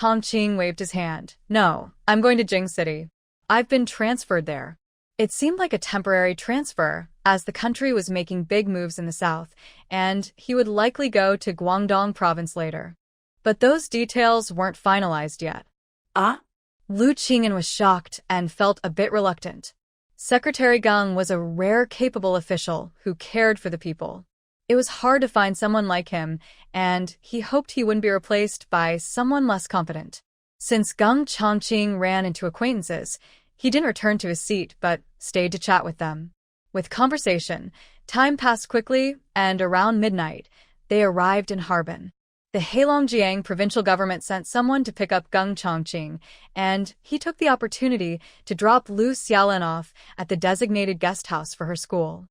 Chongqing waved his hand. No, I'm going to Jing City. I've been transferred there. It seemed like a temporary transfer, as the country was making big moves in the south, and he would likely go to Guangdong province later. But those details weren't finalized yet. Ah? Lu Qing'an was shocked and felt a bit reluctant. Secretary Geng was a rare, capable official who cared for the people. It was hard to find someone like him, and he hoped he wouldn't be replaced by someone less competent. Since Geng Chongqing ran into acquaintances, he didn't return to his seat but stayed to chat with them. With conversation, time passed quickly, and around midnight, they arrived in Harbin. The Heilongjiang provincial government sent someone to pick up Geng Chongqing, and he took the opportunity to drop Lu Xiaolan off at the designated guest house for her school.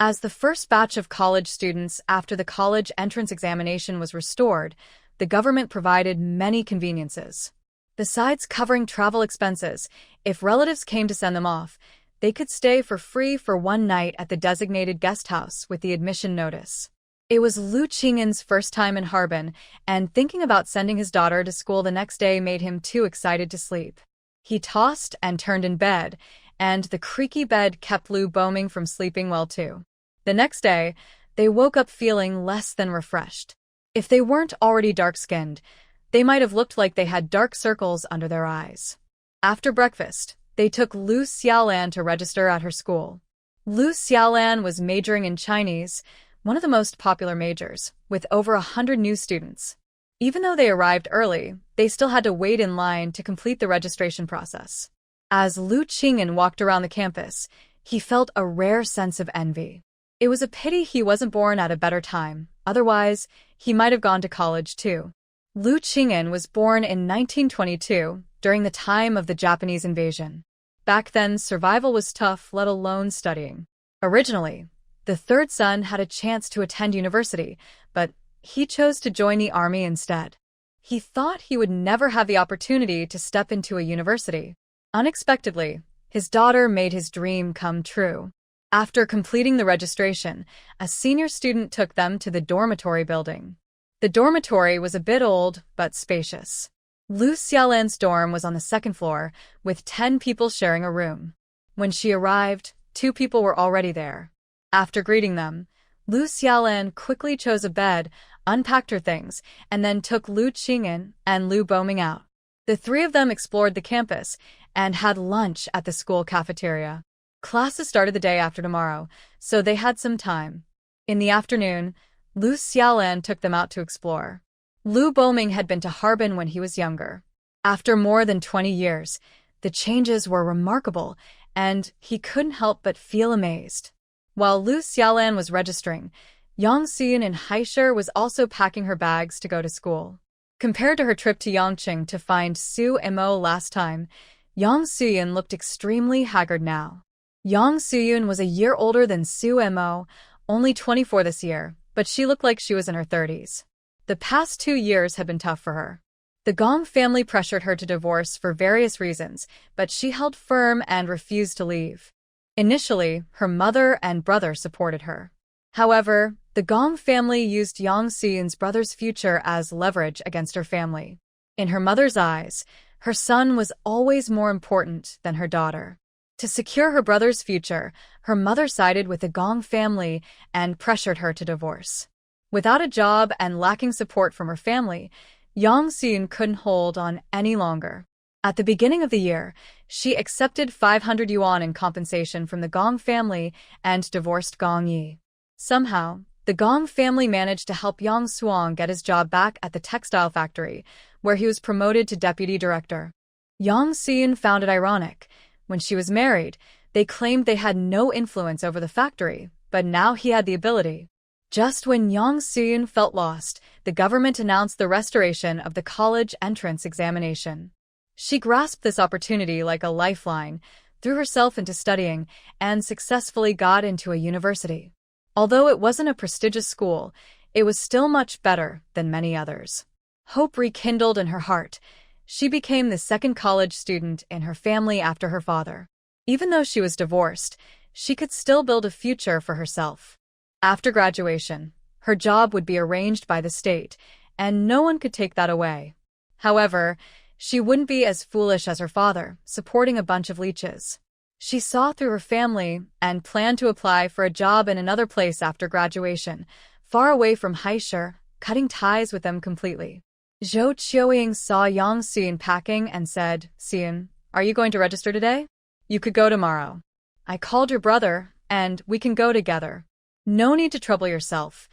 As the first batch of college students after the college entrance examination was restored, the government provided many conveniences. Besides covering travel expenses, if relatives came to send them off, they could stay for free for one night at the designated guest house with the admission notice. It was Lu Qing'an's first time in Harbin, and thinking about sending his daughter to school the next day made him too excited to sleep. He tossed and turned in bed, and the creaky bed kept Lu Boming from sleeping well too. The next day, they woke up feeling less than refreshed. If they weren't already dark-skinned, they might have looked like they had dark circles under their eyes. After breakfast, they took Lu Xiaolan to register at her school. Lu Xiaolan was majoring in Chinese, one of the most popular majors, with over 100 new students. Even though they arrived early, they still had to wait in line to complete the registration process. As Lu Qing'an walked around the campus, he felt a rare sense of envy. It was a pity he wasn't born at a better time, otherwise, he might have gone to college too. Lu Qing'an was born in 1922, during the time of the Japanese invasion. Back then, survival was tough, let alone studying. Originally, the third son had a chance to attend university, but he chose to join the army instead. He thought he would never have the opportunity to step into a university. Unexpectedly, his daughter made his dream come true. After completing the registration, a senior student took them to the dormitory building. The dormitory was a bit old, but spacious. Lu Xiaolan's dorm was on the second floor, with 10 people sharing a room. When she arrived, 2 people were already there. After greeting them, Lu Xiaolan quickly chose a bed, unpacked her things, and then took Lu Qing'an and Lu Boming out. The 3 of them explored the campus and had lunch at the school cafeteria. Classes started the day after tomorrow, so they had some time. In the afternoon, Lu Xiaolan took them out to explore. Lu Boming had been to Harbin when he was younger. After more than 20 years, the changes were remarkable, and he couldn't help but feel amazed. While Lu Xiaolan was registering, Yang Xuyun in Haishur was also packing her bags to go to school. Compared to her trip to Yangqing to find Su Mo last time, Yang Xuyun looked extremely haggard now. Yang Xuyun was a year older than Su Mo, only 24 this year, but she looked like she was in her 30s. The past 2 years had been tough for her. The Gong family pressured her to divorce for various reasons, but she held firm and refused to leave. Initially, her mother and brother supported her. However, the Gong family used Yang Xuyun's brother's future as leverage against her family. In her mother's eyes, her son was always more important than her daughter. To secure her brother's future, her mother sided with the Gong family and pressured her to divorce. Without a job and lacking support from her family, Yang Xuyun couldn't hold on any longer. At the beginning of the year, she accepted 500 yuan in compensation from the Gong family and divorced Gong Yi. Somehow, the Gong family managed to help Yang Suong get his job back at the textile factory, where he was promoted to deputy director. Yang Xuyun found it ironic. When she was married, they claimed they had no influence over the factory, but now he had the ability. Just when Yang Xuyun felt lost, the government announced the restoration of the college entrance examination. She grasped this opportunity like a lifeline, threw herself into studying, and successfully got into a university. Although it wasn't a prestigious school, it was still much better than many others. Hope rekindled in her heart. She became the second college student in her family after her father. Even though she was divorced, she could still build a future for herself. After graduation, her job would be arranged by the state, and no one could take that away. However, she wouldn't be as foolish as her father, supporting a bunch of leeches. She saw through her family and planned to apply for a job in another place after graduation, far away from Haisher, cutting ties with them completely. Zhou Qiuying saw Yang Suyun packing and said, "Suyun, are you going to register today? You could go tomorrow. I called your brother, and we can go together. No need to trouble yourself.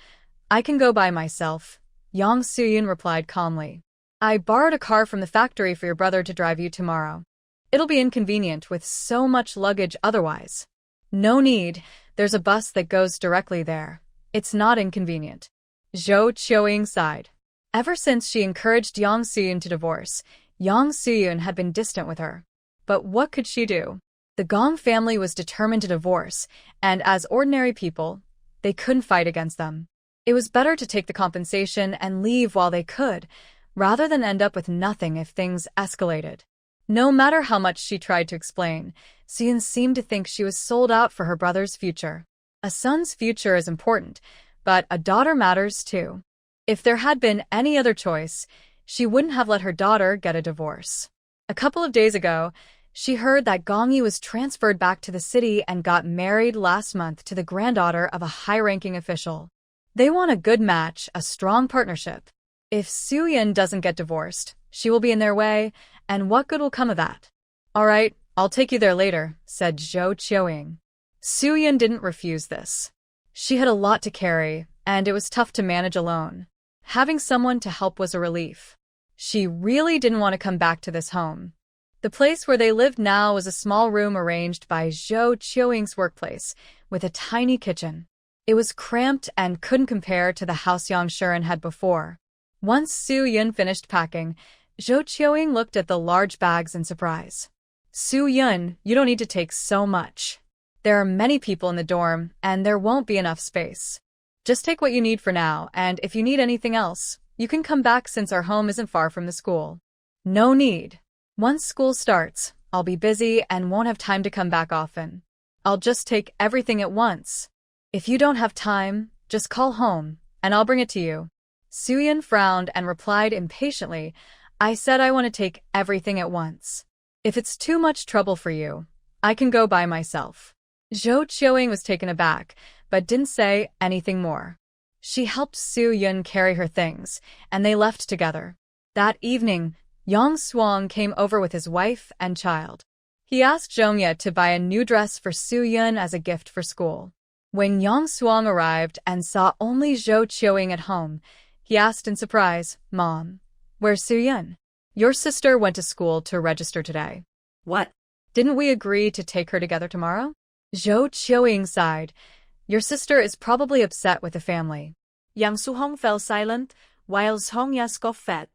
I can go by myself," Yang Suyun replied calmly. "I borrowed a car from the factory for your brother to drive you tomorrow. It'll be inconvenient with so much luggage otherwise." "No need, there's a bus that goes directly there. It's not inconvenient." Zhou Qiuying sighed. Ever since she encouraged Yang Suyun to divorce, Yang Suyun had been distant with her. But what could she do? The Gong family was determined to divorce, and as ordinary people, they couldn't fight against them. It was better to take the compensation and leave while they could, rather than end up with nothing if things escalated. No matter how much she tried to explain, Suyun seemed to think she was sold out for her brother's future. A son's future is important, but a daughter matters too. If there had been any other choice, she wouldn't have let her daughter get a divorce. A couple of days ago, she heard that Gong Yi was transferred back to the city and got married last month to the granddaughter of a high-ranking official. They want a good match, a strong partnership. If Suyun doesn't get divorced, she will be in their way, and what good will come of that? "All right, I'll take you there later," said Zhou Qiuying. Suyun didn't refuse this. She had a lot to carry, and it was tough to manage alone. Having someone to help was a relief. She really didn't want to come back to this home. The place where they lived now was a small room arranged by Zhou Qiuying's workplace, with a tiny kitchen. It was cramped and couldn't compare to the house Yang Shuren had before. Once Suyun finished packing, Zhou Qiuying looked at the large bags in surprise. "Suyun, you don't need to take so much. There are many people in the dorm, and there won't be enough space. Just take what you need for now, and if you need anything else, you can come back since our home isn't far from the school." "No need. Once school starts, I'll be busy and won't have time to come back often. I'll just take everything at once. If you don't have time, just call home, and I'll bring it to you." Suyun frowned and replied impatiently, "I said I want to take everything at once. If it's too much trouble for you, I can go by myself." Zhou Qiuying was taken aback, but didn't say anything more. She helped Suyun carry her things, and they left together. That evening, Yang Suang came over with his wife and child. He asked Zhongye to buy a new dress for Suyun as a gift for school. When Yang Suang arrived and saw only Zhou Qiuying at home, he asked in surprise, "Mom, where's Suyun? Your sister went to school to register today." "What? "Didn't we agree to take her together tomorrow?" Zhou Qiuying sighed. "Your sister is probably upset with the family." Yang Su-hong fell silent, while Zhongye scoffed.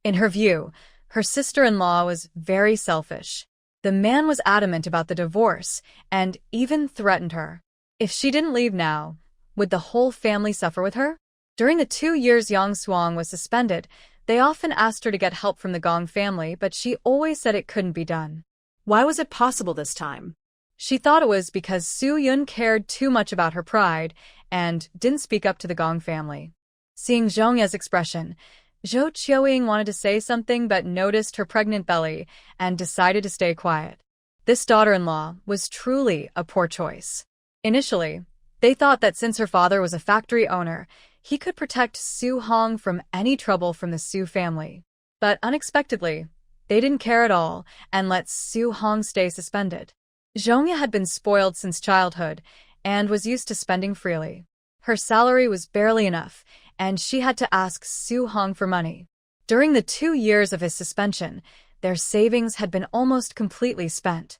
In her view, her sister-in-law was very selfish. The man was adamant about the divorce and even threatened her. If she didn't leave now, would the whole family suffer with her? During the 2 years Yang Suang was suspended, they often asked her to get help from the Gong family, but she always said it couldn't be done. Why was it possible this time? She thought it was because Suyun cared too much about her pride and didn't speak up to the Gong family. Seeing Zhongye's expression, Zhou Qiuying wanted to say something but noticed her pregnant belly and decided to stay quiet. This daughter-in-law was truly a poor choice. Initially, they thought that since her father was a factory owner, he could protect Su Hong from any trouble from the Su family. But unexpectedly, they didn't care at all and let Su Hong stay suspended. Zhongye had been spoiled since childhood and was used to spending freely. Her salary was barely enough, and she had to ask Su Hong for money. During the 2 years of his suspension, their savings had been almost completely spent.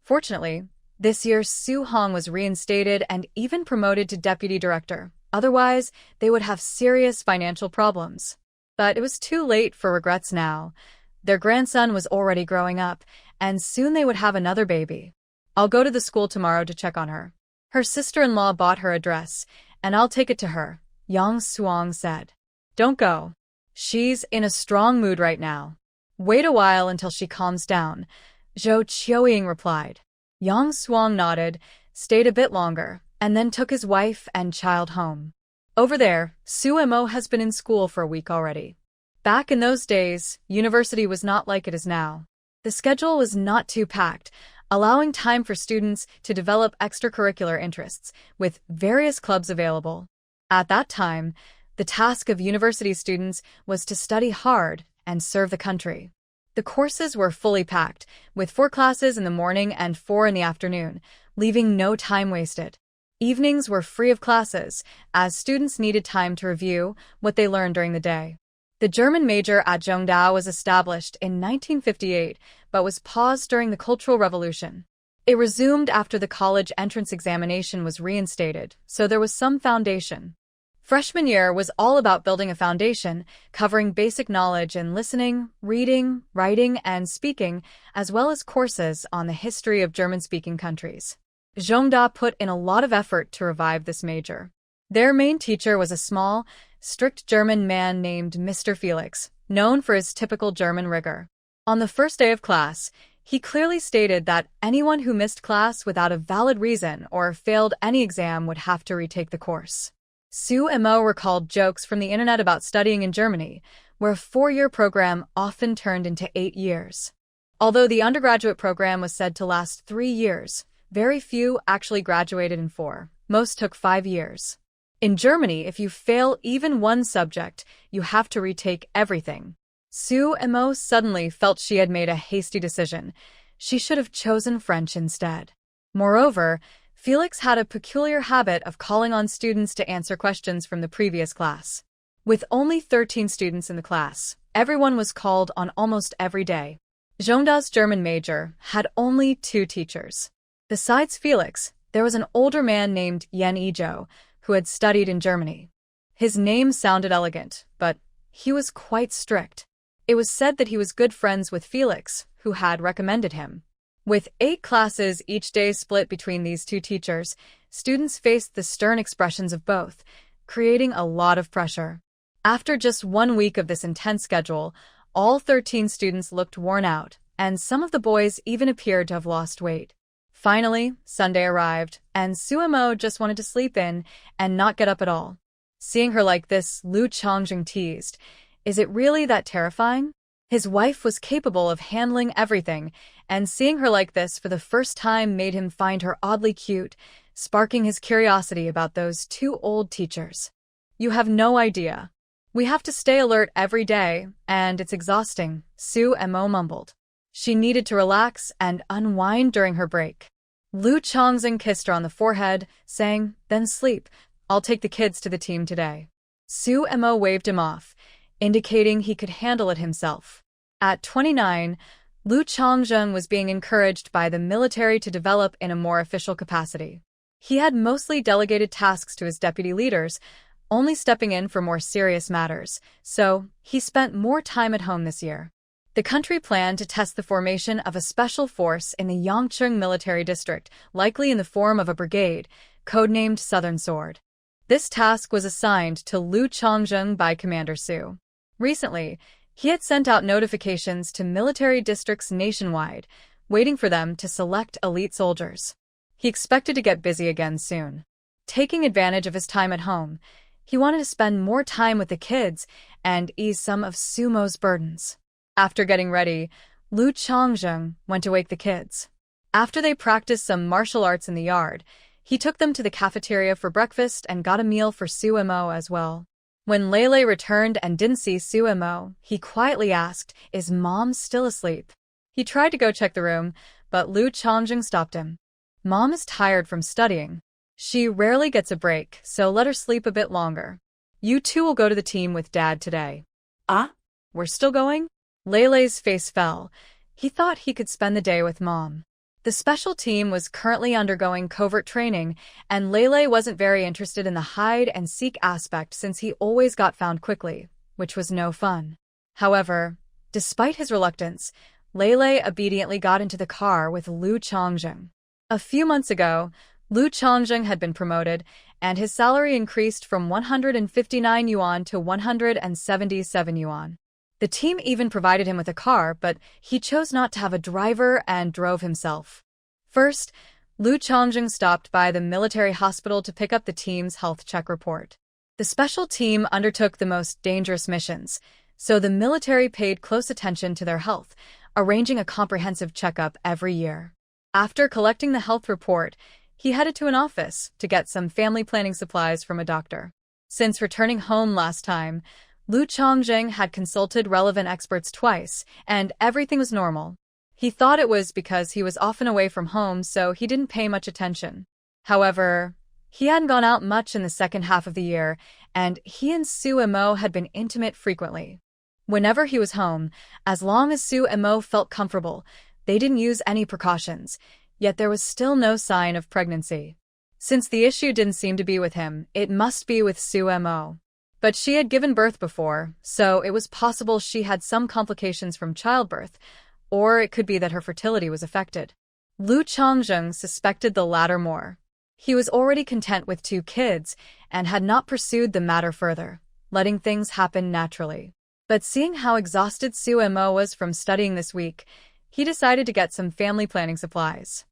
Fortunately, this year Su Hong was reinstated and even promoted to deputy director. Otherwise, they would have serious financial problems. But it was too late for regrets now. Their grandson was already growing up, and soon they would have another baby. "I'll go to the school tomorrow to check on her. Her sister-in-law bought her a dress, and I'll take it to her," Yang Suang said. "Don't go. She's in a strong mood right now. Wait a while until she calms down," Zhou Qiuying replied. Yang Suang nodded, stayed a bit longer, and then took his wife and child home. Over there, Su Mo has been in school for a week already. Back in those days, university was not like it is now. The schedule was not too packed, allowing time for students to develop extracurricular interests, with various clubs available. At that time, the task of university students was to study hard and serve the country. The courses were fully packed, with 4 classes in the morning and 4 in the afternoon, leaving no time wasted. Evenings were free of classes, as students needed time to review what they learned during the day. The German major at Zhongda was established in 1958, but was paused during the Cultural Revolution. It resumed after the college entrance examination was reinstated, so there was some foundation. Freshman year was all about building a foundation, covering basic knowledge in listening, reading, writing, and speaking, as well as courses on the history of German-speaking countries. Zhongda put in a lot of effort to revive this major. Their main teacher was a small, strict German man named Mr. Felix, known for his typical German rigor. On the first day of class, he clearly stated that anyone who missed class without a valid reason or failed any exam would have to retake the course. Su and Mo recalled jokes from the internet about studying in Germany, where a 4-year program often turned into 8 years. Although the undergraduate program was said to last 3 years, very few actually graduated in 4. Most took 5 years. In Germany, if you fail even one subject, you have to retake everything. Su and Mo suddenly felt she had made a hasty decision. She should have chosen French instead. Moreover, Felix had a peculiar habit of calling on students to answer questions from the previous class. With only 13 students in the class, everyone was called on almost every day. Zhongda's German major had only 2 teachers. Besides Felix, there was an older man named Yen Ijo, who had studied in Germany. His name sounded elegant, but he was quite strict. It was said that he was good friends with Felix, who had recommended him. With 8 classes each day split between these 2 teachers, students faced the stern expressions of both, creating a lot of pressure. After just 1 week of this intense schedule, all 13 students looked worn out, and some of the boys even appeared to have lost weight. Finally, Sunday arrived, and Suemo just wanted to sleep in and not get up at all. Seeing her like this, Lu Chongjing teased, "Is it really that terrifying?" His wife was capable of handling everything, and seeing her like this for the first time made him find her oddly cute, sparking his curiosity about those 2 old teachers. "You have no idea. We have to stay alert every day, and it's exhausting," Su and Mo mumbled. She needed to relax and unwind during her break. Lu Chongxing kissed her on the forehead, saying, "Then sleep. I'll take the kids to the team today." Su and Mo waved him off, indicating he could handle it himself. At 29, Lu Chongzheng was being encouraged by the military to develop in a more official capacity. He had mostly delegated tasks to his deputy leaders, only stepping in for more serious matters, so he spent more time at home this year. The country planned to test the formation of a special force in the Yangcheng military district, likely in the form of a brigade, codenamed Southern Sword. This task was assigned to Lu Chongzheng by Commander Su. Recently, he had sent out notifications to military districts nationwide, waiting for them to select elite soldiers. He expected to get busy again soon. Taking advantage of his time at home, he wanted to spend more time with the kids and ease some of Sumo's burdens. After getting ready, Lu Chongzheng went to wake the kids. After they practiced some martial arts in the yard, he took them to the cafeteria for breakfast and got a meal for Su and Mo as well. When Lele returned and didn't see Su and Mo, he quietly asked, "Is Mom still asleep?" He tried to go check the room, but Lu Chongzheng stopped him. "Mom is tired from studying. She rarely gets a break, so let her sleep a bit longer. You 2 will go to the team with Dad today." "Ah? "We're still going?" Lele's face fell. He thought he could spend the day with Mom. The special team was currently undergoing covert training, and Lele wasn't very interested in the hide-and-seek aspect since he always got found quickly, which was no fun. However, despite his reluctance, Lele obediently got into the car with Lu Chongzheng. A few months ago, Lu Chongzheng had been promoted, and his salary increased from 159 yuan to 177 yuan. The team even provided him with a car, but he chose not to have a driver and drove himself. First, Lu Chongzheng stopped by the military hospital to pick up the team's health check report. The special team undertook the most dangerous missions, so the military paid close attention to their health, arranging a comprehensive checkup every year. After collecting the health report, he headed to an office to get some family planning supplies from a doctor. Since returning home last time, Lu Chongjing had consulted relevant experts twice, and everything was normal. He thought it was because he was often away from home, so he didn't pay much attention. However, he hadn't gone out much in the second half of the year, and he and Su Emo had been intimate frequently. Whenever he was home, as long as Su Emo felt comfortable, they didn't use any precautions, yet there was still no sign of pregnancy. Since the issue didn't seem to be with him, it must be with Su Emo. But she had given birth before, so it was possible she had some complications from childbirth, or it could be that her fertility was affected. Lu Chongjing suspected the latter more. He was already content with 2 kids and had not pursued the matter further, letting things happen naturally. But seeing how exhausted Su Emo was from studying this week, he decided to get some family planning supplies.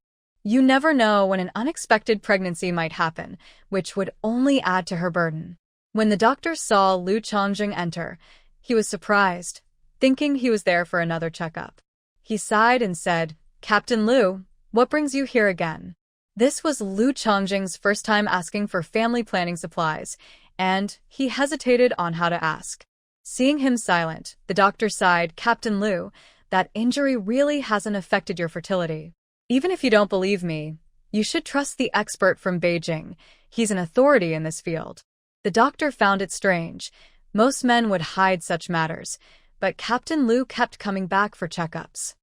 You never know when an unexpected pregnancy might happen, which would only add to her burden. When the doctor saw Lu Chongjing enter, he was surprised, thinking he was there for another checkup. He sighed and said, "Captain Lu, what brings you here again?" This was Lu Chongjing's first time asking for family planning supplies, and he hesitated on how to ask. Seeing him silent, the doctor sighed, "Captain Lu, that injury really hasn't affected your fertility. Even if you don't believe me, you should trust the expert from Beijing. He's an authority in this field." The doctor found it strange. Most men would hide such matters, but Captain Lu kept coming back for checkups.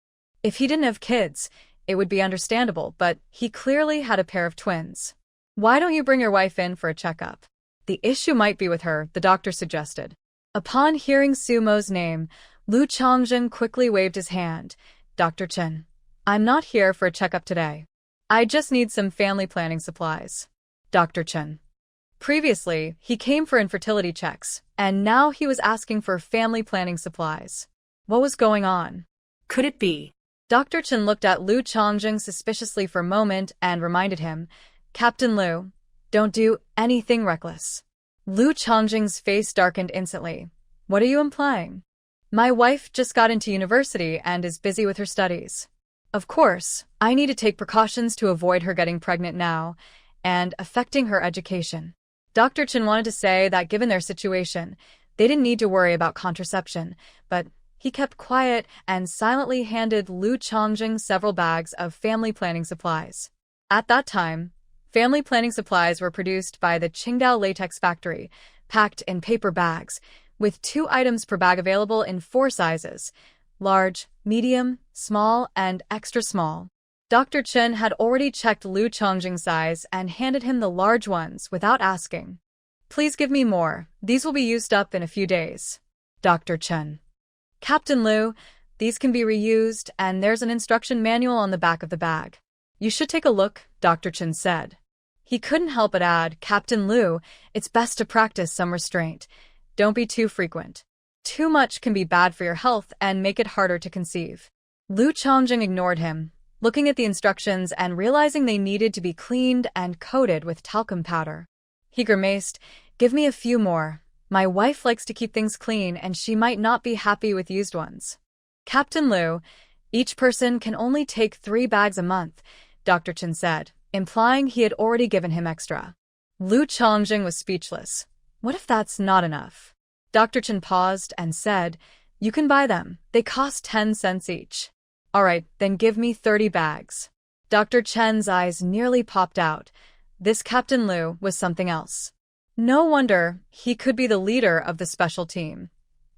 If he didn't have kids, it would be understandable, but he clearly had a pair of twins. "Why don't you bring your wife in for a checkup? The issue might be with her," the doctor suggested. Upon hearing Sumo's name, Lu Chongjing quickly waved his hand. "Dr. Chen, I'm not here for a checkup today. I just need some family planning supplies." Dr. Chen. Previously, he came for infertility checks, and now he was asking for family planning supplies. What was going on? Could it be? Dr. Chen looked at Lu Chongjing suspiciously for a moment and reminded him, "Captain Lu, don't do anything reckless." Lu Chongjing's face darkened instantly. "What are you implying?" "My wife just got into university and is busy with her studies. Of course, I need to take precautions to avoid her getting pregnant now and affecting her education." Dr. Chen wanted to say that given their situation, they didn't need to worry about contraception, but he kept quiet and silently handed Lu Chongjing several bags of family planning supplies. At that time, family planning supplies were produced by the Qingdao Latex Factory, packed in paper bags, with 2 items per bag available in 4 sizes: large, medium, small, and extra small. Dr. Chen had already checked Lu Chongjing's size and handed him the large ones without asking. "Please give me more. These will be used up in a few days." Dr. Chen. "Captain Lu, these can be reused, and there's an instruction manual on the back of the bag. You should take a look," Dr. Chen said. He couldn't help but add, "Captain Lu, it's best to practice some restraint. Don't be too frequent. Too much can be bad for your health and make it harder to conceive." Lu Chongjing ignored him, looking at the instructions and realizing they needed to be cleaned and coated with talcum powder. He grimaced, "Give me a few more. My wife likes to keep things clean and she might not be happy with used ones." "Captain Lu, each person can only take 3 bags a month," Dr. Chen said, implying he had already given him extra. Lu Chongjing was speechless. What if that's not enough? Dr. Chen paused and said, "You can buy them. They cost 10 cents each." "All right, then give me 30 bags. Dr. Chen's eyes nearly popped out. This Captain Lu was something else. No wonder he could be the leader of the special team.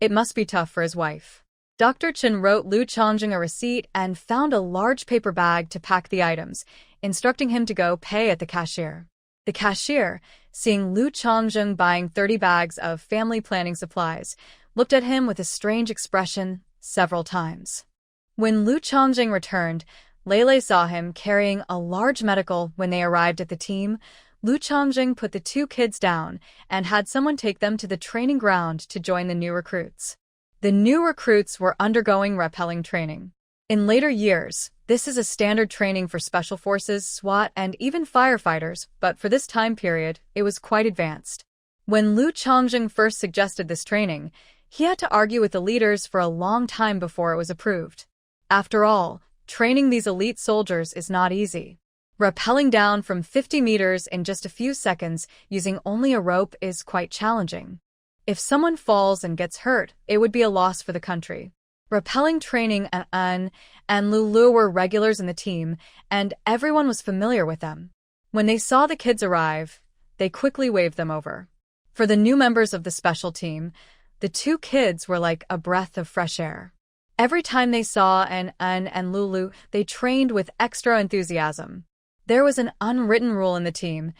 It must be tough for his wife. Dr. Chen wrote Lu Chongjing a receipt and found a large paper bag to pack the items, instructing him to go pay at the cashier. The cashier, seeing Lu Chongjing buying 30 bags of family planning supplies, looked at him with a strange expression several times. When Lu Chongjing returned, Lele saw him carrying a large medical. When they arrived at the team, Lu Chongjing put the 2 kids down and had someone take them to the training ground to join the new recruits. The new recruits were undergoing rappelling training. In later years, this is a standard training for special forces, SWAT, and even firefighters, but for this time period, it was quite advanced. When Lu Chongjing first suggested this training, He had to argue with the leaders for a long time before it was approved. After all, training these elite soldiers is not easy. Rappelling down from 50 meters in just a few seconds using only a rope is quite challenging. If someone falls and gets hurt, it would be a loss for the country. Rappelling training and Lulu were regulars in the team, and everyone was familiar with them. When they saw the kids arrive, they quickly waved them over. For the new members of the special team, the two kids were like a breath of fresh air. Every time they saw and Lulu, they trained with extra enthusiasm. There was an unwritten rule in the team.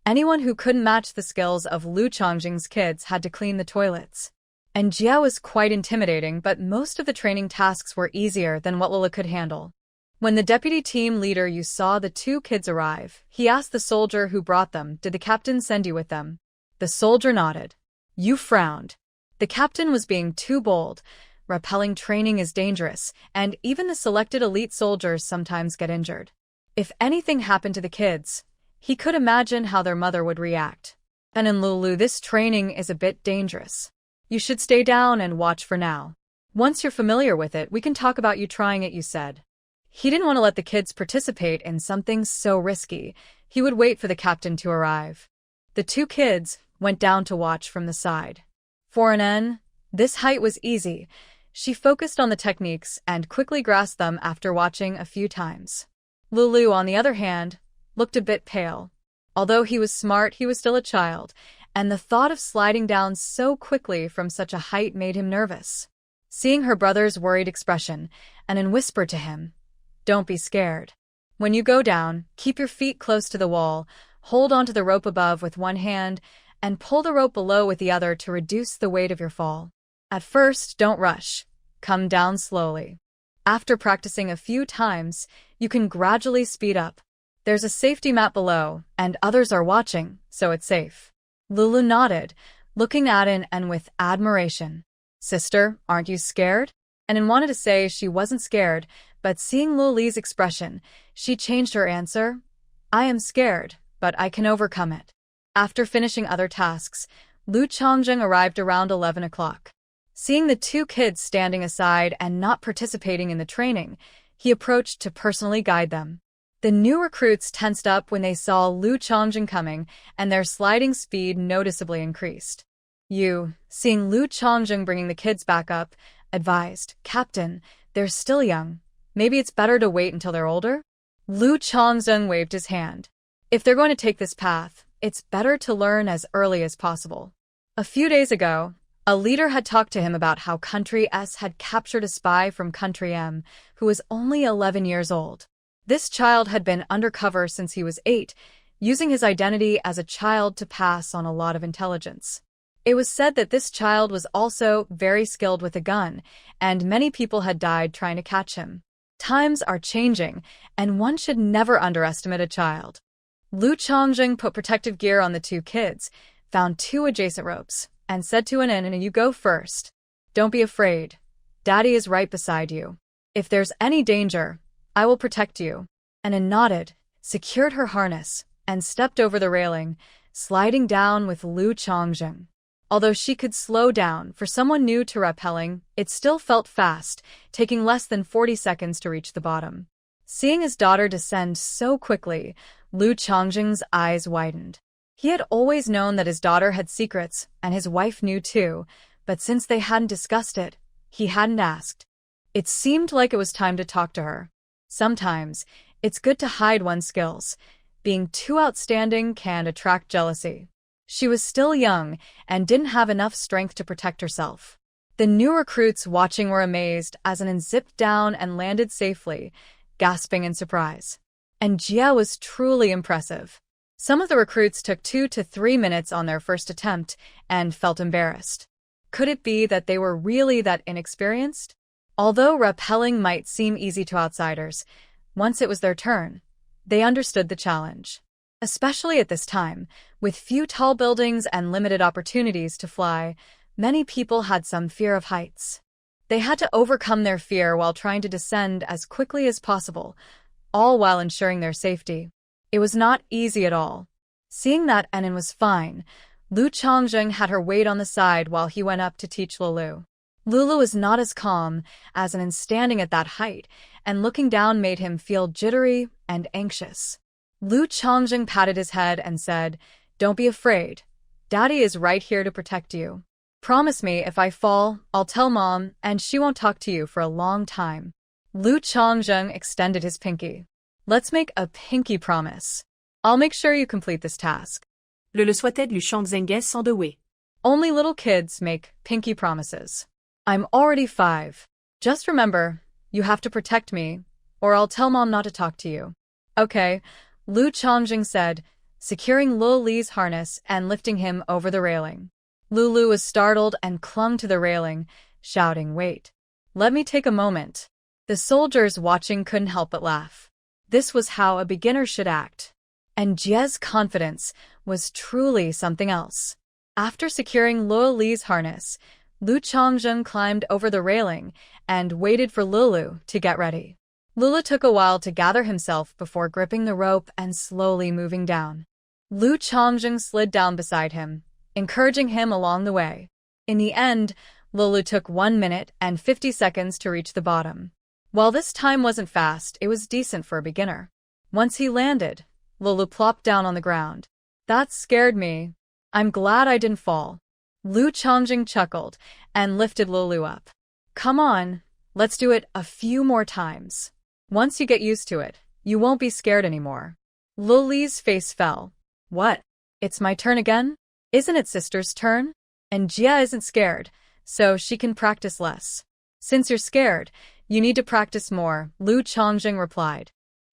Anyone who couldn't match the skills of Lu Chongjing's kids had to clean the toilets. And Jia was quite intimidating, but most of the training tasks were easier than what Lulu could handle. When the deputy team leader saw the two kids arrive, he asked the soldier who brought them, "Did the captain send you with them?" The soldier nodded. Yu frowned. The captain was being too bold. Rappelling training is dangerous, and even the selected elite soldiers sometimes get injured. If anything happened to the kids, he could imagine how their mother would react. And in Lulu, this training is a bit dangerous. You should stay down and watch for now. Once you're familiar with it, we can talk about you trying it, Yu said. He didn't want to let the kids participate in something so risky. He would wait for the captain to arrive. The two kids went down to watch from the side. For An, this height was easy. She focused on the techniques and quickly grasped them after watching a few times. Lulu, on the other hand, looked a bit pale. Although he was smart, he was still a child, and the thought of sliding down so quickly from such a height made him nervous. Seeing her brother's worried expression, An whispered to him, "Don't be scared. When you go down, keep your feet close to the wall, hold onto the rope above with one hand, and pull the rope below with the other to reduce the weight of your fall. At first, don't rush. Come down slowly. After practicing a few times, you can gradually speed up. There's a safety mat below, and others are watching, so it's safe." Lulu nodded, looking at An with admiration. "Sister, aren't you scared?" An wanted to say she wasn't scared, but seeing Lulu's expression, she changed her answer. "I am scared, but I can overcome it." After finishing other tasks, Lu Chongjing arrived around 11 o'clock. Seeing the two kids standing aside and not participating in the training, he approached to personally guide them. The new recruits tensed up when they saw Lu Chongjing coming, and their sliding speed noticeably increased. Yu, seeing Lu Chongjing bringing the kids back up, advised, "Captain, they're still young. Maybe it's better to wait until they're older?" Lu Chongjing waved his hand. "If they're going to take this path, it's better to learn as early as possible." A few days ago, a leader had talked to him about how Country S had captured a spy from Country M, who was only 11 years old. This child had been undercover since he was 8, using his identity as a child to pass on a lot of intelligence. It was said that this child was also very skilled with a gun, and many people had died trying to catch him. Times are changing, and one should never underestimate a child. Lu Chongjing put protective gear on the two kids, found 2 adjacent ropes, and said to An, "You go first. Don't be afraid. Daddy is right beside you. If there's any danger, I will protect you." An nodded, secured her harness, and stepped over the railing, sliding down with Lu Chongjing. Although she could slow down, for someone new to rappelling, it still felt fast, taking less than 40 seconds to reach the bottom. Seeing his daughter descend so quickly, Lu Chongjing's eyes widened. He had always known that his daughter had secrets, and his wife knew too, but since they hadn't discussed it, he hadn't asked. It seemed like it was time to talk to her. Sometimes, it's good to hide one's skills. Being too outstanding can attract jealousy. She was still young and didn't have enough strength to protect herself. The new recruits watching were amazed as An zipped down and landed safely, gasping in surprise. And Jia was truly impressive. Some of the recruits took 2 to 3 minutes on their first attempt and felt embarrassed. Could it be that they were really that inexperienced? Although rappelling might seem easy to outsiders, once it was their turn, they understood the challenge. Especially at this time, with few tall buildings and limited opportunities to fly, many people had some fear of heights. They had to overcome their fear while trying to descend as quickly as possible, all while ensuring their safety. It was not easy at all. Seeing that An was fine, Lu Chongjing had her wait on the side while he went up to teach Lulu. Lulu was not as calm as an standing at that height, and looking down made him feel jittery and anxious. Lu Chongjing patted his head and said, "Don't be afraid. Daddy is right here to protect you. Promise me if I fall, I'll tell Mom, and she won't talk to you for a long time." Lu Chongjing extended his pinky. "Let's make a pinky promise. I'll make sure you complete this task." Le souhaitait Lu Chongjing sans de oui. Only little kids make pinky promises. I'm already 5. Just remember, you have to protect me, or I'll tell Mom not to talk to you. Okay, Lu Chongjing said, securing Li's harness and lifting him over the railing. Lulu was startled and clung to the railing, shouting, "Wait. Let me take a moment." The soldiers watching couldn't help but laugh. This was how a beginner should act. And Jie's confidence was truly something else. After securing Li's harness, Lu Chongjing climbed over the railing and waited for Lulu to get ready. Lulu took a while to gather himself before gripping the rope and slowly moving down. Lu Chongjing slid down beside him, encouraging him along the way. In the end, Lulu took 1 minute and 50 seconds to reach the bottom. While this time wasn't fast, it was decent for a beginner. Once he landed, Lulu plopped down on the ground. "That scared me. I'm glad I didn't fall." Lu Chongjing chuckled and lifted Lulu up. "Come on, let's do it a few more times. Once you get used to it, you won't be scared anymore." Li's face fell. "What? It's my turn again? Isn't it sister's turn? And Jia isn't scared, so she can practice less." "Since you're scared, you need to practice more," Lu Chongjing replied.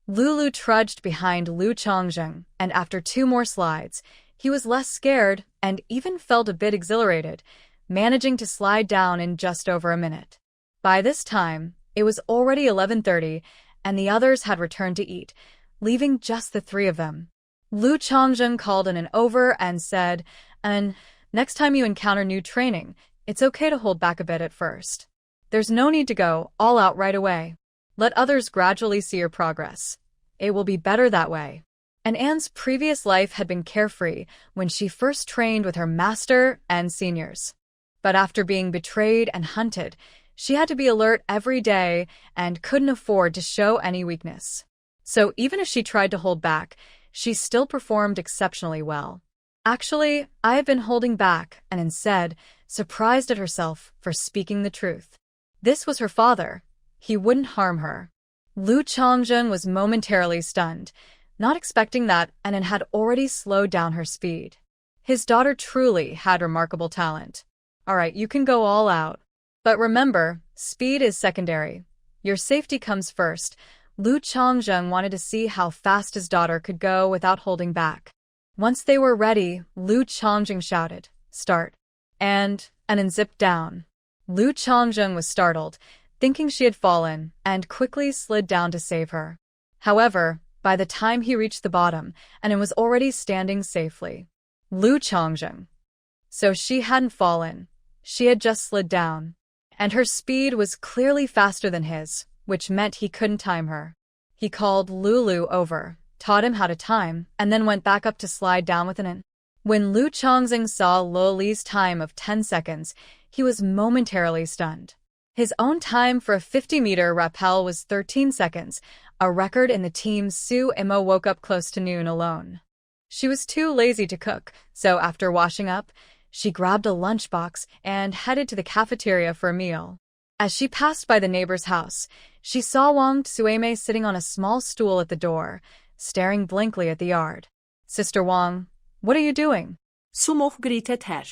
Lulu trudged behind Lu Chongjing, and after 2 more slides, he was less scared and even felt a bit exhilarated, managing to slide down in just over a minute. By this time, it was already 11:30, and the others had returned to eat, leaving just the 3 of them. Lu Chongjing called an over and said, "And next time you encounter new training, it's okay to hold back a bit at first. There's no need to go all out right away. Let others gradually see your progress. It will be better that way." And Anne's previous life had been carefree when she first trained with her master and seniors. But after being betrayed and hunted, she had to be alert every day and couldn't afford to show any weakness. So even if she tried to hold back, she still performed exceptionally well. Actually, I have been holding back and instead surprised at herself for speaking the truth. This was her father. He wouldn't harm her. Lu Chongjing was momentarily stunned, not expecting that, and had already slowed down her speed. His daughter truly had remarkable talent. "All right, you can go all out. But remember, speed is secondary. Your safety comes first." Lu Chongjing wanted to see how fast his daughter could go without holding back. Once they were ready, Lu Chongjing shouted, "Start." And zipped down. Lu Chongjing was startled, thinking she had fallen, and quickly slid down to save her. However, by the time he reached the bottom, and was already standing safely. Lu Chongjing. So she hadn't fallen. She had just slid down. And her speed was clearly faster than his, which meant he couldn't time her. He called Lulu over, taught him how to time, and then went back up to slide down with an in. When Lu Chongjing saw Li's time of 10 seconds, he was momentarily stunned. His own time for a 50-meter rappel was 13 seconds, a record in the team. Su Imo woke up close to noon alone. She was too lazy to cook, so after washing up, she grabbed a lunchbox and headed to the cafeteria for a meal. As she passed by the neighbor's house, she saw Wang Tsueme sitting on a small stool at the door, staring blankly at the yard. "Sister Wang, what are you doing?" Sumok gritet her.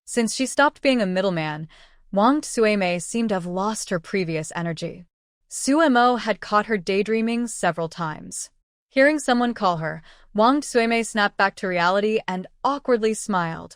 Since she stopped being a middleman, Wang Tsueme seemed to have lost her previous energy. Suemo had caught her daydreaming several times. Hearing someone call her, Wang Tsueme snapped back to reality and awkwardly smiled.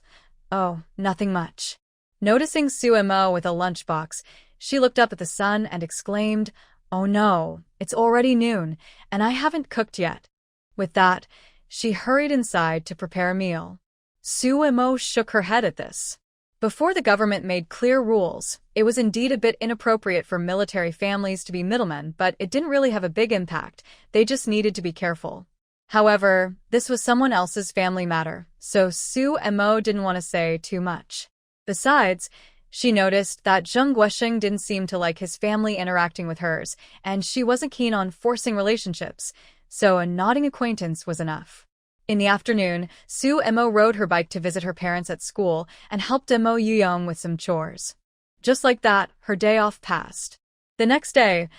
"Oh, nothing much." Noticing Suemo with a lunchbox, she looked up at the sun and exclaimed, "Oh no, it's already noon, and I haven't cooked yet." With that, she hurried inside to prepare a meal. Suemo shook her head at this. Before the government made clear rules, it was indeed a bit inappropriate for military families to be middlemen, but it didn't really have a big impact. They just needed to be careful. However, this was someone else's family matter, so Su Mo didn't want to say too much. Besides, she noticed that Zheng Guosheng didn't seem to like his family interacting with hers, and she wasn't keen on forcing relationships, so a nodding acquaintance was enough. In the afternoon, Su Mo rode her bike to visit her parents at school and helped Mo Yuyong with some chores. Just like that, her day off passed. The next day,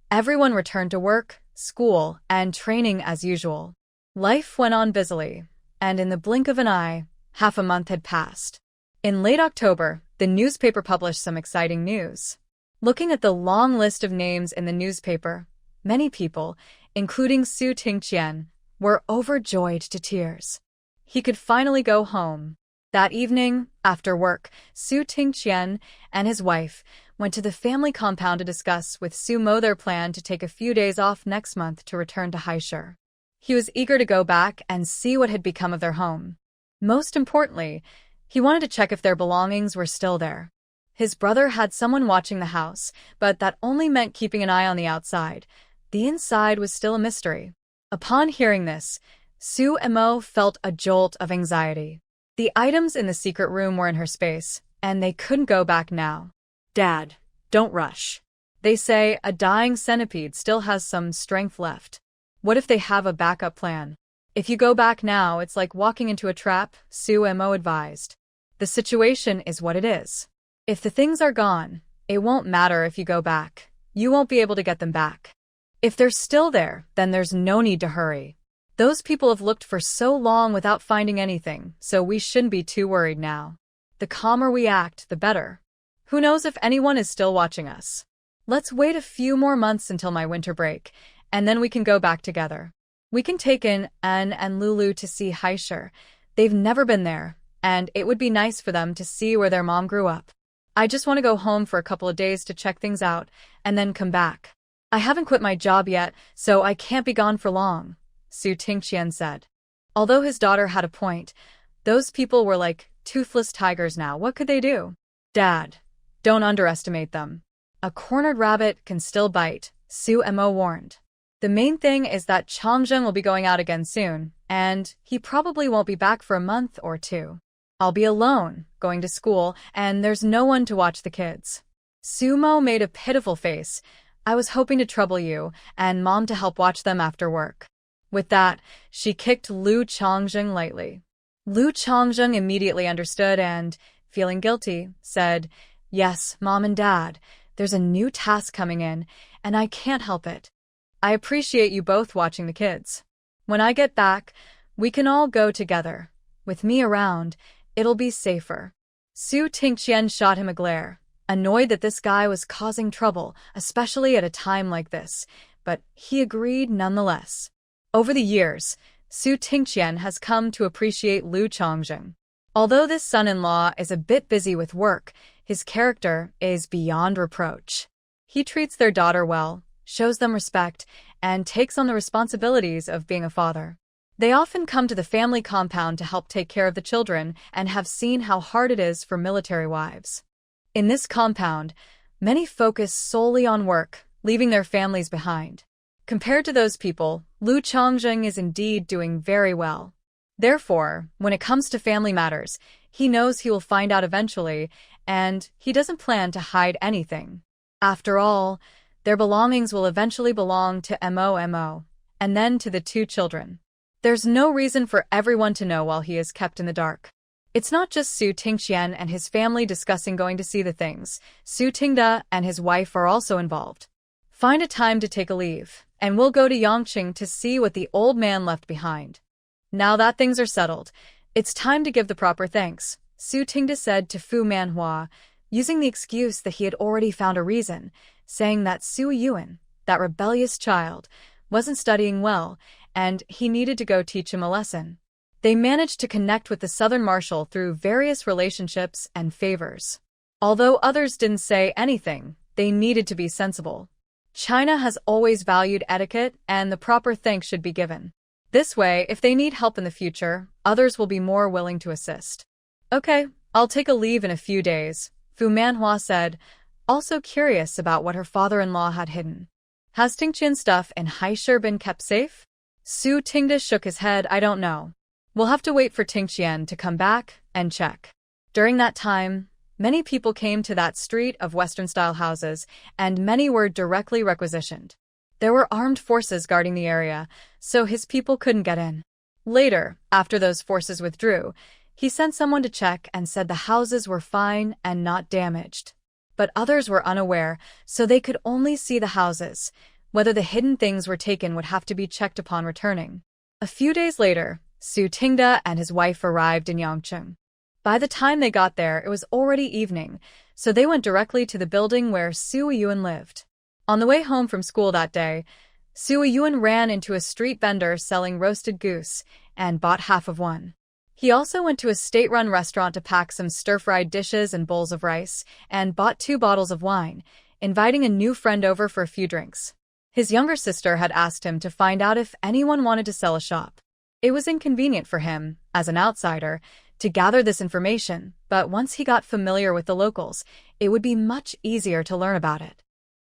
everyone returned to work, school, and training as usual. Life went on busily, and in the blink of an eye, half a month had passed. In late October, the newspaper published some exciting news. Looking at the long list of names in the newspaper, many people, including Su Tingqian, were overjoyed to tears. He could finally go home. That evening, after work, Su Tingqian and his wife went to the family compound to discuss with Su Mo their plan to take a few days off next month to return to Haishur. He was eager to go back and see what had become of their home. Most importantly, he wanted to check if their belongings were still there. His brother had someone watching the house, but that only meant keeping an eye on the outside. The inside was still a mystery. Upon hearing this, Su Mo felt a jolt of anxiety. The items in the secret room were in her space, and they couldn't go back now. Dad, don't rush. They say a dying centipede still has some strength left. What if they have a backup plan? If you go back now, it's like walking into a trap, Su Mo advised. The situation is what it is. If the things are gone, it won't matter if you go back. You won't be able to get them back. If they're still there, then there's no need to hurry. Those people have looked for so long without finding anything, so we shouldn't be too worried now. The calmer we act, the better. Who knows if anyone is still watching us? Let's wait a few more months until my winter break, and then we can go back together. We can take in An and Lulu to see Haishur. They've never been there, and it would be nice for them to see where their mom grew up. I just want to go home for a couple of days to check things out, and then come back. I haven't quit my job yet, so I can't be gone for long, Su Tingqian said. Although his daughter had a point, those people were like toothless tigers now. What could they do? Dad, don't underestimate them. A cornered rabbit can still bite, Su Mo warned. The main thing is that Changzheng will be going out again soon, and he probably won't be back for a month or two. I'll be alone, going to school, and there's no one to watch the kids. Su Mo made a pitiful face. I was hoping to trouble you, and Mom to help watch them after work. With that, she kicked Lu Changzheng lightly. Lu Changzheng immediately understood and, feeling guilty, said, Yes, Mom and Dad, there's a new task coming in, and I can't help it. I appreciate you both watching the kids. When I get back, we can all go together. With me around, it'll be safer. Su Tingqian shot him a glare, annoyed that this guy was causing trouble, especially at a time like this, but he agreed nonetheless. Over the years, Su Tingqian has come to appreciate Lu Changzheng. Although this son-in-law is a bit busy with work, his character is beyond reproach. He treats their daughter well, shows them respect, and takes on the responsibilities of being a father. They often come to the family compound to help take care of the children and have seen how hard it is for military wives. In this compound, many focus solely on work, leaving their families behind. Compared to those people, Lu Changzheng is indeed doing very well. Therefore, when it comes to family matters, he knows he will find out eventually, and he doesn't plan to hide anything. After all, their belongings will eventually belong to Mo, and then to the two children. There's no reason for everyone to know while he is kept in the dark. It's not just Su Tingqian and his family discussing going to see the things. Su Tingda and his wife are also involved. Find a time to take a leave, and we'll go to Yangqing to see what the old man left behind. Now that things are settled, it's time to give the proper thanks, Su Tingda said to Fu Manhua, using the excuse that he had already found a reason, saying that Su Yuan, that rebellious child, wasn't studying well, and he needed to go teach him a lesson. They managed to connect with the Southern Marshal through various relationships and favors. Although others didn't say anything, they needed to be sensible. China has always valued etiquette, and the proper thanks should be given. This way, if they need help in the future, others will be more willing to assist. Okay, I'll take a leave in a few days, Fu Manhua said, also curious about what her father-in-law had hidden. Has Tingqian's stuff in Haishur been kept safe? Su Tingda shook his head. I don't know. We'll have to wait for Tingqian to come back and check. During that time, many people came to that street of Western-style houses, and many were directly requisitioned. There were armed forces guarding the area, so his people couldn't get in. Later, after those forces withdrew, he sent someone to check and said the houses were fine and not damaged. But others were unaware, so they could only see the houses. Whether the hidden things were taken would have to be checked upon returning. A few days later, Su Tingda and his wife arrived in Yangcheng. By the time they got there, it was already evening, so they went directly to the building where Su Yun lived. On the way home from school that day, Su Yun ran into a street vendor selling roasted goose and bought half of one. He also went to a state-run restaurant to pack some stir-fried dishes and bowls of rice, and bought 2 bottles of wine, inviting a new friend over for a few drinks. His younger sister had asked him to find out if anyone wanted to sell a shop. It was inconvenient for him, as an outsider, to gather this information, but once he got familiar with the locals, it would be much easier to learn about it.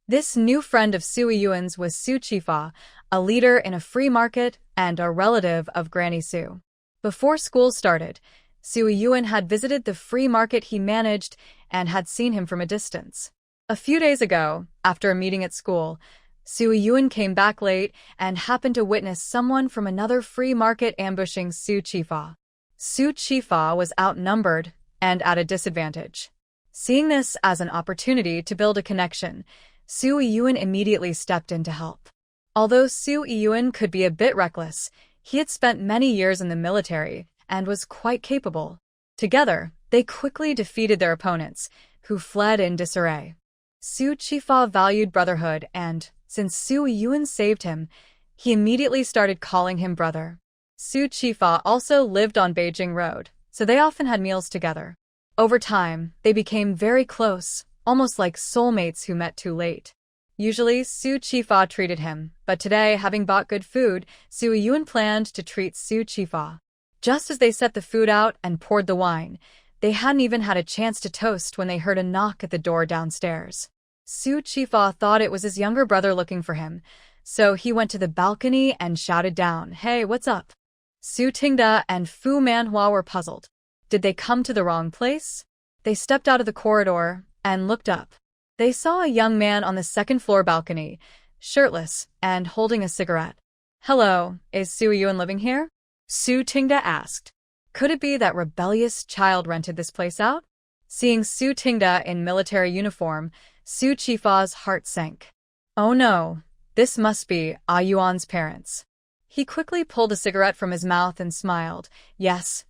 This new friend of Su Yun's was Su Chifa, a leader in a free market and a relative of Granny Su. Before school started, Su Yun had visited the free market he managed and had seen him from a distance. A few days ago, after a meeting at school, Su Yun came back late and happened to witness someone from another free market ambushing Su Chifa. Su Chifa was outnumbered and at a disadvantage. Seeing this as an opportunity to build a connection, Su Yun immediately stepped in to help. Although Su Yun could be a bit reckless, he had spent many years in the military and was quite capable. Together, they quickly defeated their opponents, who fled in disarray. Su Chifa valued brotherhood and, since Su Yun saved him, he immediately started calling him brother. Su Chifa also lived on Beijing Road, so they often had meals together. Over time, they became very close, almost like soulmates who met too late. Usually, Su Chifa treated him, but today, having bought good food, Su Yun planned to treat Su Chifa. Just as they set the food out and poured the wine, they hadn't even had a chance to toast when they heard a knock at the door downstairs. Su Chifa thought it was his younger brother looking for him, so he went to the balcony and shouted down, "Hey, what's up?" Su Tingda and Fu Manhua were puzzled. Did they come to the wrong place? They stepped out of the corridor and looked up. They saw a young man on the second-floor balcony, shirtless and holding a cigarette. "Hello, is Su Yun living here?" Su Tingda asked. Could it be that rebellious child rented this place out? Seeing Su Tingda in military uniform, Su Chifa's heart sank. Oh no, this must be Yuan's parents. He quickly pulled a cigarette from his mouth and smiled. Yes,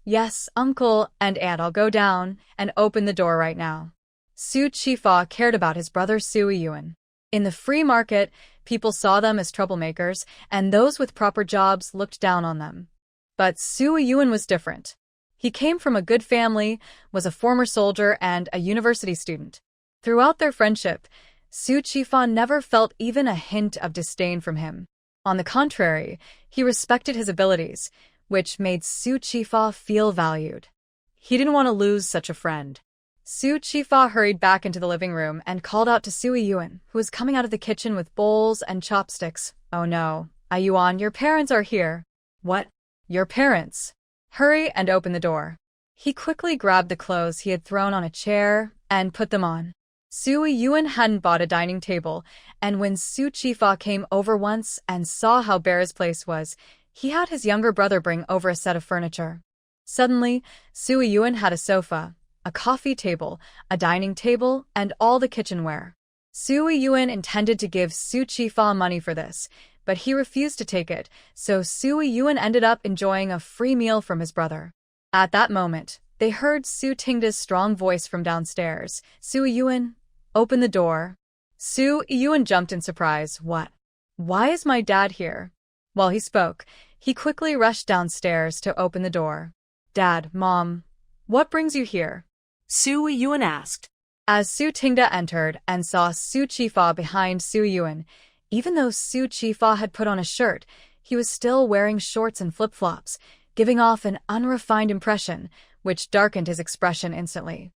uncle and aunt, I'll go down and open the door right now. Su Chifa cared about his brother Su Yun. In the free market, people saw them as troublemakers, and those with proper jobs looked down on them. But Su Yun was different. He came from a good family, was a former soldier, and a university student. Throughout their friendship, Su Chifa never felt even a hint of disdain from him. On the contrary, he respected his abilities, which made Su Chifa feel valued. He didn't want to lose such a friend. Su Chifa hurried back into the living room and called out to Su Yun, who was coming out of the kitchen with bowls and chopsticks. "Oh no, Yuan, your parents are here." "What? Your parents?" "Hurry and open the door." He quickly grabbed the clothes he had thrown on a chair and put them on. Su Yun hadn't bought a dining table, and when Su Chifa came over once and saw how bare his place was, he had his younger brother bring over a set of furniture. Suddenly, Su Yun had a sofa, a coffee table, a dining table, and all the kitchenware. Su Yun intended to give Su Chifa money for this, but he refused to take it, so Su Yun ended up enjoying a free meal from his brother. At that moment, they heard Su Tingda's strong voice from downstairs. "Su Yun, open the door." Su Yun jumped in surprise. "What? Why is my dad here?" While he spoke, he quickly rushed downstairs to open the door. "Dad, Mom, what brings you here?" Su Yun asked. As Su Tingda entered and saw Su Chifa behind Su Yun, even though Su Chifa had put on a shirt, he was still wearing shorts and flip-flops, giving off an unrefined impression, which darkened his expression instantly.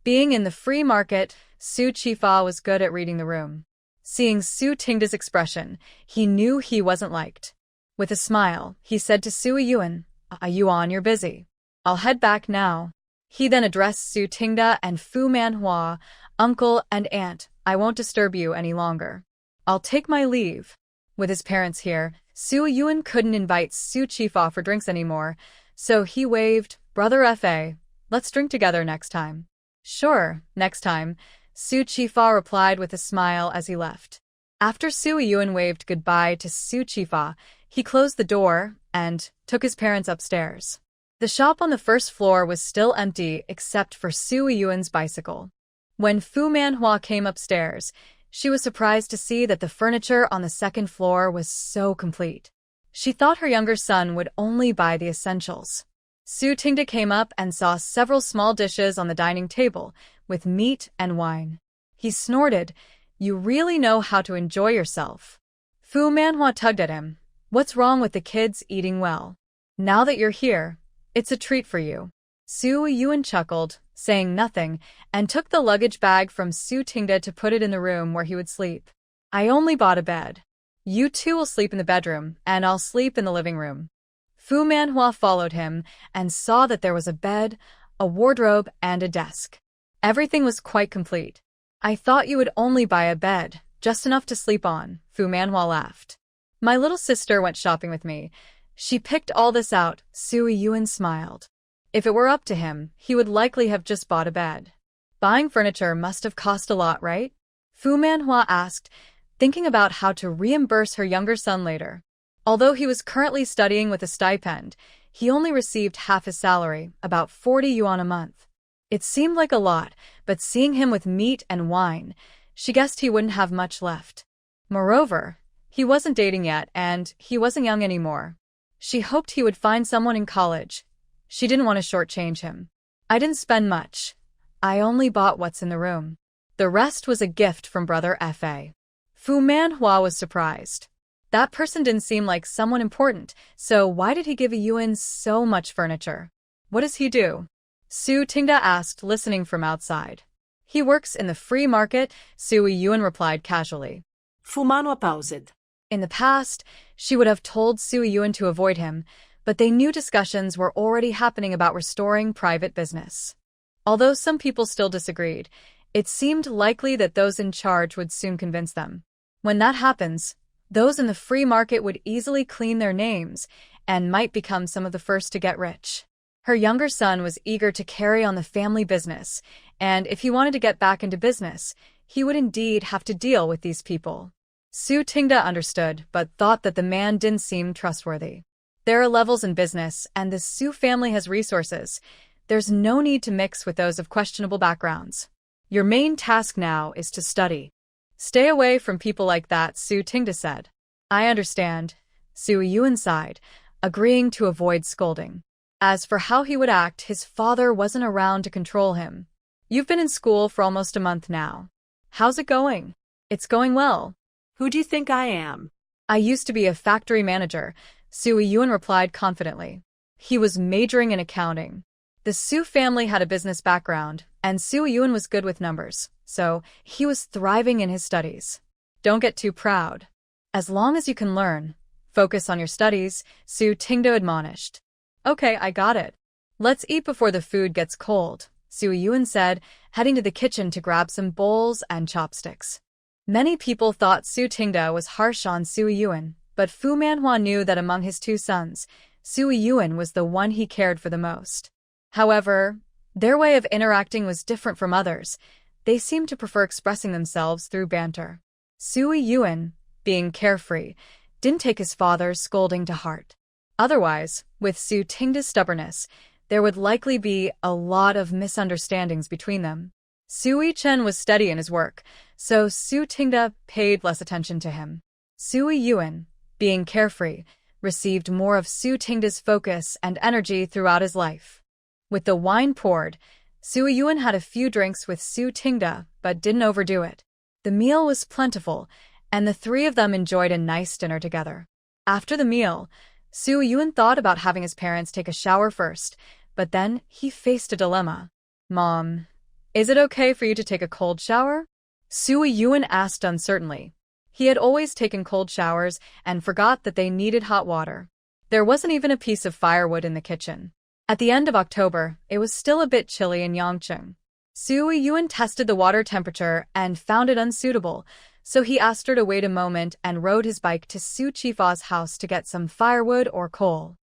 Being in the free market, Su Chifa was good at reading the room. Seeing Su Tingda's expression, he knew he wasn't liked. With a smile, he said to Sui Yuan, "Are you on? You're busy. I'll head back now." He then addressed Su Tingda and Fu Manhua, "Uncle and Aunt, I won't disturb you any longer. I'll take my leave." With his parents here, Su Yuan couldn't invite Su Chifa for drinks anymore, so he waved, "Brother Fa, let's drink together next time." "Sure, next time," Su Chifa replied with a smile as he left. After Su Yuan waved goodbye to Su Chifa, he closed the door and took his parents upstairs. The shop on the first floor was still empty except for Su Yuan's bicycle. When Fu Manhua came upstairs, she was surprised to see that the furniture on the second floor was so complete. She thought her younger son would only buy the essentials. Su Tingda came up and saw several small dishes on the dining table, with meat and wine. He snorted, "You really know how to enjoy yourself." Fu Manhua tugged at him. "What's wrong with the kids eating well? Now that you're here, it's a treat for you." Su Yuan chuckled, saying nothing, and took the luggage bag from Su Tingda to put it in the room where he would sleep. "I only bought a bed. You two will sleep in the bedroom, and I'll sleep in the living room." Fu Manhua followed him and saw that there was a bed, a wardrobe, and a desk. Everything was quite complete. "I thought you would only buy a bed, just enough to sleep on," Fu Manhua laughed. "My little sister went shopping with me. She picked all this out." Sui Yuan smiled. If it were up to him, he would likely have just bought a bed. Buying furniture must have cost a lot, right? Fu Manhua asked, thinking about how to reimburse her younger son later. Although he was currently studying with a stipend, he only received half his salary, about 40 yuan a month. It seemed like a lot, but seeing him with meat and wine, she guessed he wouldn't have much left. Moreover, he wasn't dating yet, and he wasn't young anymore. She hoped he would find someone in college. She didn't want to shortchange him. "I didn't spend much. I only bought what's in the room. The rest was a gift from Brother Fa." Fu Manhua was surprised. That person didn't seem like someone important, so why did he give a Yuan so much furniture? "What does he do?" Su Tingda asked, listening from outside. "He works in the free market," Sui Yuan replied casually. Fu Manhua paused. In the past, she would have told Sui Yuan to avoid him, but they knew discussions were already happening about restoring private business. Although some people still disagreed, it seemed likely that those in charge would soon convince them. When that happens, those in the free market would easily clean their names and might become some of the first to get rich. Her younger son was eager to carry on the family business, and if he wanted to get back into business, he would indeed have to deal with these people. Su Tingda understood, but thought that the man didn't seem trustworthy. There are levels in business, and the Su family has resources. There's no need to mix with those of questionable backgrounds. Your main task now is to study. Stay away from people like that, Su Tingda said. "I understand," Sui Yuan sighed, agreeing to avoid scolding. As for how he would act, his father wasn't around to control him. "You've been in school for almost a month now. How's it going?" "It's going well." Who do you think I am? "I used to be a factory manager," Sui Yuan replied confidently. He was majoring in accounting. The Su family had a business background, and Sui Yuan was good with numbers, so he was thriving in his studies. "Don't get too proud. As long as you can learn, focus on your studies," Su Tingda admonished. "Okay, I got it. Let's eat before the food gets cold," Sui Yuan said, heading to the kitchen to grab some bowls and chopsticks. Many people thought Su Tingda was harsh on Sui Yuan, but Fu Manhua knew that among his two sons, Sui Yuan was the one he cared for the most. However, their way of interacting was different from others. They seemed to prefer expressing themselves through banter. Sui Yuan, being carefree, didn't take his father's scolding to heart. Otherwise, with Su Tingda's stubbornness, there would likely be a lot of misunderstandings between them. Sui Chen was steady in his work, so Su Tingda paid less attention to him. Sui Yuan, being carefree, received more of Su Tingda's focus and energy throughout his life. With the wine poured, Sui Yuan had a few drinks with Su Tingda, but didn't overdo it. The meal was plentiful, and the three of them enjoyed a nice dinner together. After the meal, Sui Yuan thought about having his parents take a shower first, but then he faced a dilemma. "Mom, is it okay for you to take a cold shower?" Sui Yuan asked uncertainly. He had always taken cold showers and forgot that they needed hot water. There wasn't even a piece of firewood in the kitchen. At the end of October, it was still a bit chilly in Yangcheng. Su Yun tested the water temperature and found it unsuitable, so he asked her to wait a moment and rode his bike to Su Chifa's house to get some firewood or coal.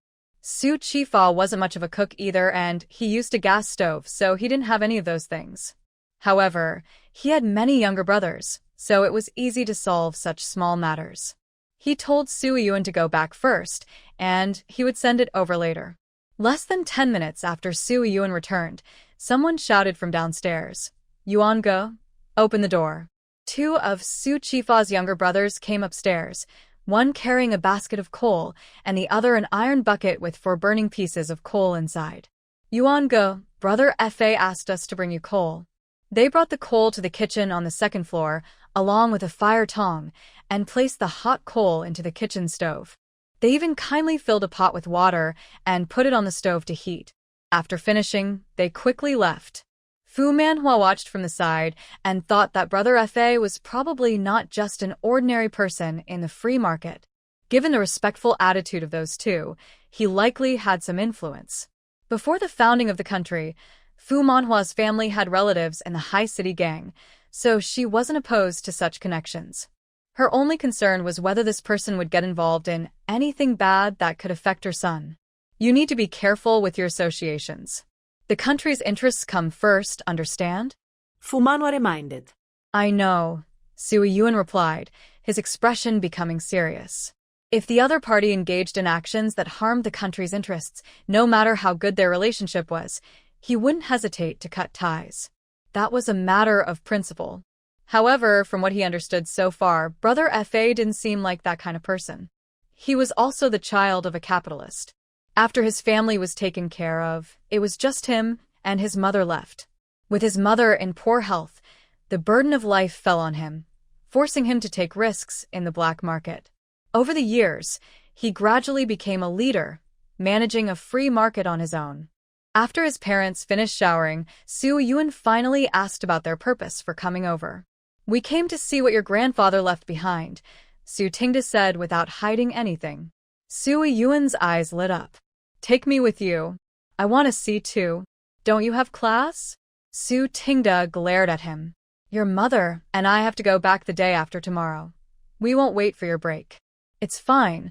Su Chifa wasn't much of a cook either, and he used a gas stove, so he didn't have any of those things. However, he had many younger brothers, so it was easy to solve such small matters. He told Su Yun to go back first, and he would send it over later. Less than 10 minutes after Su Yun returned, someone shouted from downstairs, "Yuan Ge, open the door." Two of Su Chifa's younger brothers came upstairs, one carrying a basket of coal and the other an iron bucket with 4 burning pieces of coal inside. "Yuan Ge, Brother Fa asked us to bring you coal." They brought the coal to the kitchen on the 2nd floor, along with a fire tong, and placed the hot coal into the kitchen stove. They even kindly filled a pot with water and put it on the stove to heat. After finishing, they quickly left. Fu Manhua watched from the side and thought that Brother Fa was probably not just an ordinary person in the free market. Given the respectful attitude of those two, he likely had some influence. Before the founding of the country, Fu Manhua's family had relatives in the high city gang, so she wasn't opposed to such connections. Her only concern was whether this person would get involved in anything bad that could affect her son. You need to be careful with your associations. The country's interests come first, understand? Fu Manhua reminded. I know, Su Yun replied, his expression becoming serious. If the other party engaged in actions that harmed the country's interests, no matter how good their relationship was, he wouldn't hesitate to cut ties. That was a matter of principle. However, from what he understood so far, Brother Fa didn't seem like that kind of person. He was also the child of a capitalist. After his family was taken care of, it was just him and his mother left. With his mother in poor health, the burden of life fell on him, forcing him to take risks in the black market. Over the years, he gradually became a leader, managing a free market on his own. After his parents finished showering, Su Yun finally asked about their purpose for coming over. "We came to see what your grandfather left behind," Su Tingda said without hiding anything. Su Yun's eyes lit up. "Take me with you. I want to see too. Don't you have class?" Su Tingda glared at him. "Your mother and I have to go back the day after tomorrow. We won't wait for your break." "It's fine.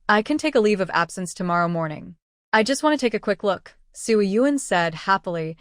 I can take a leave of absence tomorrow morning. I just want to take a quick look," Su Yun said happily,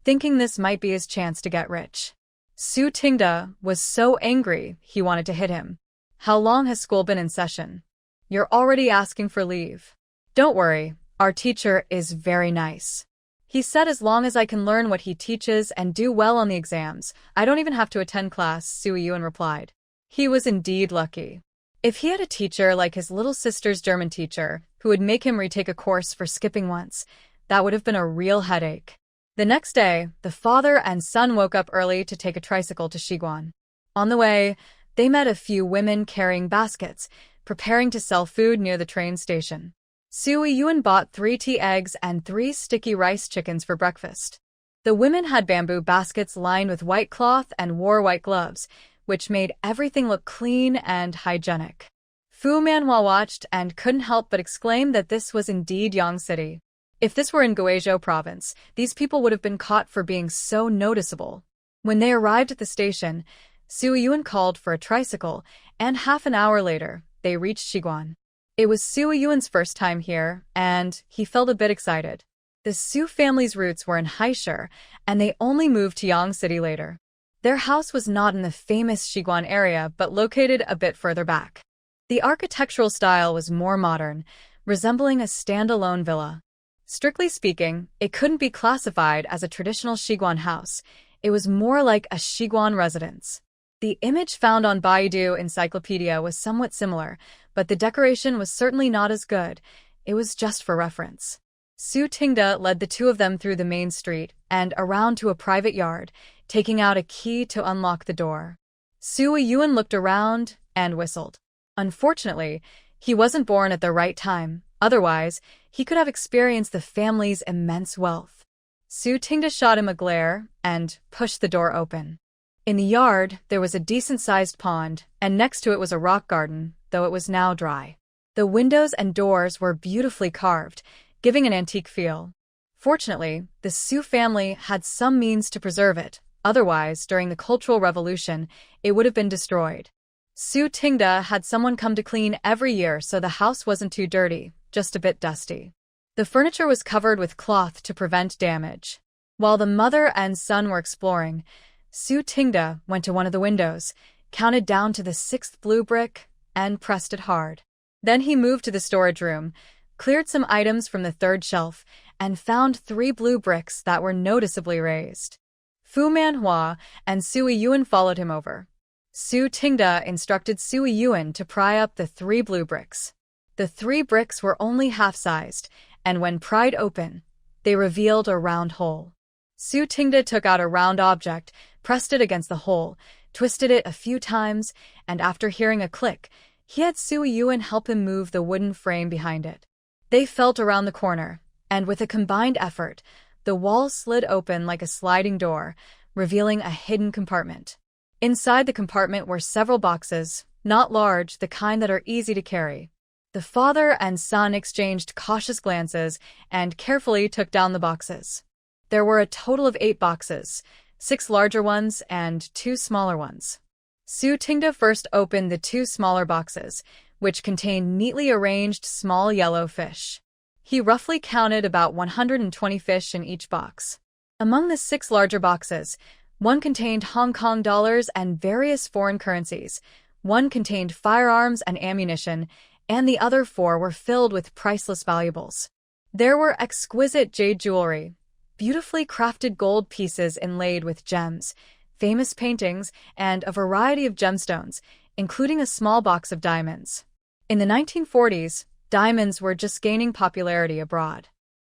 thinking this might be his chance to get rich. Su Tingda was so angry he wanted to hit him. "How long has school been in session? You're already asking for leave." "Don't worry, our teacher is very nice. He said as long as I can learn what he teaches and do well on the exams, I don't even have to attend class," Su Yun replied. He was indeed lucky. If he had a teacher like his little sister's German teacher, who would make him retake a course for skipping once, that would have been a real headache. The next day, the father and son woke up early to take a tricycle to Shiguan. On the way, they met a few women carrying baskets, preparing to sell food near the train station. Su Yun bought 3 tea eggs and 3 sticky rice chickens for breakfast. The women had bamboo baskets lined with white cloth and wore white gloves, which made everything look clean and hygienic. Fu Manhua watched and couldn't help but exclaim that this was indeed Yang City. If this were in Guizhou province, these people would have been caught for being so noticeable. When they arrived at the station, Su Yun called for a tricycle, and half an hour later, they reached Shiguan. It was Su Yun's first time here, and he felt a bit excited. The Su family's roots were in Haisher, and they only moved to Yang City later. Their house was not in the famous Shiguan area, but located a bit further back. The architectural style was more modern, resembling a standalone villa. Strictly speaking, it couldn't be classified as a traditional Shiguan house. It was more like a Shiguan residence. The image found on Baidu Encyclopedia was somewhat similar, but the decoration was certainly not as good. It was just for reference. Su Tingda led the two of them through the main street and around to a private yard, taking out a key to unlock the door. Su Yun looked around and whistled. Unfortunately, he wasn't born at the right time. Otherwise, he could have experienced the family's immense wealth. Su Tingda shot him a glare and pushed the door open. In the yard, there was a decent-sized pond, and next to it was a rock garden, though it was now dry. The windows and doors were beautifully carved, giving an antique feel. Fortunately, the Su family had some means to preserve it. Otherwise, during the Cultural Revolution, it would have been destroyed. Su Tingda had someone come to clean every year so the house wasn't too dirty, just a bit dusty. The furniture was covered with cloth to prevent damage. While the mother and son were exploring, Su Tingda went to one of the windows, counted down to the 6th blue brick, and pressed it hard. Then he moved to the storage room, cleared some items from the 3rd shelf, and found 3 blue bricks that were noticeably raised. Fu Manhua and Sui Yuan followed him over. Su Tingda instructed Sui Yuan to pry up the 3 blue bricks. The 3 bricks were only half-sized, and when pried open, they revealed a round hole. Su Tingda took out a round object, pressed it against the hole, twisted it a few times, and after hearing a click, he had Sui Yuan help him move the wooden frame behind it. They felt around the corner, and with a combined effort, the wall slid open like a sliding door, revealing a hidden compartment. Inside the compartment were several boxes, not large, the kind that are easy to carry. The father and son exchanged cautious glances and carefully took down the boxes. There were a total of 8 boxes, 6 larger ones and 2 smaller ones. Su Tingda first opened the 2 smaller boxes, which contained neatly arranged small yellow fish. He roughly counted about 120 fish in each box. Among the 6 larger boxes, one contained Hong Kong dollars and various foreign currencies, one contained firearms and ammunition, and the other 4 were filled with priceless valuables. There were exquisite jade jewelry, beautifully crafted gold pieces inlaid with gems, famous paintings, and a variety of gemstones, including a small box of diamonds. In the 1940s, diamonds were just gaining popularity abroad.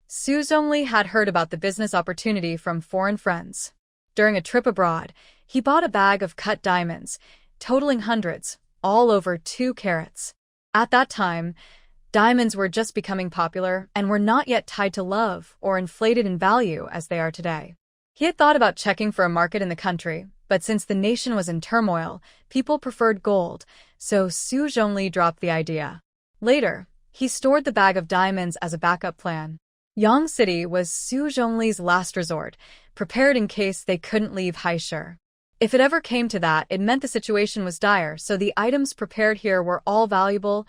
Su Zhongli had heard about the business opportunity from foreign friends. During a trip abroad, he bought a bag of cut diamonds, totaling hundreds, all over 2 carats. At that time, diamonds were just becoming popular and were not yet tied to love or inflated in value as they are today. He had thought about checking for a market in the country, but since the nation was in turmoil, people preferred gold, so Su Zhongli dropped the idea. Later, he stored the bag of diamonds as a backup plan. Yang City was Su Zhongli's last resort, prepared in case they couldn't leave Haisher. If it ever came to that, it meant the situation was dire, so the items prepared here were all valuable,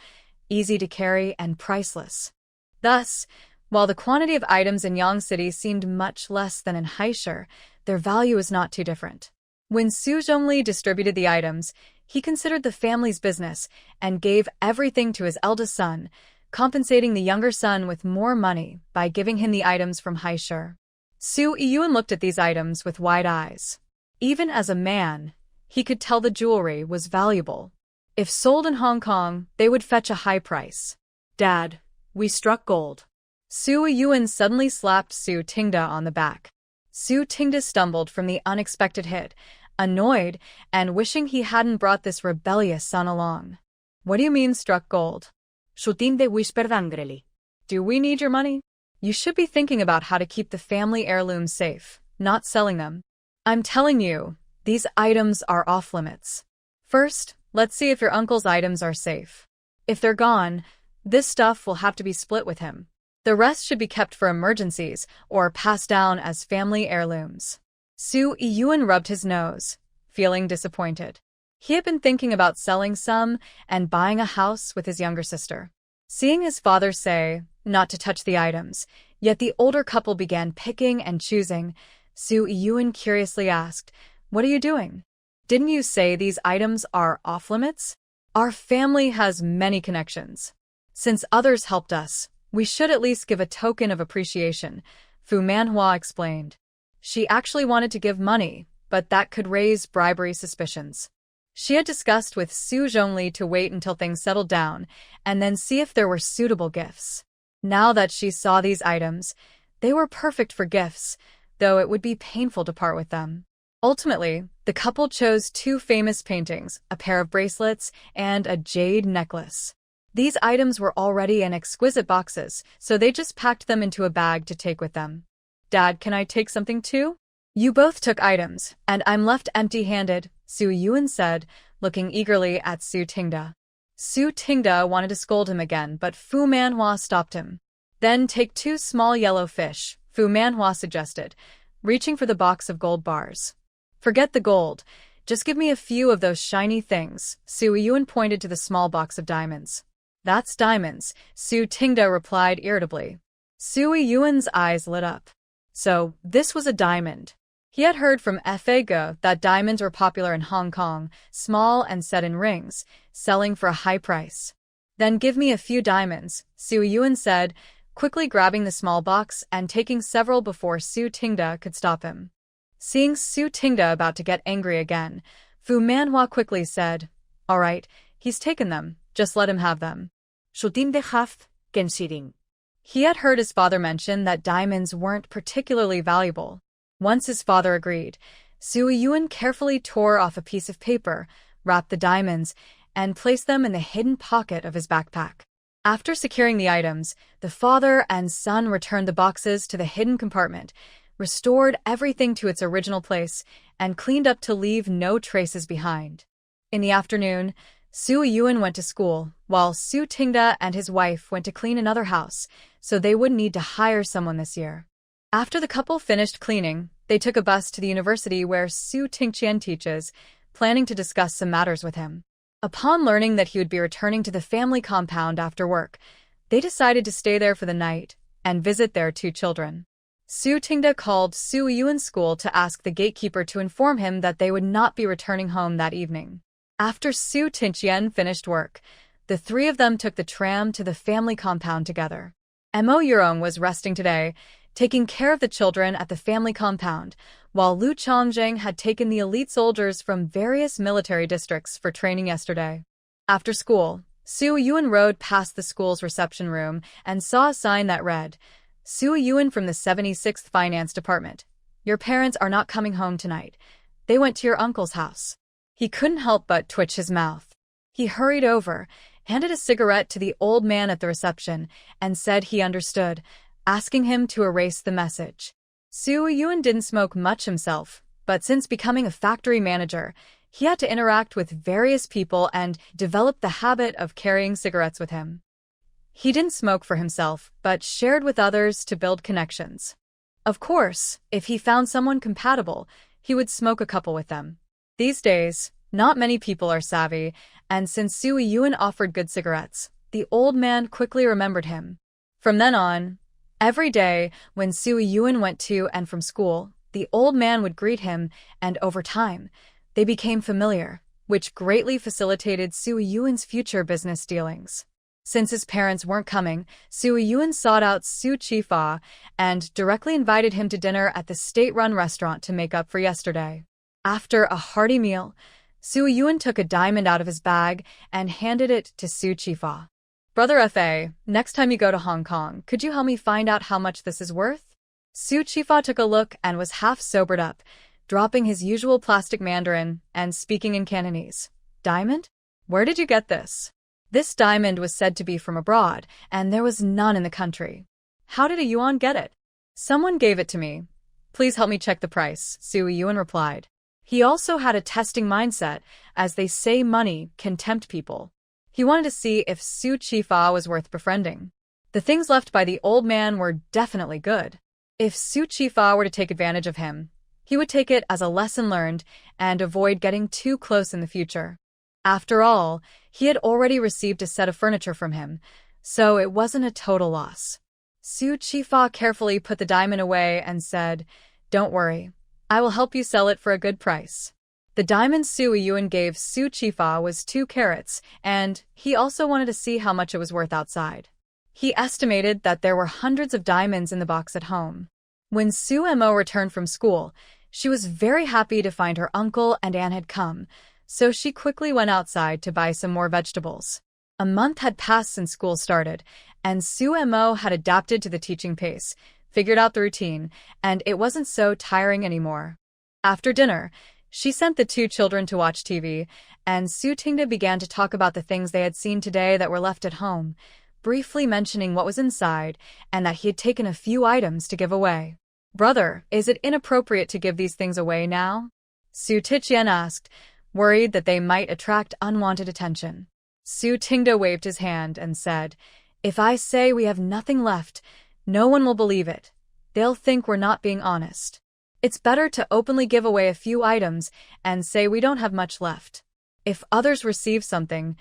easy to carry, and priceless. Thus, while the quantity of items in Yang City seemed much less than in Haisher, their value is not too different. When Su Zhongli distributed the items, he considered the family's business and gave everything to his eldest son, compensating the younger son with more money by giving him the items from Haisher. Su Yuan looked at these items with wide eyes. Even as a man, he could tell the jewelry was valuable. If sold in Hong Kong, they would fetch a high price. "Dad, we struck gold." Su Yuan suddenly slapped Su Tingda on the back. Su Tingda stumbled from the unexpected hit, annoyed and wishing he hadn't brought this rebellious son along. "What do you mean struck gold?" Su Tingda whispered angrily. "Do we need your money? You should be thinking about how to keep the family heirlooms safe, not selling them. I'm telling you, these items are off limits. First, let's see if your uncle's items are safe. If they're gone, this stuff will have to be split with him. The rest should be kept for emergencies or passed down as family heirlooms." Su Yuan rubbed his nose, feeling disappointed. He had been thinking about selling some and buying a house with his younger sister. Seeing his father say not to touch the items, yet the older couple began picking and choosing, Su Yuan curiously asked, "What are you doing? Didn't you say these items are off-limits? Our family has many connections. Since others helped us, we should at least give a token of appreciation," Fu Manhua explained. She actually wanted to give money, but that could raise bribery suspicions. She had discussed with Su Zhongli to wait until things settled down and then see if there were suitable gifts. Now that she saw these items, they were perfect for gifts, though it would be painful to part with them. Ultimately, the couple chose 2 famous paintings, a pair of bracelets, and a jade necklace. These items were already in exquisite boxes, so they just packed them into a bag to take with them. "Dad, can I take something too?" You both took items, and I'm left empty-handed, Su Yuan said, looking eagerly at Su Tingda. Su Tingda wanted to scold him again, but Fu Manhua stopped him. Then take 2 small yellow fish, Fu Manhua suggested, reaching for the box of gold bars. Forget the gold. Just give me a few of those shiny things, Su Yuan pointed to the small box of diamonds. That's diamonds, Su Tingda replied irritably. Su Yuan's eyes lit up. So, this was a diamond. He had heard from Fa Ge that diamonds were popular in Hong Kong, small and set in rings, selling for a high price. Then give me a few diamonds, Su Yuan said, quickly grabbing the small box and taking several before Su Tingda could stop him. Seeing Su Tingda about to get angry again, Fu Manhua quickly said, "All right, he's taken them, just let him have them." Sutim de Haf, Kensiring. He had heard his father mention that diamonds weren't particularly valuable. Once his father agreed, Su Yuan carefully tore off a piece of paper, wrapped the diamonds, and placed them in the hidden pocket of his backpack. After securing the items, the father and son returned the boxes to the hidden compartment, restored everything to its original place, and cleaned up to leave no traces behind. In the afternoon, Su Yuan went to school, while Su Tingda and his wife went to clean another house, so they wouldn't need to hire someone this year. After the couple finished cleaning, they took a bus to the university where Su Tingqian teaches, planning to discuss some matters with him. Upon learning that he would be returning to the family compound after work, they decided to stay there for the night and visit their 2 children. Su Tingda called Su Yuan's school to ask the gatekeeper to inform him that they would not be returning home that evening. After Su Tingqian finished work, the 3 of them took the tram to the family compound together. Mo Yurong was resting today, taking care of the children at the family compound, while Lu Chongjing had taken the elite soldiers from various military districts for training yesterday. After school, Su Yuan rode past the school's reception room and saw a sign that read, "Su Yuan from the 76th Finance Department. Your parents are not coming home tonight. They went to your uncle's house." He couldn't help but twitch his mouth. He hurried over, handed a cigarette to the old man at the reception, and said he understood, asking him to erase the message. Su Yuan didn't smoke much himself, but since becoming a factory manager, he had to interact with various people and develop the habit of carrying cigarettes with him. He didn't smoke for himself, but shared with others to build connections. Of course, if he found someone compatible, he would smoke a couple with them. These days, not many people are savvy, and since Su Yuan offered good cigarettes, the old man quickly remembered him. From then on, every day, when Su Yuan went to and from school, the old man would greet him, and over time, they became familiar, which greatly facilitated Su Yuan's future business dealings. Since his parents weren't coming, Su Yuan sought out Su Chifa and directly invited him to dinner at the state-run restaurant to make up for yesterday. After a hearty meal, Su Yuan took a diamond out of his bag and handed it to Su Chifa. "Brother Fa, next time you go to Hong Kong, could you help me find out how much this is worth?" Su Chifa took a look and was half sobered up, dropping his usual plastic Mandarin and speaking in Cantonese. "Diamond? Where did you get this?" This diamond was said to be from abroad, and there was none in the country. "How did a yuan get it?" "Someone gave it to me. Please help me check the price," Su Yuan replied. He also had a testing mindset, as they say money can tempt people. He wanted to see if Su Chifa was worth befriending. The things left by the old man were definitely good. If Su Chifa were to take advantage of him, he would take it as a lesson learned and avoid getting too close in the future. After all, he had already received a set of furniture from him, so it wasn't a total loss. Su Chifa carefully put the diamond away and said, "Don't worry, I will help you sell it for a good price." The diamond Su Yuan gave Su Chifa was 2 carats, and he also wanted to see how much it was worth outside. He estimated that there were hundreds of diamonds in the box at home. When Su Mo returned from school, she was very happy to find her uncle and aunt had come, so she quickly went outside to buy some more vegetables. A month had passed since school started, and Su Mo had adapted to the teaching pace, figured out the routine, and it wasn't so tiring anymore. After dinner, she sent the 2 children to watch TV, and Su Tingda began to talk about the things they had seen today that were left at home, briefly mentioning what was inside and that he had taken a few items to give away. Brother, is it inappropriate to give these things away now? Su Tiqian asked, worried that they might attract unwanted attention. Su Tingda waved his hand and said, "If I say we have nothing left, no one will believe it. They'll think we're not being honest. It's better to openly give away a few items and say we don't have much left. If others receive something,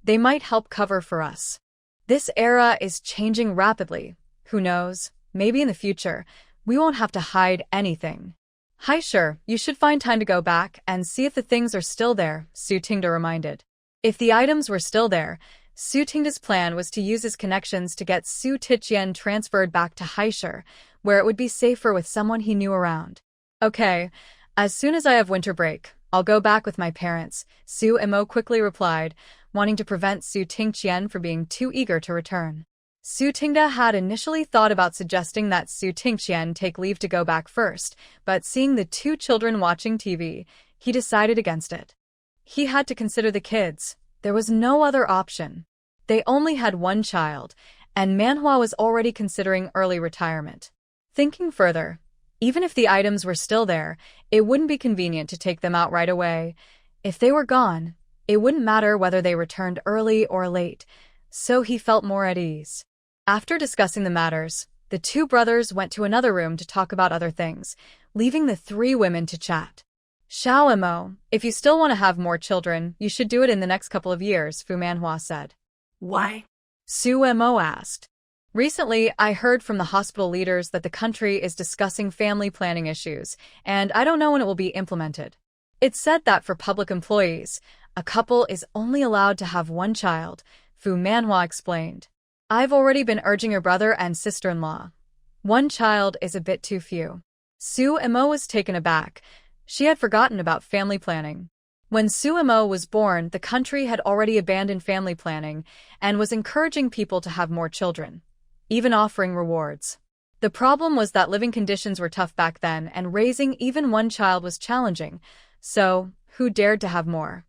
they might help cover for us. This era is changing rapidly. Who knows, maybe in the future, we won't have to hide anything." "Hi, sure, you should find time to go back and see if the things are still there," Su Tingda reminded. If the items were still there, Su Tingda's plan was to use his connections to get Su Tiqian transferred back to Haishur, where it would be safer with someone he knew around. "Okay, as soon as I have winter break, I'll go back with my parents," Su Imo quickly replied, wanting to prevent Su Tingqian from being too eager to return. Su Tingda had initially thought about suggesting that Su Tingqian take leave to go back first, but seeing the two children watching TV, he decided against it. He had to consider the kids. There was no other option. They only had one child, and Manhua was already considering early retirement. Thinking further, even if the items were still there, it wouldn't be convenient to take them out right away. If they were gone, it wouldn't matter whether they returned early or late, so he felt more at ease. After discussing the matters, the two brothers went to another room to talk about other things, leaving the three women to chat. "Xiao Imo, if you still want to have more children, you should do it in the next couple of years," Fu Manhua said. Why? Su Imo asked. "Recently, I heard from the hospital leaders that the country is discussing family planning issues, and I don't know when it will be implemented. It's said that for public employees, a couple is only allowed to have one child," Fu Manhua explained. "I've already been urging your brother and sister-in-law. One child is a bit too few." Su Imo was taken aback. She had forgotten about family planning. When Su Imo was born, the country had already abandoned family planning and was encouraging people to have more children, even offering rewards. The problem was that living conditions were tough back then and raising even one child was challenging, so who dared to have more?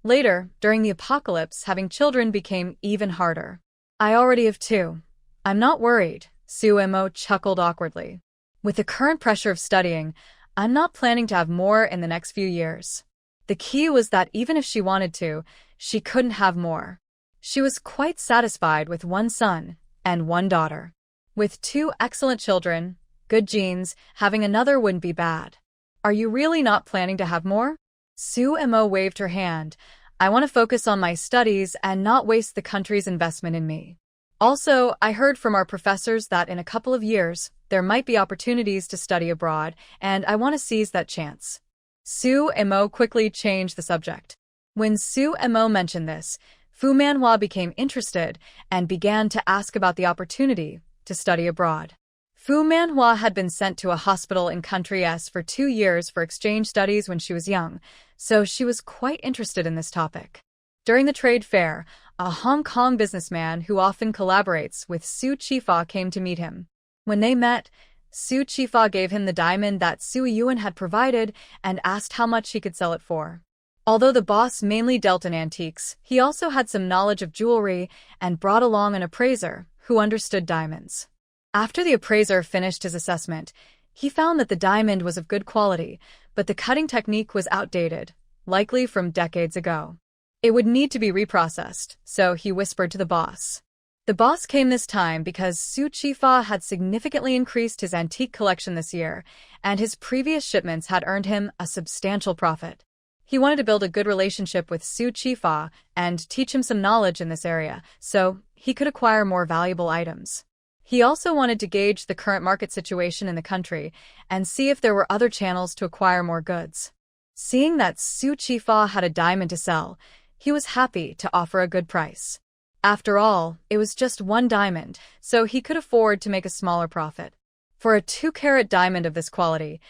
Later, during the apocalypse, having children became even harder. "I already have two. I'm not worried," Su Imo chuckled awkwardly. "With the current pressure of studying, I'm not planning to have more in the next few years." The key was that even if she wanted to, she couldn't have more. She was quite satisfied with one son and one daughter. With two excellent children, good genes, having another wouldn't be bad. "Are you really not planning to have more?" Su Imo waved her hand. "I want to focus on my studies and not waste the country's investment in me. Also, I heard from our professors that in a couple of years, there might be opportunities to study abroad, and I want to seize that chance." Su Imo quickly changed the subject. When Su Imo mentioned this, Fu Manhua became interested and began to ask about the opportunity to study abroad. Fu Manhua had been sent to a hospital in Country S for 2 years for exchange studies when she was young, so she was quite interested in this topic. During the trade fair, a Hong Kong businessman who often collaborates with Su Chifa came to meet him. When they met, Su Chifa gave him the diamond that Su Yuan had provided and asked how much he could sell it for. Although the boss mainly dealt in antiques, he also had some knowledge of jewelry and brought along an appraiser who understood diamonds. After the appraiser finished his assessment, he found that the diamond was of good quality, but the cutting technique was outdated, likely from decades ago. It would need to be reprocessed, so he whispered to the boss. The boss came this time because Su Chifa had significantly increased his antique collection this year, and his previous shipments had earned him a substantial profit. He wanted to build a good relationship with Su Chifa and teach him some knowledge in this area, so he could acquire more valuable items. He also wanted to gauge the current market situation in the country and see if there were other channels to acquire more goods. Seeing that Su Chifa had a diamond to sell, he was happy to offer a good price. After all, it was just one diamond, so he could afford to make a smaller profit. For a 2-carat diamond of this quality,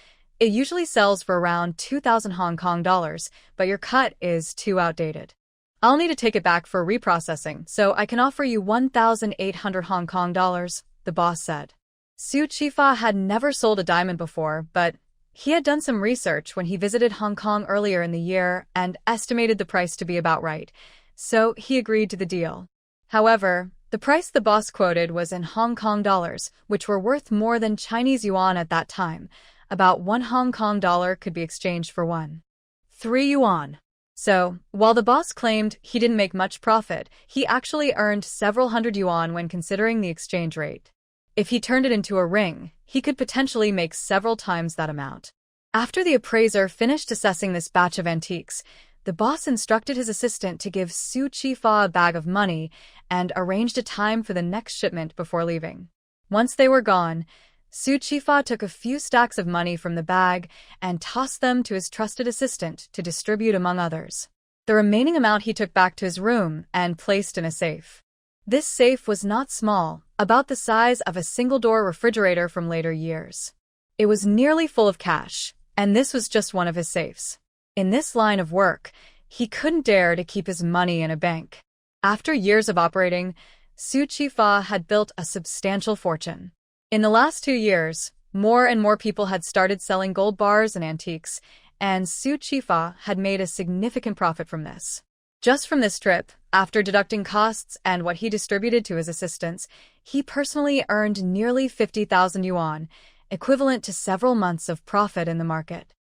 it usually sells for around 2,000 Hong Kong dollars, but your cut is too outdated. "I'll need to take it back for reprocessing, so I can offer you 1,800 Hong Kong dollars, the boss said. Su Chifa had never sold a diamond before, but he had done some research when he visited Hong Kong earlier in the year and estimated the price to be about right, so he agreed to the deal. However, the The price the boss quoted was in Hong Kong dollars, which were worth more than Chinese yuan at that time. About 1 Hong Kong dollar could be exchanged for 3 yuan. So, while the boss claimed he didn't make much profit, he actually earned several hundred yuan when considering the exchange rate. If he turned it into a ring, he could potentially make several times that amount. After the appraiser finished assessing this batch of antiques, the boss instructed his assistant to give Su Chifa a bag of money and arranged a time for the next shipment before leaving. Once they were gone, Su Chifa took a few stacks of money from the bag and tossed them to his trusted assistant to distribute among others. The remaining amount he took back to his room and placed in a safe. This safe was not small, about the size of a single-door refrigerator from later years. It was nearly full of cash, and this was just one of his safes. In this line of work, he couldn't dare to keep his money in a bank. After years of operating, Su Chifa had built a substantial fortune. In the last 2 years, more and more people had started selling gold bars and antiques, and Su Chifa had made a significant profit from this. Just from this trip, after deducting costs and what he distributed to his assistants, he personally earned nearly 50,000 yuan, equivalent to several months of profit in the market.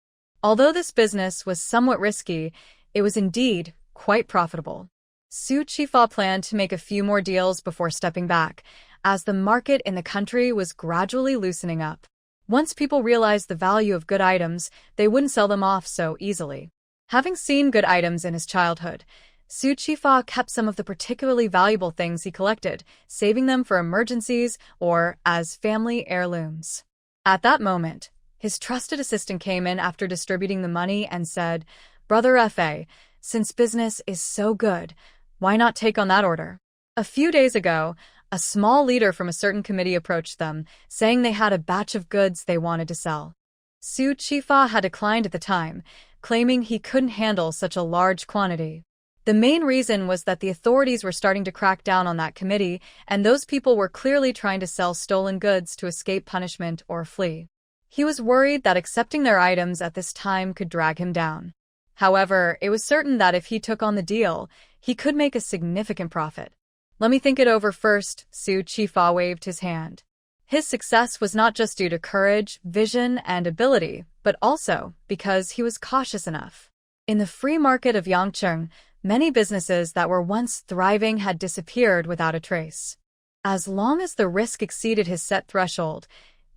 Although this business was somewhat risky, it was indeed quite profitable. Su Chifa planned to make a few more deals before stepping back, as the market in the country was gradually loosening up. Once people realized the value of good items, they wouldn't sell them off so easily. Having seen good items in his childhood, Su Chifa kept some of the particularly valuable things he collected, saving them for emergencies or as family heirlooms. At that moment, his trusted assistant came in after distributing the money and said, "Brother Fa, since business is so good, why not take on that order?" A few days ago, a small leader from a certain committee approached them, saying they had a batch of goods they wanted to sell. Su Chifa had declined at the time, claiming he couldn't handle such a large quantity. The main reason was that the authorities were starting to crack down on that committee, and those people were clearly trying to sell stolen goods to escape punishment or flee. He was worried that accepting their items at this time could drag him down. However, it was certain that if he took on the deal, he could make a significant profit. "Let me think it over first," Su Chifa waved his hand. His success was not just due to courage, vision, and ability, but also because he was cautious enough. In the free market of Yangcheng, many businesses that were once thriving had disappeared without a trace. As long as the risk exceeded his set threshold,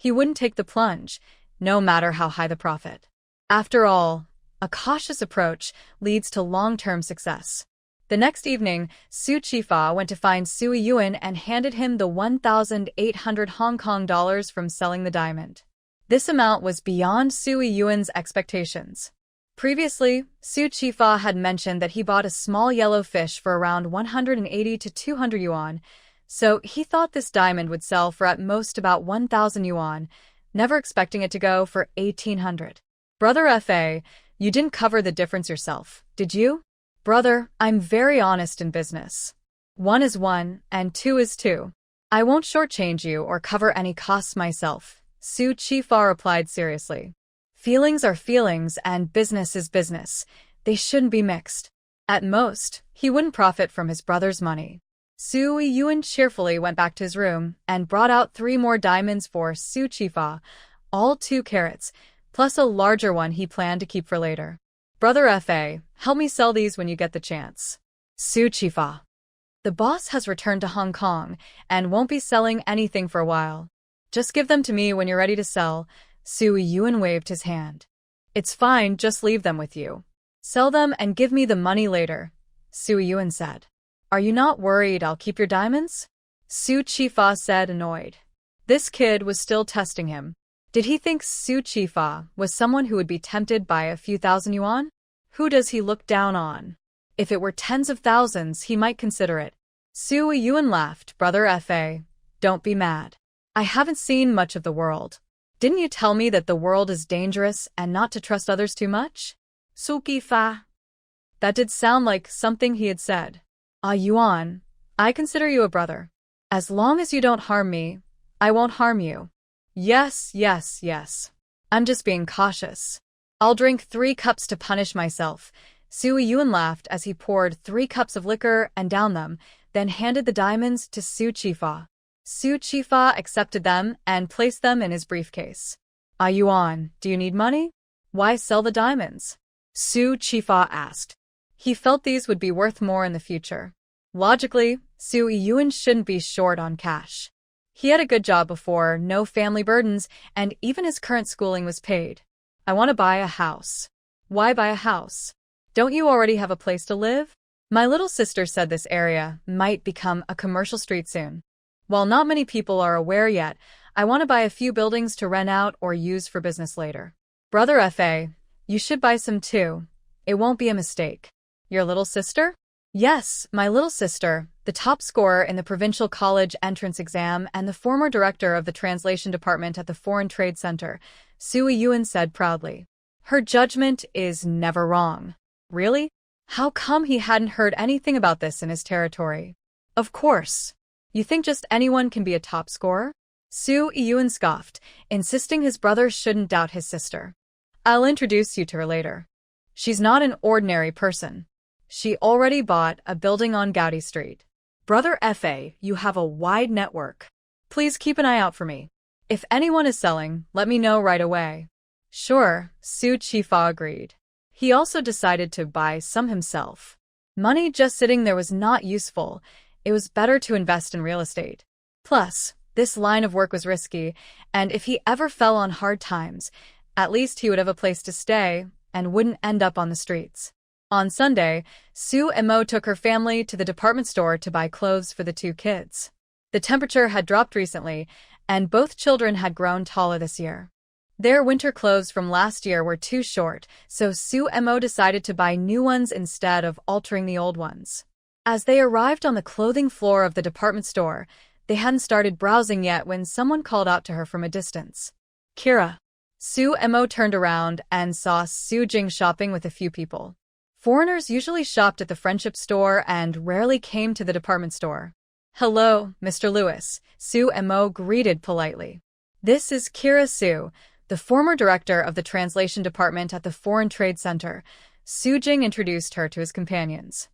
he wouldn't take the plunge, no matter how high the profit. After all, a cautious approach leads to long-term success. The next evening, Su Chifa went to find Sui Yuan and handed him the 1,800 Hong Kong dollars from selling the diamond. This amount was beyond Sui Yuan's expectations. Previously, Su Chifa had mentioned that he bought a small yellow fish for around 180 to 200 yuan, so he thought this diamond would sell for at most about 1,000 yuan, never expecting it to go for 1,800. "Brother Fa, you didn't cover the difference yourself, did you?" "Brother, I'm very honest in business. 1 is 1, and 2 is 2. I won't shortchange you or cover any costs myself," Su Chifa replied seriously. Feelings are feelings and business is business. They shouldn't be mixed. At most, he wouldn't profit from his brother's money. Sui Yuan cheerfully went back to his room and brought out 3 more diamonds for Su Chifa, all 2 carats, plus a larger one he planned to keep for later. "Brother Fa, help me sell these when you get the chance." Su Chifa. "The boss has returned to Hong Kong and won't be selling anything for a while. Just give them to me when you're ready to sell." Sui Yuan waved his hand. "It's fine, just leave them with you. Sell them and give me the money later," Sui Yuan said. "Are you not worried I'll keep your diamonds?" Su Chifa said, annoyed. This kid was still testing him. Did he think Su Chifa was someone who would be tempted by a few thousand yuan? Who does he look down on? If it were tens of thousands, he might consider it. Sui Yuan laughed. "Brother Fa, don't be mad. I haven't seen much of the world. Didn't you tell me that the world is dangerous and not to trust others too much?" "Suki fa." That did sound like something he had said. "Ah, Yuan, I consider you a brother. As long as you don't harm me, I won't harm you." Yes. I'm just being cautious. I'll drink 3 cups to punish myself." Sui Yuan laughed as he poured 3 cups of liquor and downed them, then handed the diamonds to Su Chifa. Su Chifa accepted them and placed them in his briefcase. "Are you on? Do you need money?" "Why sell the diamonds?" Su Chifa asked. He felt these would be worth more in the future. Logically, Su Yun shouldn't be short on cash. He had a good job before, no family burdens, and even his current schooling was paid. "I want to buy a house." "Why buy a house? Don't you already have a place to live?" "My little sister said this area might become a commercial street soon. While not many people are aware yet, I want to buy a few buildings to rent out or use for business later." "Brother Fa, you should buy some too. It won't be a mistake." "Your little sister?" "Yes, my little sister, the top scorer in the provincial college entrance exam and the former director of the translation department at the Foreign Trade Center," Su Yun said proudly. "Her judgment is never wrong." Really? How come he hadn't heard anything about this in his territory? Of course. You think just anyone can be a top scorer? Su Yun scoffed, insisting his brother shouldn't doubt his sister. "I'll introduce you to her later. She's not an ordinary person. She already bought a building on Gaudi Street." "Brother Fa, you have a wide network. Please keep an eye out for me. If anyone is selling, let me know right away." "Sure," Su Chifa agreed. He also decided to buy some himself. Money just sitting there was not useful. It was better to invest in real estate. Plus, this line of work was risky, and if he ever fell on hard times, at least he would have a place to stay and wouldn't end up on the streets. On Sunday, Su Mo took her family to the department store to buy clothes for the two kids. The temperature had dropped recently, and both children had grown taller this year. Their winter clothes from last year were too short, so Su Mo decided to buy new ones instead of altering the old ones. As they arrived on the clothing floor of the department store, they hadn't started browsing yet when someone called out to her from a distance. "Kira." Su Mo turned around and saw Su Jing shopping with a few people. Foreigners usually shopped at the friendship store and rarely came to the department store. "Hello, Mr. Lewis," Su Mo greeted politely. "This is Kira Su, the former director of the translation department at the Foreign Trade Center." Su Jing introduced her to his companions.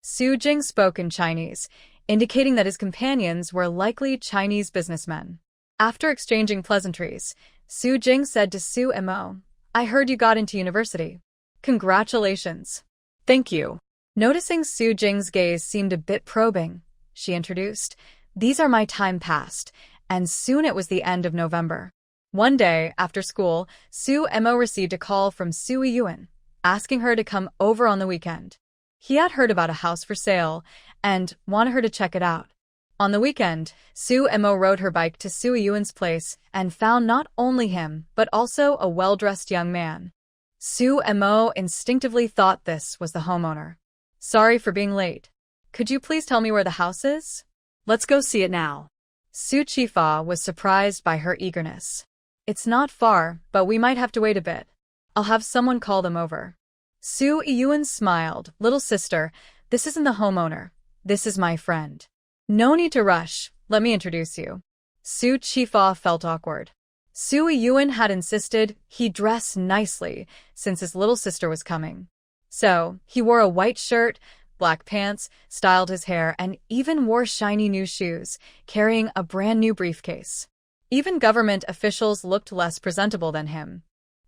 Su Jing spoke in Chinese, indicating that his companions were likely Chinese businessmen. After exchanging pleasantries, Su Jing said to Su Mo, "I heard you got into university. Congratulations." "Thank you." Noticing Su Jing's gaze seemed a bit probing, she introduced, "These are my time passed," and soon it was the end of November. One day, after school, Su Mo received a call from Su Yun, asking her to come over on the weekend. He had heard about a house for sale and wanted her to check it out. On the weekend, Su Mo rode her bike to Su Yun's place and found not only him, but also a well-dressed young man. Su Mo instinctively thought this was the homeowner. "Sorry for being late. Could you please tell me where the house is?" "Let's go see it now." Su Chifa was surprised by her eagerness. "It's not far, but we might have to wait a bit. I'll have someone call them over." Su Yun smiled. "Little sister, this isn't the homeowner. This is my friend. No need to rush. Let me introduce you." Su Chifa felt awkward. Su Yun had insisted he dress nicely since his little sister was coming. So, he wore a white shirt, black pants, styled his hair, and even wore shiny new shoes, carrying a brand new briefcase. Even government officials looked less presentable than him.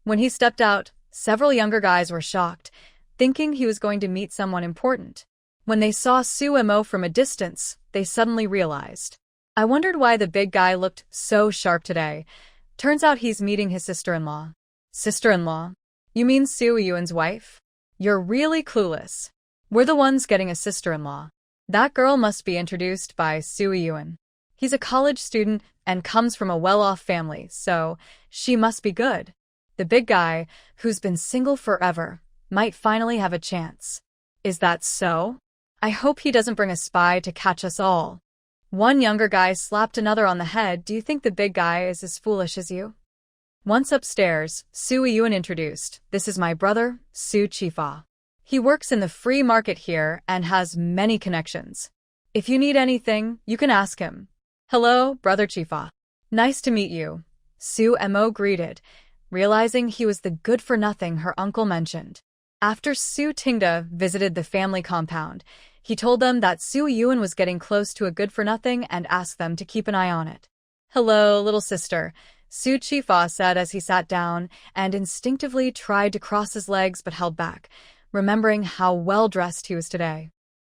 When he stepped out, several younger guys were shocked, thinking he was going to meet someone important. When they saw Su Mo from a distance, they suddenly realized. "I wondered why the big guy looked so sharp today. Turns out he's meeting his sister-in-law." "Sister-in-law? You mean Su Yun's wife? You're really clueless. We're the ones getting a sister-in-law. That girl must be introduced by Su Yun. He's a college student and comes from a well-off family, so she must be good. The big guy, who's been single forever, might finally have a chance." "Is that so? I hope he doesn't bring a spy to catch us all." One younger guy slapped another on the head. "Do you think the big guy is as foolish as you?" Once upstairs, Su Yun introduced, "This is my brother, Su Chifa. He works in the free market here and has many connections. If you need anything, you can ask him." "Hello, Brother Chifa. Nice to meet you," Su Mo greeted, realizing he was the good-for-nothing her uncle mentioned. After Su Tingda visited the family compound, He told them that Su Yuan was getting close to a good-for-nothing and asked them to keep an eye on it. "Hello, little sister," Su Chifa said as he sat down and instinctively tried to cross his legs but held back, remembering how well-dressed he was today.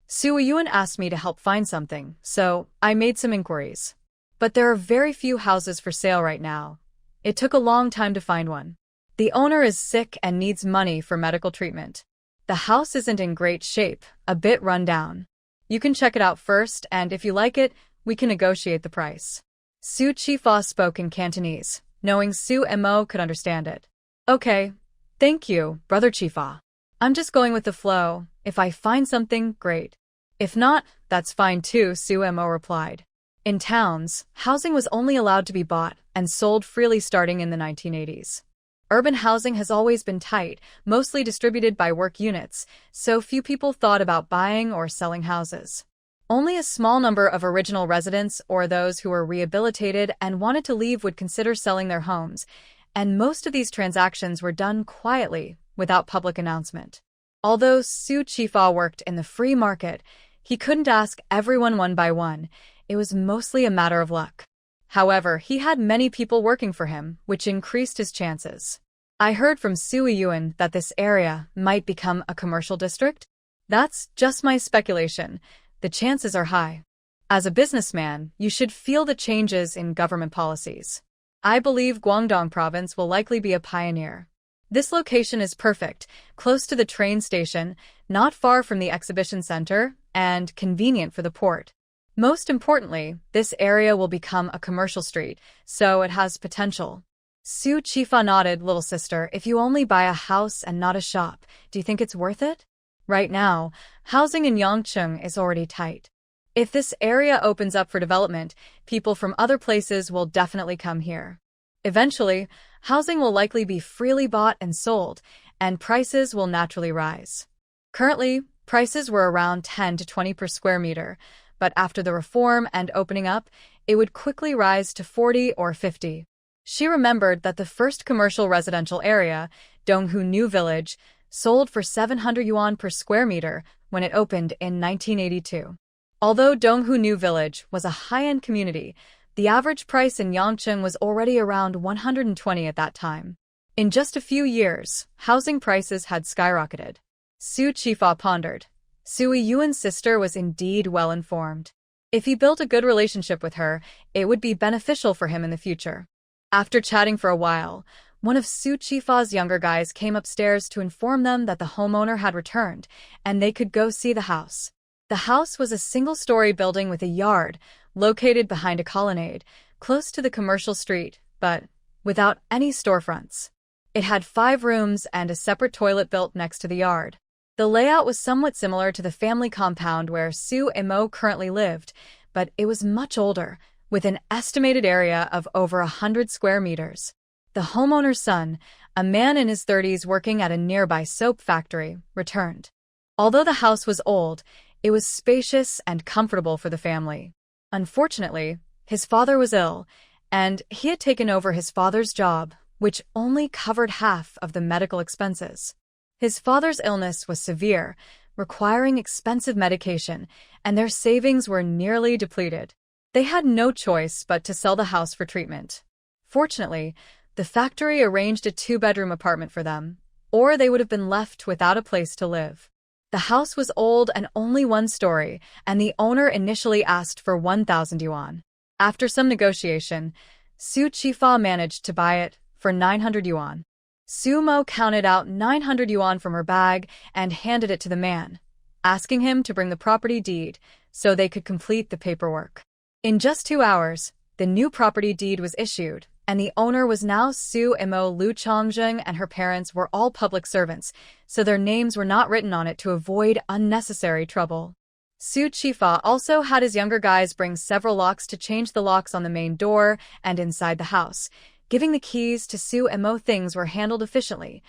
"Su Yuan asked me to help find something, so I made some inquiries. But there are very few houses for sale right now. It took a long time to find one. The owner is sick and needs money for medical treatment. The house isn't in great shape, a bit run down. You can check it out first, and if you like it, we can negotiate the price." Su Chifa spoke in Cantonese, knowing Su Mo could understand it. "Okay, thank you, Brother Chifa. I'm just going with the flow. If I find something, great. If not, that's fine too," Su Mo replied. In towns, housing was only allowed to be bought and sold freely starting in the 1980s. Urban housing has always been tight, mostly distributed by work units, so few people thought about buying or selling houses. Only a small number of original residents or those who were rehabilitated and wanted to leave would consider selling their homes, and most of these transactions were done quietly, without public announcement. Although Su Chifa worked in the free market, he couldn't ask everyone one by one. It was mostly a matter of luck. However, he had many people working for him, which increased his chances. "I heard from Su Yuan that this area might become a commercial district. That's just my speculation. The chances are high. As a businessman, you should feel the changes in government policies. I believe Guangdong province will likely be a pioneer. This location is perfect, close to the train station, not far from the exhibition center, and convenient for the port. Most importantly, this area will become a commercial street, so it has potential." Su Chifa nodded. "Little sister, if you only buy a house and not a shop, do you think it's worth it? Right now, housing in Yangcheng is already tight. If this area opens up for development, people from other places will definitely come here. Eventually, housing will likely be freely bought and sold, and prices will naturally rise. Currently, prices were around 10 to 20 per square meter, but after the reform and opening up, it would quickly rise to 40 or 50. She remembered that the first commercial residential area, Donghu New Village, sold for 700 yuan per square meter when it opened in 1982. Although Donghu New Village was a high-end community, the average price in Yangcheng was already around 120 at that time. In just a few years, housing prices had skyrocketed. Su Chifa pondered. Su Yuan's sister was indeed well-informed. If he built a good relationship with her, it would be beneficial for him in the future. After chatting for a while, one of Su Chifa's younger guys came upstairs to inform them that the homeowner had returned, and they could go see the house. The house was a single-story building with a yard, located behind a colonnade, close to the commercial street, but without any storefronts. It had 5 rooms and a separate toilet built next to the yard. The layout was somewhat similar to the family compound where Su Mo currently lived, but it was much older, with an estimated area of over 100 square meters. The homeowner's son, a man in his 30s working at a nearby soap factory, returned. Although the house was old, it was spacious and comfortable for the family. Unfortunately, his father was ill, and he had taken over his father's job, which only covered half of the medical expenses. His father's illness was severe, requiring expensive medication, and their savings were nearly depleted. They had no choice but to sell the house for treatment. Fortunately, the factory arranged a 2-bedroom apartment for them, or they would have been left without a place to live. The house was old and only 1 story, and the owner initially asked for 1,000 yuan. After some negotiation, Su Chifa managed to buy it for 900 yuan. Su Mo counted out 900 yuan from her bag and handed it to the man, asking him to bring the property deed so they could complete the paperwork. In just 2 hours, the new property deed was issued, and the owner was now Su Mo Lu Chongzheng, and her parents were all public servants, so their names were not written on it to avoid unnecessary trouble. Su Chifa also had his younger guys bring several locks to change the locks on the main door and inside the house, giving the keys to Su Mo. Things were handled efficiently.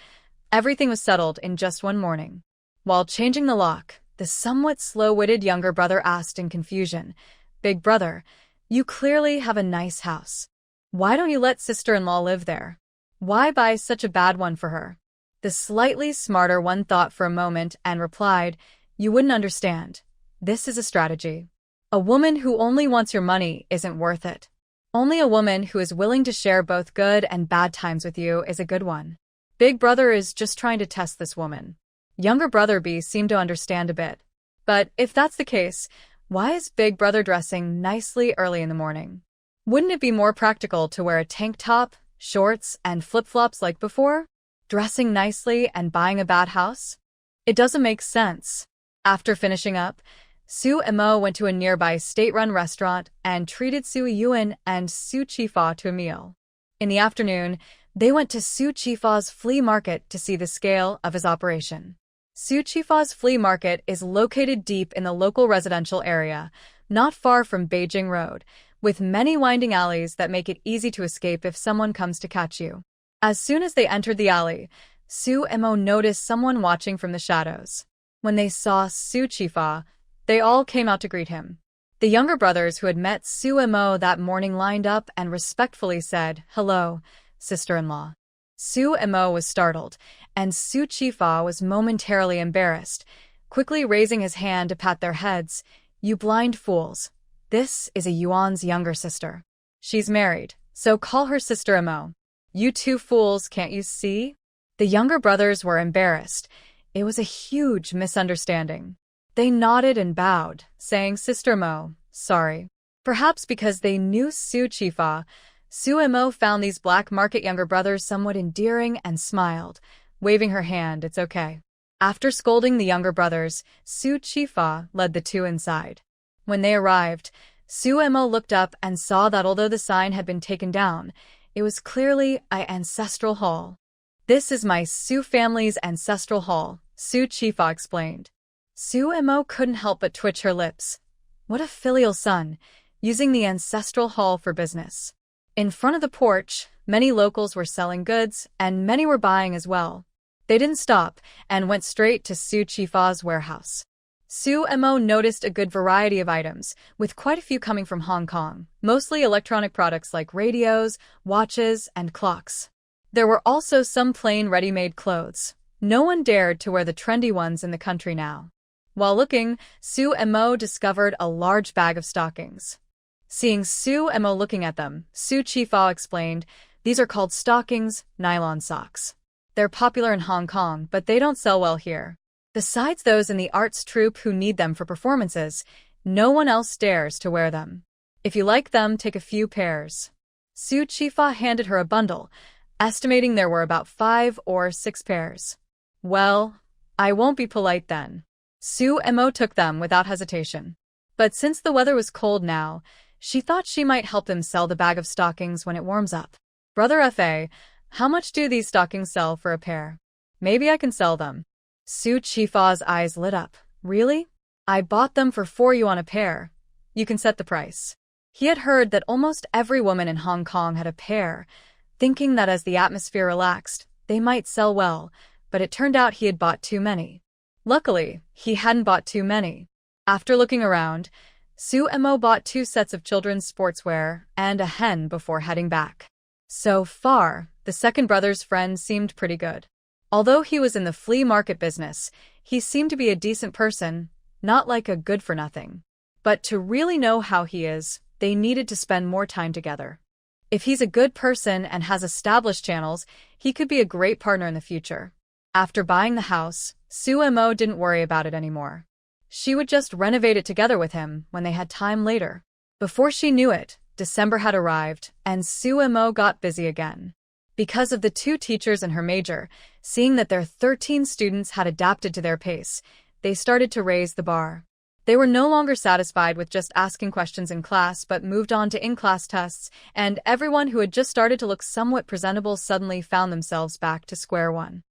Everything was settled in just 1 morning. While changing the lock, the somewhat slow-witted younger brother asked in confusion, "Big brother, you clearly have a nice house. Why don't you let sister-in-law live there? Why buy such a bad one for her?" The slightly smarter one thought for a moment and replied, "You wouldn't understand. This is a strategy. A woman who only wants your money isn't worth it. Only a woman who is willing to share both good and bad times with you is a good one. Big brother is just trying to test this woman. Younger brother B seemed to understand a bit. But if that's the case, why is big brother dressing nicely early in the morning? Wouldn't it be more practical to wear a tank top, shorts, and flip-flops like before? Dressing nicely and buying a bad house? It doesn't make sense. After finishing up, Su and Mo went to a nearby state-run restaurant and treated Su Yuen and Su Chifa to a meal. In the afternoon, they went to Su Chifa's flea market to see the scale of his operation. Su Chifa's flea market is located deep in the local residential area, not far from Beijing Road, with many winding alleys that make it easy to escape if someone comes to catch you. As soon as they entered the alley, Su and Mo noticed someone watching from the shadows. When they saw Su Chifa, they all came out to greet him. The younger brothers who had met Su and Mo that morning lined up and respectfully said, "Hello, sister-in-law." Su and Mo was startled, and Su Chifa was momentarily embarrassed, quickly raising his hand to pat their heads. "You blind fools. This is a Yuan's younger sister. She's married, so call her sister Mo. You two fools, can't you see?" The younger brothers were embarrassed. It was a huge misunderstanding. They nodded and bowed, saying, "Sister Mo, sorry." Perhaps because they knew Su Chifa, Su and Mo found these black market younger brothers somewhat endearing and smiled, waving her hand, "It's okay." After scolding the younger brothers, Su Chifa led the two inside. When they arrived, Su and Mo looked up and saw that although the sign had been taken down, it was clearly an ancestral hall. "This is my Su family's ancestral hall," Su Chifa explained. Su and Mo couldn't help but twitch her lips. What a filial son, using the ancestral hall for business. In front of the porch, many locals were selling goods, and many were buying as well. They didn't stop, and went straight to Su Chifa's warehouse. Su and Mo noticed a good variety of items, with quite a few coming from Hong Kong, mostly electronic products like radios, watches, and clocks. There were also some plain ready-made clothes. No one dared to wear the trendy ones in the country now. While looking, Su and Mo discovered a large bag of stockings. Seeing Su and Mo looking at them, Su Chifa explained, "These are called stockings, nylon socks. They're popular in Hong Kong, but they don't sell well here. Besides those in the arts troupe who need them for performances, no one else dares to wear them. If you like them, take a few pairs." Su Chifa handed her a bundle, estimating there were about 5 or 6 pairs. "Well, I won't be polite then." Su and Mo took them without hesitation. But since the weather was cold now, she thought she might help them sell the bag of stockings when it warms up. "Brother Fa, how much do these stockings sell for a pair? Maybe I can sell them." Su Chifa's eyes lit up. "Really? I bought them for 4 yuan a pair. You can set the price." He had heard that almost every woman in Hong Kong had a pair, thinking that as the atmosphere relaxed, they might sell well, but it turned out he had bought too many. Luckily, he hadn't bought too many. After looking around, Su and Mo bought 2 sets of children's sportswear and a hen before heading back. So far, the second brother's friend seemed pretty good. Although he was in the flea market business, he seemed to be a decent person, not like a good-for-nothing. But to really know how he is, they needed to spend more time together. If he's a good person and has established channels, he could be a great partner in the future. After buying the house, Su and Mo didn't worry about it anymore. She would just renovate it together with him when they had time later. Before she knew it, December had arrived, and Su and Mo got busy again. Because of the 2 teachers in her major, seeing that their 13 students had adapted to their pace, they started to raise the bar. They were no longer satisfied with just asking questions in class but moved on to in-class tests, and everyone who had just started to look somewhat presentable suddenly found themselves back to square one.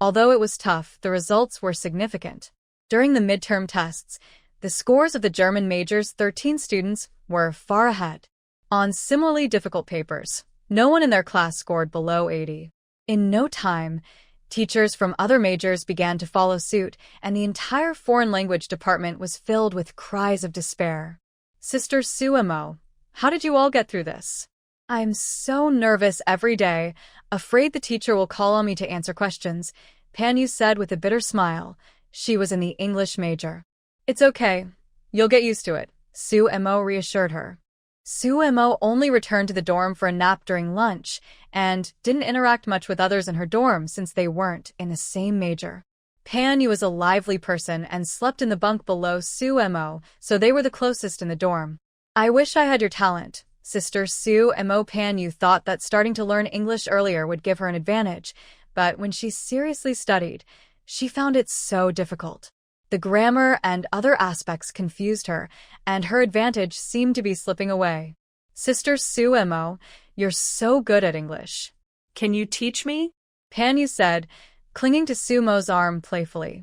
Although it was tough, the results were significant. During the midterm tests, the scores of the German major's 13 students were far ahead. On similarly difficult papers, no one in their class scored below 80. In no time, teachers from other majors began to follow suit, and the entire foreign language department was filled with cries of despair. "Sister Su and Mo, how did you all get through this? I'm so nervous every day, afraid the teacher will call on me to answer questions," Pan Yu said with a bitter smile. She was in the English major. "It's okay. You'll get used to it, Su Mo reassured her. Su Mo only returned to the dorm for a nap during lunch and didn't interact much with others in her dorm since they weren't in the same major. Pan Yu was a lively person and slept in the bunk below Su Mo, so they were the closest in the dorm. I wish I had your talent, Sister Su Mo. Pan Yu thought that starting to learn English earlier would give her an advantage, but when she seriously studied, she found it so difficult. The grammar and other aspects confused her, and her advantage seemed to be slipping away. Sister Su Mo, you're so good at English. Can you teach me? Pan Yu said, clinging to Su Mo's arm playfully.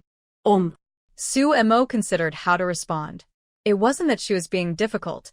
Su Mo considered how to respond. It wasn't that she was being difficult.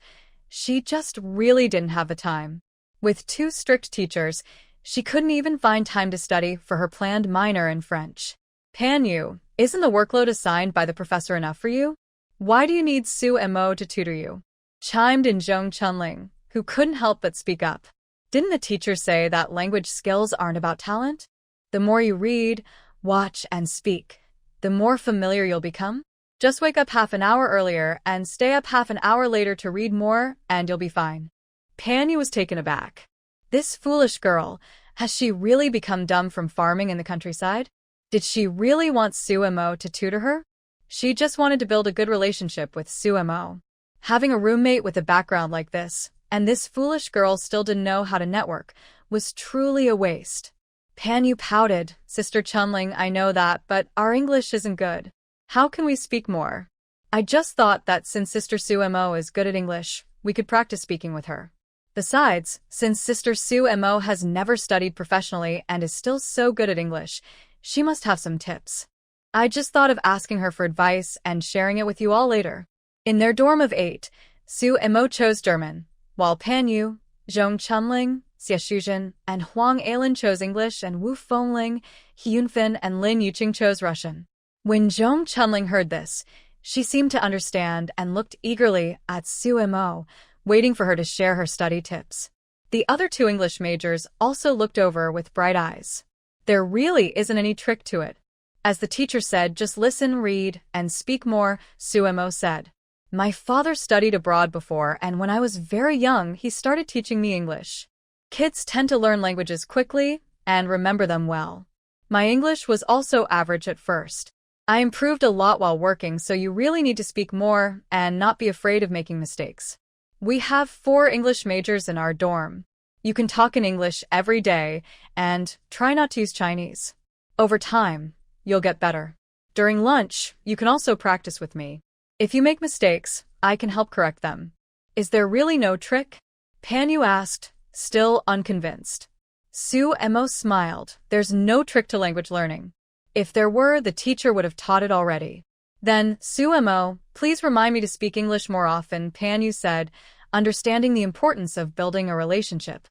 She just really didn't have the time. With 2 strict teachers, she couldn't even find time to study for her planned minor in French. Pan Yu, isn't the workload assigned by the professor enough for you? Why do you need Su Mo to tutor you? Chimed in Zhong Chunling, who couldn't help but speak up. Didn't the teacher say that language skills aren't about talent? The more you read, watch, and speak, the more familiar you'll become. Just wake up half an hour earlier and stay up half an hour later to read more, and you'll be fine. Pan Yu was taken aback. This foolish girl, has she really become dumb from farming in the countryside? Did she really want Su Mo to tutor her? She just wanted to build a good relationship with Su Mo. Having a roommate with a background like this, and this foolish girl still didn't know how to network, was truly a waste. Pan Yu pouted. Sister Chunling, I know that, but our English isn't good. How can we speak more? I just thought that since Sister Su Mo is good at English, we could practice speaking with her. Besides, since Sister Su Mo has never studied professionally and is still so good at English, she must have some tips. I just thought of asking her for advice and sharing it with you all later. In their dorm of 8, Su Mo chose German, while Pan Yu, Zhong Chunling, Xie Shuzhen, and Huang Ailin chose English, and Wu Fengling, He Yunfin, and Lin Yuqing chose Russian. When Zhong Chunling heard this, she seemed to understand and looked eagerly at Su Mo, waiting for her to share her study tips. The other 2 English majors also looked over with bright eyes. There really isn't any trick to it. As the teacher said, just listen, read, and speak more, Su Mo said. My father studied abroad before, and when I was very young, he started teaching me English. Kids tend to learn languages quickly and remember them well. My English was also average at first. I improved a lot while working, so you really need to speak more and not be afraid of making mistakes. We have 4 English majors in our dorm. You can talk in English every day and try not to use Chinese. Over time, you'll get better. During lunch, you can also practice with me. If you make mistakes, I can help correct them. Is there really no trick? Pan Yu asked, still unconvinced. Su Mo smiled. There's no trick to language learning. If there were, the teacher would have taught it already. Then, Su Mo, please remind me to speak English more often, Pan Yu said, understanding the importance of building a relationship.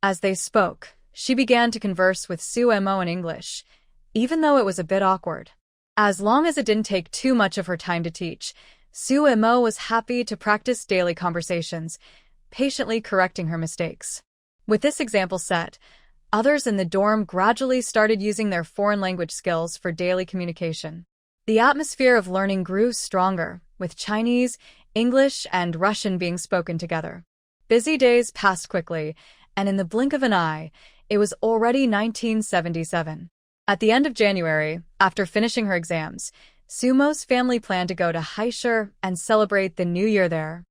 As they spoke, she began to converse with Su Mo in English, even though it was a bit awkward. As long as it didn't take too much of her time to teach, Su Mo was happy to practice daily conversations, patiently correcting her mistakes. With this example set, others in the dorm gradually started using their foreign language skills for daily communication. The atmosphere of learning grew stronger, with Chinese, English, and Russian being spoken together. Busy days passed quickly, and in the blink of an eye, it was already 1977. At the end of January, after finishing her exams, Sumo's family planned to go to Haishur and celebrate the new year there.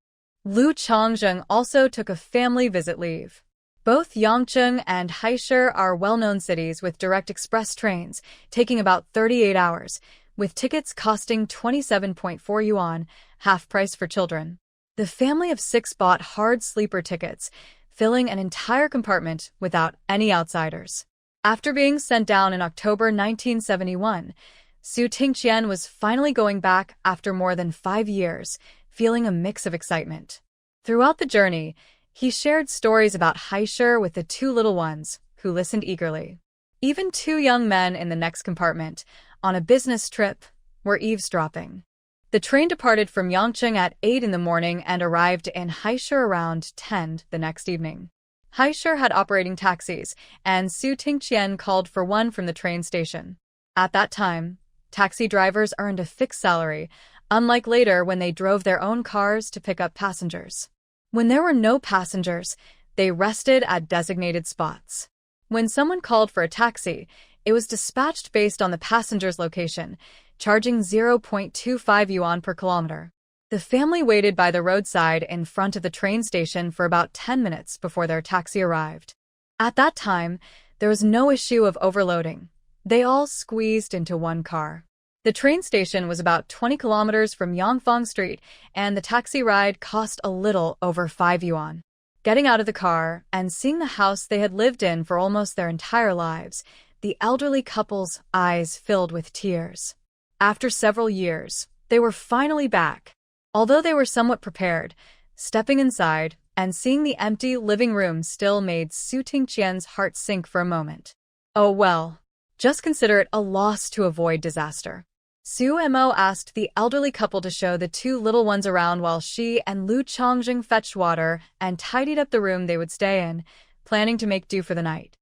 Lu Changzheng also took a family visit leave. Both Yangcheng and Haishur are well-known cities with direct express trains, taking about 38 hours, with tickets costing 27.4 yuan, half price for children. The family of 6 bought hard sleeper tickets, filling an entire compartment without any outsiders. After being sent down in October 1971, Su Tingqian was finally going back after more than 5 years, feeling a mix of excitement. Throughout the journey, he shared stories about Haishur with the 2 little ones, who listened eagerly. Even 2 young men in the next compartment, on a business trip, were eavesdropping. The train departed from Yangcheng at 8 in the morning and arrived in Haishur around 10 the next evening. Haishur had operating taxis, and Su Tingqian called for one from the train station. At that time, taxi drivers earned a fixed salary, unlike later when they drove their own cars to pick up passengers. When there were no passengers, they rested at designated spots. When someone called for a taxi, it was dispatched based on the passenger's location, charging 0.25 yuan per kilometer. The family waited by the roadside in front of the train station for about 10 minutes before their taxi arrived. At that time, there was no issue of overloading. They all squeezed into one car. The train station was about 20 kilometers from Yangfang Street, and the taxi ride cost a little over 5 yuan. Getting out of the car and seeing the house they had lived in for almost their entire lives, the elderly couple's eyes filled with tears. After several years, they were finally back. Although they were somewhat prepared, stepping inside and seeing the empty living room still made Su Tingqian's heart sink for a moment. Oh well, just consider it a loss to avoid disaster. Su Mo asked the elderly couple to show the two little ones around while she and Lu Chongjing fetched water and tidied up the room they would stay in, planning to make do for the night.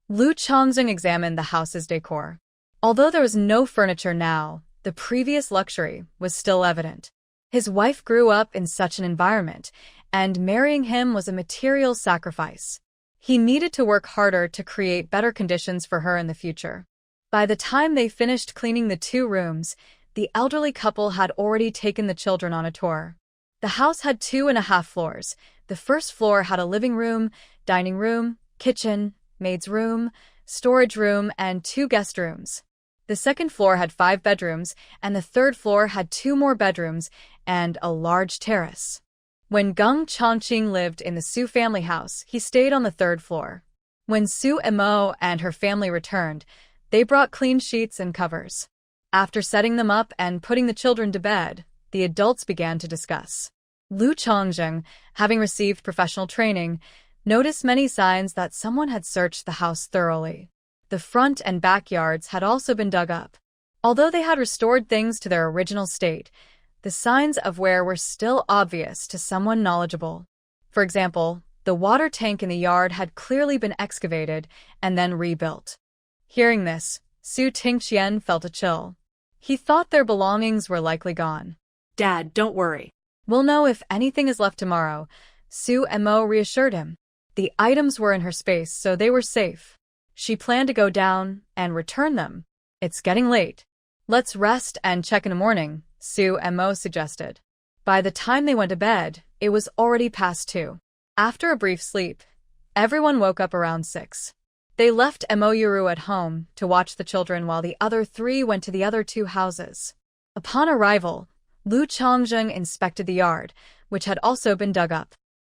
Lu Chongjing examined the house's decor. Although there was no furniture now, the previous luxury was still evident. His wife grew up in such an environment, and marrying him was a material sacrifice. He needed to work harder to create better conditions for her in the future. By the time they finished cleaning the two rooms, the elderly couple had already taken the children on a tour. The house had 2.5 floors. The first floor had a living room, dining room, kitchen, maid's room, storage room, and 2 guest rooms. The second floor had 5 bedrooms, and the third floor had 2 more bedrooms and a large terrace. When Geng Chongqing lived in the Su family house, he stayed on the 3rd floor. When Su Mo and her family returned, they brought clean sheets and covers. After setting them up and putting the children to bed, the adults began to discuss. Lu Chongjing, having received professional training, noticed many signs that someone had searched the house thoroughly. The front and backyards had also been dug up. Although they had restored things to their original state, the signs of wear were still obvious to someone knowledgeable. For example, the water tank in the yard had clearly been excavated and then rebuilt. Hearing this, Su Tingqian felt a chill. He thought their belongings were likely gone. Dad, don't worry. We'll know if anything is left tomorrow, Su Mo reassured him. The items were in her space, so they were safe. She planned to go down and return them. It's getting late. Let's rest and check in the morning, Su Mo suggested. By the time they went to bed, it was already past 2. After a brief sleep, everyone woke up around 6. They left Moyuru at home to watch the children while the other 3 went to the other 2 houses. Upon arrival, Lu Chongjing inspected the yard, which had also been dug up.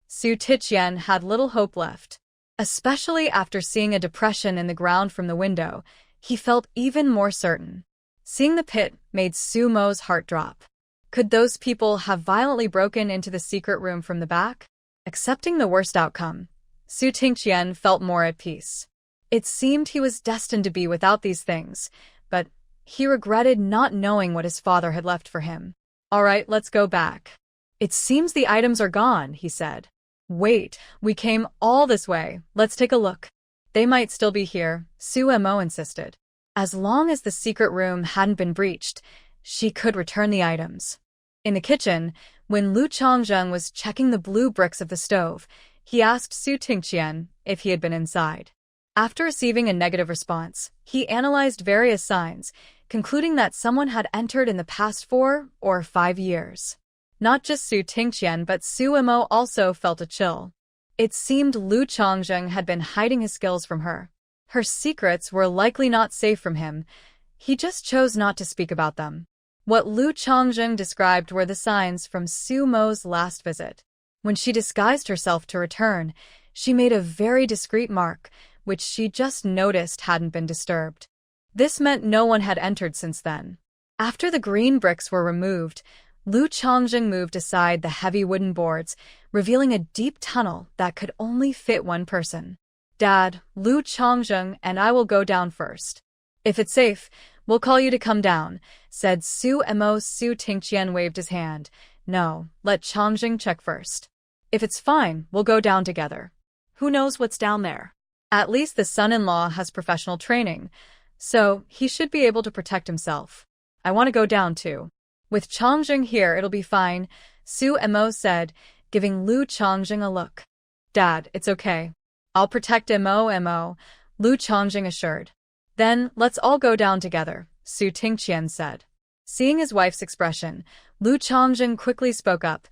Su Tingqian had little hope left. Especially after seeing a depression in the ground from the window, he felt even more certain. Seeing the pit made Su Mo's heart drop. Could those people have violently broken into the secret room from the back? Accepting the worst outcome, Su Tingqian felt more at peace. It seemed he was destined to be without these things, but he regretted not knowing what his father had left for him. All right, let's go back. It seems the items are gone, he said. Wait, we came all this way. Let's take a look. They might still be here, Su Mo insisted. As long as the secret room hadn't been breached, she could return the items. In the kitchen, when Lu Chongjing was checking the blue bricks of the stove, he asked Su Tingqian if he had been inside. After receiving a negative response, he analyzed various signs, concluding that someone had entered in the past 4 or 5 years. Not just Su Tingqian but Su Mo also felt a chill. It seemed Lu Chongjing had been hiding his skills from her. Her secrets were likely not safe from him. He just chose not to speak about them. What Lu Chongjing described were the signs from Su Mo's last visit. When she disguised herself to return, she made a very discreet mark, which she just noticed hadn't been disturbed. This meant no one had entered since then. After the green bricks were removed, Lu Chongjing moved aside the heavy wooden boards, revealing a deep tunnel that could only fit one person. Dad, Lu Chongjing and I will go down first. If it's safe, we'll call you to come down, said Su Mo. Su Tingqian waved his hand. No, let Chongjing check first. If it's fine, we'll go down together. Who knows what's down there? At least the son-in-law has professional training, so he should be able to protect himself. I want to go down too. With Changjing here, it'll be fine, Su Mo said, giving Lu Changjing a look. Dad, it's okay. I'll protect Mo, Lu Changjing assured. Then, let's all go down together, Su Tingqian said. Seeing his wife's expression, Lu Changjing quickly spoke up.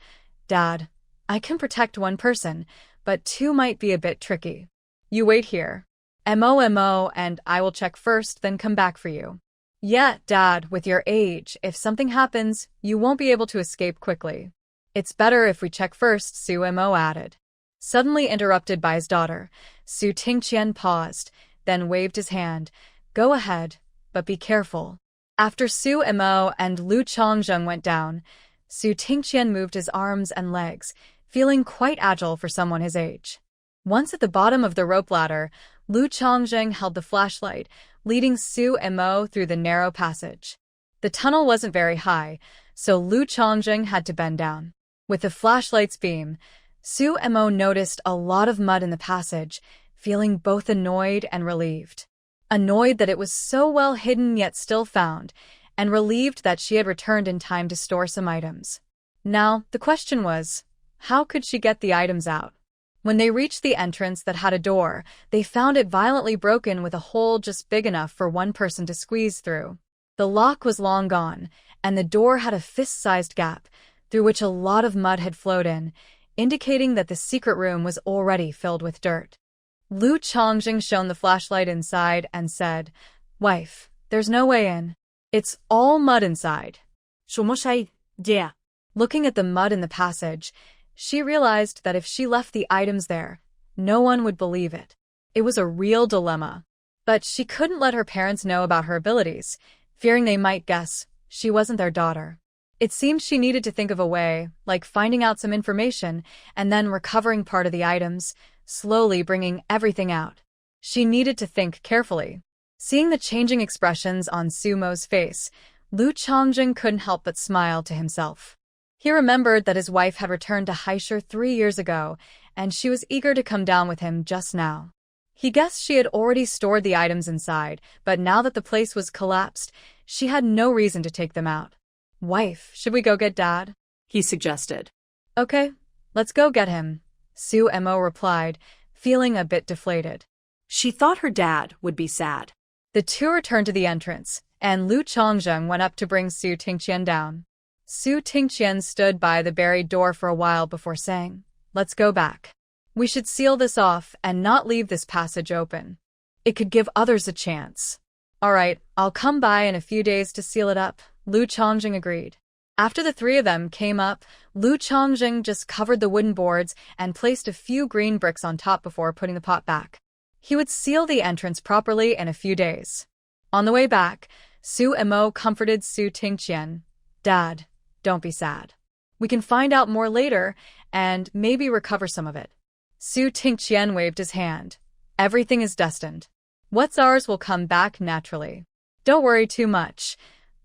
Dad, I can protect one person, but two might be a bit tricky. You wait here. Mo, and I will check first, then come back for you. Yeah, Dad, with your age, if something happens, you won't be able to escape quickly. It's better if we check first, Su Mo added. Suddenly interrupted by his daughter, Su Tingqian paused, then waved his hand. Go ahead, but be careful. After Su Mo and Lu Changjing went down, Su Tingqian moved his arms and legs, feeling quite agile for someone his age. Once at the bottom of the rope ladder, Lu Changjing held the flashlight, leading Su Mo through the narrow passage. The tunnel wasn't very high, so Lu Changjing had to bend down. With the flashlight's beam, Su Mo noticed a lot of mud in the passage, feeling both annoyed and relieved. Annoyed that it was so well hidden yet still found, and relieved that she had returned in time to store some items. Now, the question was, how could she get the items out? When they reached the entrance that had a door, they found it violently broken with a hole just big enough for one person to squeeze through. The lock was long gone, and the door had a fist-sized gap, through which a lot of mud had flowed in, indicating that the secret room was already filled with dirt. Lu Changjing shone the flashlight inside and said, Wife, there's no way in. It's all mud inside. 什么啥idea? Looking at the mud in the passage, she realized that if she left the items there, no one would believe it. It was a real dilemma. But she couldn't let her parents know about her abilities, fearing they might guess she wasn't their daughter. It seemed she needed to think of a way, like finding out some information and then recovering part of the items, slowly bringing everything out. She needed to think carefully. Seeing the changing expressions on Su Mo's face, Lu Changjing couldn't help but smile to himself. He remembered that his wife had returned to Haishur 3 years ago, and she was eager to come down with him just now. He guessed she had already stored the items inside, but now that the place was collapsed, she had no reason to take them out. Wife, should we go get Dad? He suggested. Okay, let's go get him, Su Mo replied, feeling a bit deflated. She thought her dad would be sad. The two returned to the entrance, and Lu Changjing went up to bring Su Tingqian down. Su Tingqian stood by the buried door for a while before saying, Let's go back. We should seal this off and not leave this passage open. It could give others a chance. All right, I'll come by in a few days to seal it up, Lu Changjing agreed. After the three of them came up, Lu Changjing just covered the wooden boards and placed a few green bricks on top before putting the pot back. He would seal the entrance properly in a few days. On the way back, Su Mo comforted Su Tingqian. Dad, don't be sad. We can find out more later and maybe recover some of it. Su Tingqian waved his hand. Everything is destined. What's ours will come back naturally. Don't worry too much.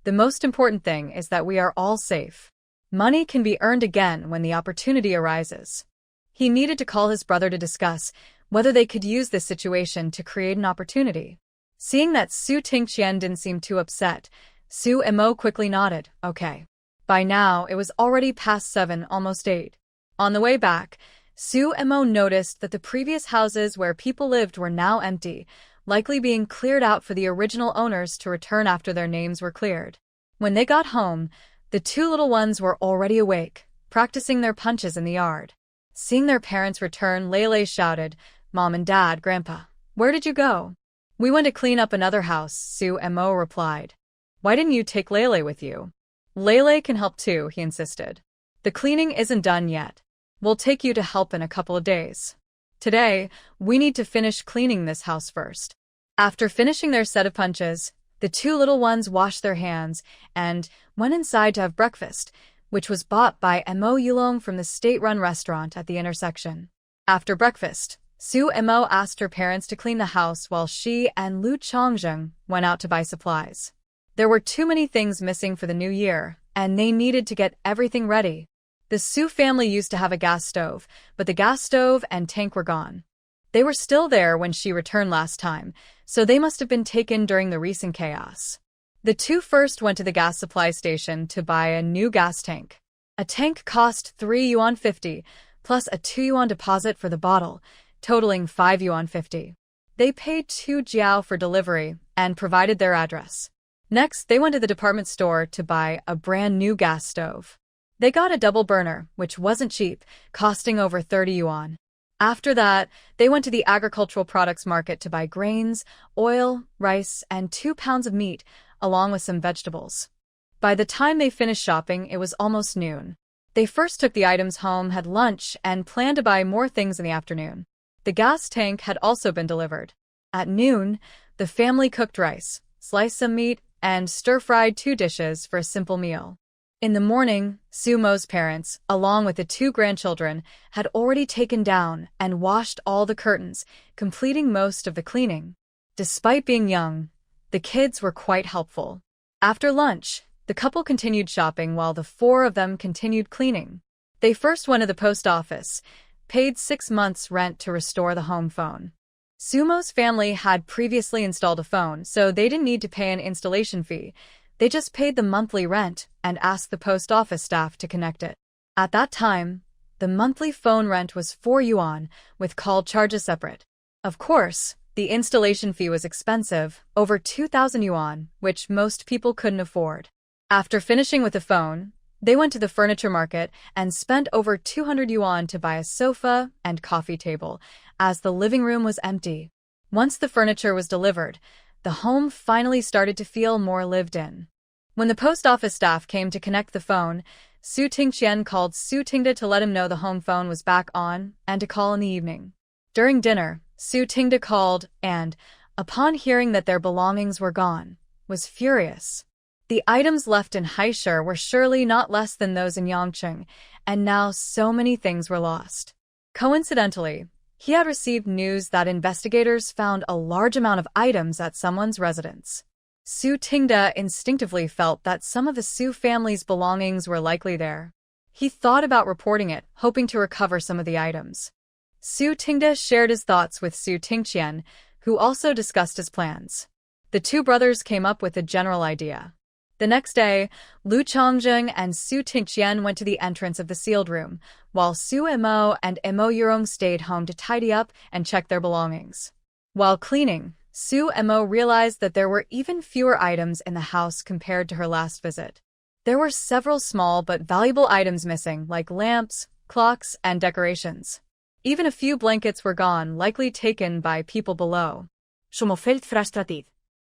The most important thing is that we are all safe. Money can be earned again when the opportunity arises. He needed to call his brother to discuss whether they could use this situation to create an opportunity. Seeing that Su Tingqian didn't seem too upset, Su Mo quickly nodded, okay. By now, it was already past 7, almost 8. On the way back, Su Mo noticed that the previous houses where people lived were now empty, likely being cleared out for the original owners to return after their names were cleared. When they got home, the two little ones were already awake, practicing their punches in the yard. Seeing their parents return, Lele shouted, Mom and Dad, Grandpa, where did you go? We went to clean up another house, Su Mo replied. Why didn't you take Lele with you? Lele can help too, he insisted. The cleaning isn't done yet. We'll take you to help in a couple of days. Today, we need to finish cleaning this house first. After finishing their set of punches, the two little ones washed their hands and went inside to have breakfast, which was bought by Mo Yulong from the state-run restaurant at the intersection. After breakfast, Su Mo asked her parents to clean the house while she and Lu Changjing went out to buy supplies. There were too many things missing for the new year, and they needed to get everything ready. The Su family used to have a gas stove, but the gas stove and tank were gone. They were still there when she returned last time, so they must have been taken during the recent chaos. The two first went to the gas supply station to buy a new gas tank. A tank cost 3 yuan 50, plus a 2 yuan deposit for the bottle, totaling 5 yuan 50. They paid 2 jiao for delivery and provided their address. Next, they went to the department store to buy a brand new gas stove. They got a double burner, which wasn't cheap, costing over 30 yuan. After that, they went to the agricultural products market to buy grains, oil, rice, and 2 pounds of meat, along with some vegetables. By the time they finished shopping, it was almost noon. They first took the items home, had lunch, and planned to buy more things in the afternoon. The gas tank had also been delivered. At noon, the family cooked rice, sliced some meat, and stir-fried 2 dishes for a simple meal. In the morning, Sumo's parents, along with the 2 grandchildren, had already taken down and washed all the curtains, completing most of the cleaning. Despite being young, the kids were quite helpful. After lunch, the couple continued shopping while the 4 of them continued cleaning. They first went to the post office, paid 6 months' rent to restore the home phone. Sumo's family had previously installed a phone, so they didn't need to pay an installation fee. They just paid the monthly rent and asked the post office staff to connect it. At that time, the monthly phone rent was 4 yuan, with call charges separate. Of course, the installation fee was expensive, over 2,000 yuan, which most people couldn't afford. After finishing with the phone, they went to the furniture market and spent over 200 yuan to buy a sofa and coffee table, as the living room was empty. Once the furniture was delivered, the home finally started to feel more lived in. When the post office staff came to connect the phone, Su Tingqian called Su Tingda to let him know the home phone was back on and to call in the evening. During dinner, Su Tingda called and, upon hearing that their belongings were gone, was furious. The items left in Haisher were surely not less than those in Yangcheng, and now so many things were lost. Coincidentally, he had received news that investigators found a large amount of items at someone's residence. Su Tingda instinctively felt that some of the Su family's belongings were likely there. He thought about reporting it, hoping to recover some of the items. Su Tingda shared his thoughts with Su Tingqian, who also discussed his plans. The 2 brothers came up with a general idea. The next day, Lu Chongjing and Su Tingqian went to the entrance of the sealed room, while Su Emo and Emo Yurong stayed home to tidy up and check their belongings. While cleaning, Su Emo realized that there were even fewer items in the house compared to her last visit. There were several small but valuable items missing, like lamps, clocks, and decorations. Even a few blankets were gone, likely taken by people below.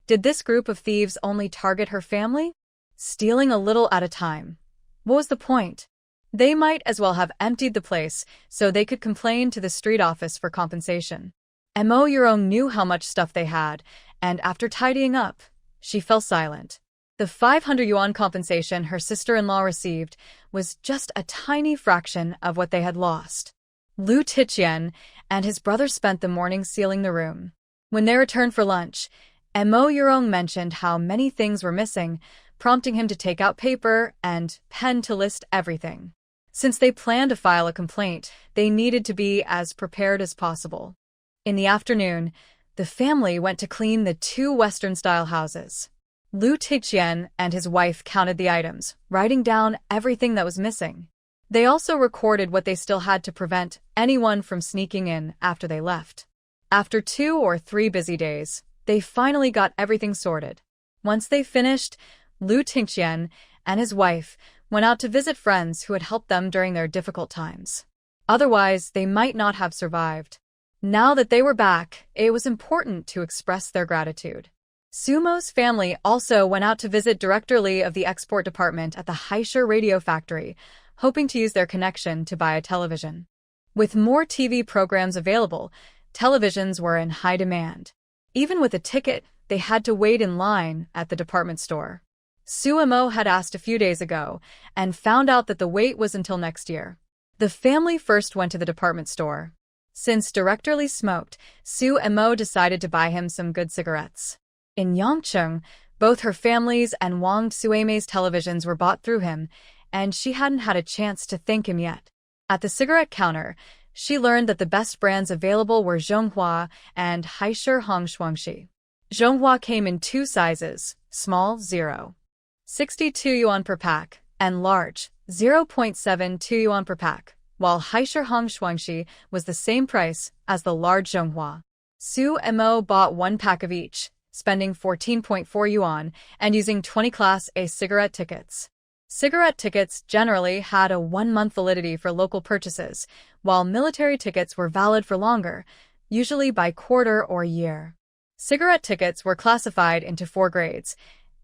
Did this group of thieves only target her family? Stealing a little at a time. What was the point? They might as well have emptied the place so they could complain to the street office for compensation. Emo Yurong knew how much stuff they had, and after tidying up, she fell silent. The 500 yuan compensation her sister-in-law received was just a tiny fraction of what they had lost. Lu Tiqian and his brother spent the morning sealing the room. When they returned for lunch, Emo Yurong mentioned how many things were missing, prompting him to take out paper and pen to list everything. Since they planned to file a complaint, they needed to be as prepared as possible. In the afternoon, the family went to clean the 2 Western-style houses. Lu Tiqian and his wife counted the items, writing down everything that was missing. They also recorded what they still had to prevent anyone from sneaking in after they left. After 2 or 3 busy days, they finally got everything sorted. Once they finished, Lu Tingqian and his wife went out to visit friends who had helped them during their difficult times. Otherwise, they might not have survived. Now that they were back, it was important to express their gratitude. Sumo's family also went out to visit Director Li of the export department at the Haisher radio factory, hoping to use their connection to buy a television. With more TV programs available, televisions were in high demand. Even with a ticket, they had to wait in line at the department store. Su Emo had asked a few days ago and found out that the wait was until next year. The family first went to the department store. Since Director Li smoked, Su Emo decided to buy him some good cigarettes. In Yangcheng, both her family's and Wang Suimei's televisions were bought through him, and she hadn't had a chance to thank him yet. At the cigarette counter, she learned that the best brands available were Zhonghua and Haisher Hongshuangxi. Zhonghua came in two sizes, small 0.62 yuan per pack, and large 0.72 yuan per pack, while Haisher Hong Shuangxi was the same price as the large Zhonghua. Su Mo bought one pack of each, spending 14.4 yuan and using 20 Class A cigarette tickets. Cigarette tickets generally had a 1-month validity for local purchases, while military tickets were valid for longer, usually by quarter or year. Cigarette tickets were classified into 4 grades: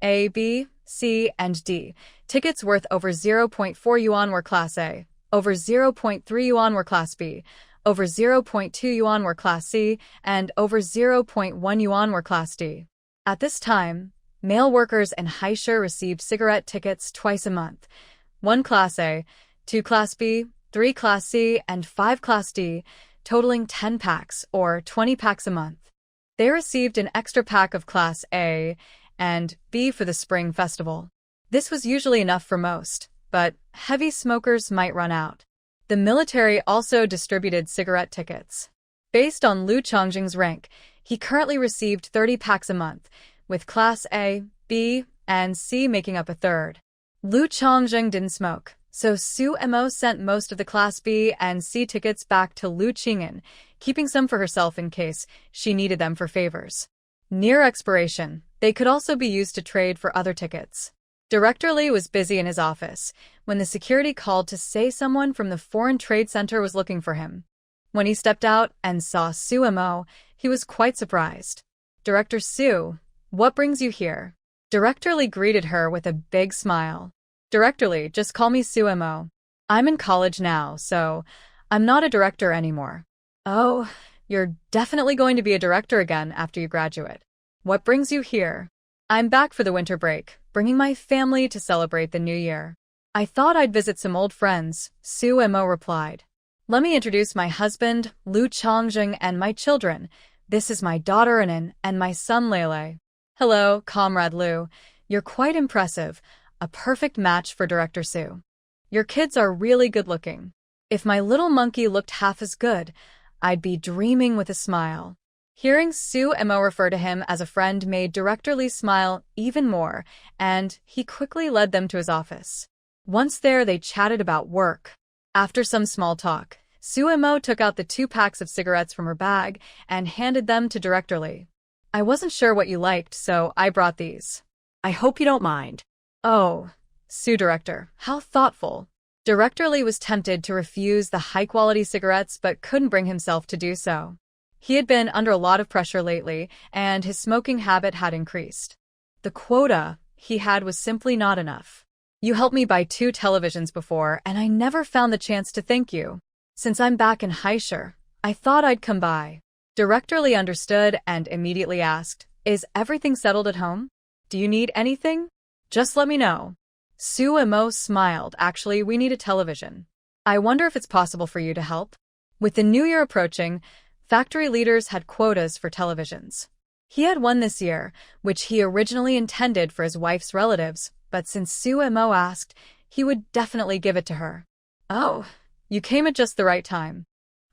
A, B, C, and D. Tickets worth over 0.4 yuan were Class A, over 0.3 yuan were Class B, over 0.2 yuan were Class C, and over 0.1 yuan were Class D. At this time, male workers in Haisher received cigarette tickets twice a month: 1 Class A, 2 Class B, 3 Class C, and 5 Class D, totaling 10 packs or 20 packs a month. They received an extra pack of Class A and B for the Spring Festival. This was usually enough for most, but heavy smokers might run out. The military also distributed cigarette tickets. Based on Liu Chongjing's rank, he currently received 30 packs a month, with Class A, B, and C making up a third. Liu Chongjing didn't smoke, so Su Mo sent most of the Class B and C tickets back to Liu Qing'an, keeping some for herself in case she needed them for favors. Near expiration, they could also be used to trade for other tickets. Director Li was busy in his office when the security called to say someone from the Foreign Trade Center was looking for him. When he stepped out and saw Su Mo, he was quite surprised. "Director Su, what brings you here?" Director Li greeted her with a big smile. "Director Li, just call me Su Mo. I'm in college now, so I'm not a director anymore." "Oh, you're definitely going to be a director again after you graduate. What brings you here?" "I'm back for the winter break, bringing my family to celebrate the new year." "I thought I'd visit some old friends," Su Mo replied. "Let me introduce my husband, Liu Chongjing, and my children. This is my daughter Anan and my son Lele." "Hello, Comrade Liu. You're quite impressive. A perfect match for Director Su. Your kids are really good-looking. If my little monkey looked half as good, I'd be dreaming with a smile." Hearing Su Mo refer to him as a friend made Director Li smile even more, and he quickly led them to his office. Once there, they chatted about work. After some small talk, Su Mo took out the 2 packs of cigarettes from her bag and handed them to Director Li. "I wasn't sure what you liked, so I brought these." I hope you don't mind. "Oh, Su Director, how thoughtful." Director Li was tempted to refuse the high-quality cigarettes but couldn't bring himself to do so. He had been under a lot of pressure lately, and his smoking habit had increased. The quota he had was simply not enough. "You helped me buy 2 televisions before, and I never found the chance to thank you. Since I'm back in Haisher, I thought I'd come by." Director Li understood and immediately asked, "Is everything settled at home? Do you need anything? Just let me know." Su Mo smiled. "Actually, we need a television. I wonder if it's possible for you to help." With the new year approaching, factory leaders had quotas for televisions. He had one this year, which he originally intended for his wife's relatives, but since Su Mo asked, he would definitely give it to her. "Oh, you came at just the right time.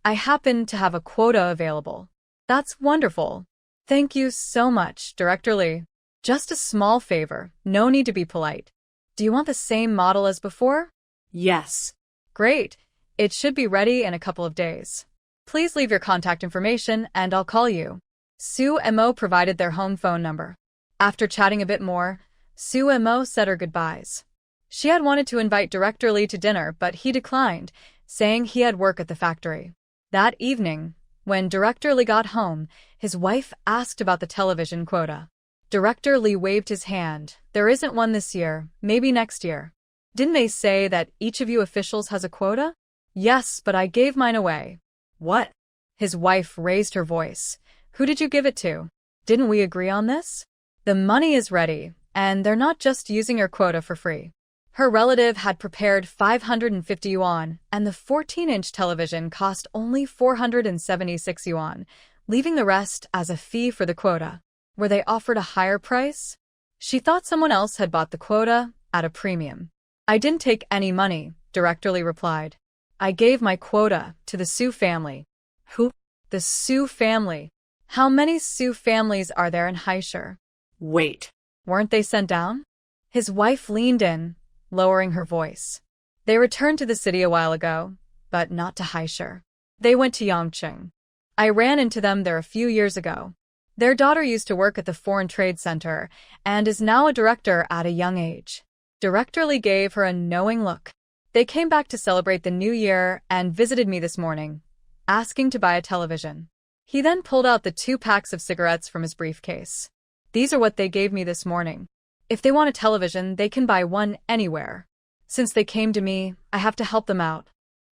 I happen to have a quota available." "That's wonderful. Thank you so much, Director Li. Just a small favor, no need to be polite. Do you want the same model as before?" Yes. "Great. It should be ready in a couple of days. Please leave your contact information and I'll call you." Su Mo provided their home phone number. After chatting a bit more, Su Mo said her goodbyes. She had wanted to invite Director Li to dinner, but he declined, saying he had work at the factory. That evening, when Director Li got home, his wife asked about the television quota. Director Li waved his hand. "There isn't one this year, maybe next year." "Didn't they say that each of you officials has a quota?" "Yes, but I gave mine away." What? His wife raised her voice. "Who did you give it to? Didn't we agree on this? The money is ready, and they're not just using your quota for free." Her relative had prepared 550 yuan, and the 14-inch television cost only 476 yuan, leaving the rest as a fee for the quota. Were they offered a higher price? She thought someone else had bought the quota at a premium. "I didn't take any money," Director Li replied. "I gave my quota to the Su family." Who? "The Su family." How many Su families are there in Haishur? Wait. Weren't they sent down? His wife leaned in, lowering her voice. They returned to the city a while ago, but not to Haishur. They went to Yangcheng. I ran into them there a few years ago. Their daughter used to work at the Foreign Trade Center and is now a director at a young age. Director Lee gave her a knowing look. They came back to celebrate the new year and visited me this morning, asking to buy a television. He then pulled out the 2 packs of cigarettes from his briefcase. These are what they gave me this morning. If they want a television, they can buy one anywhere. Since they came to me, I have to help them out.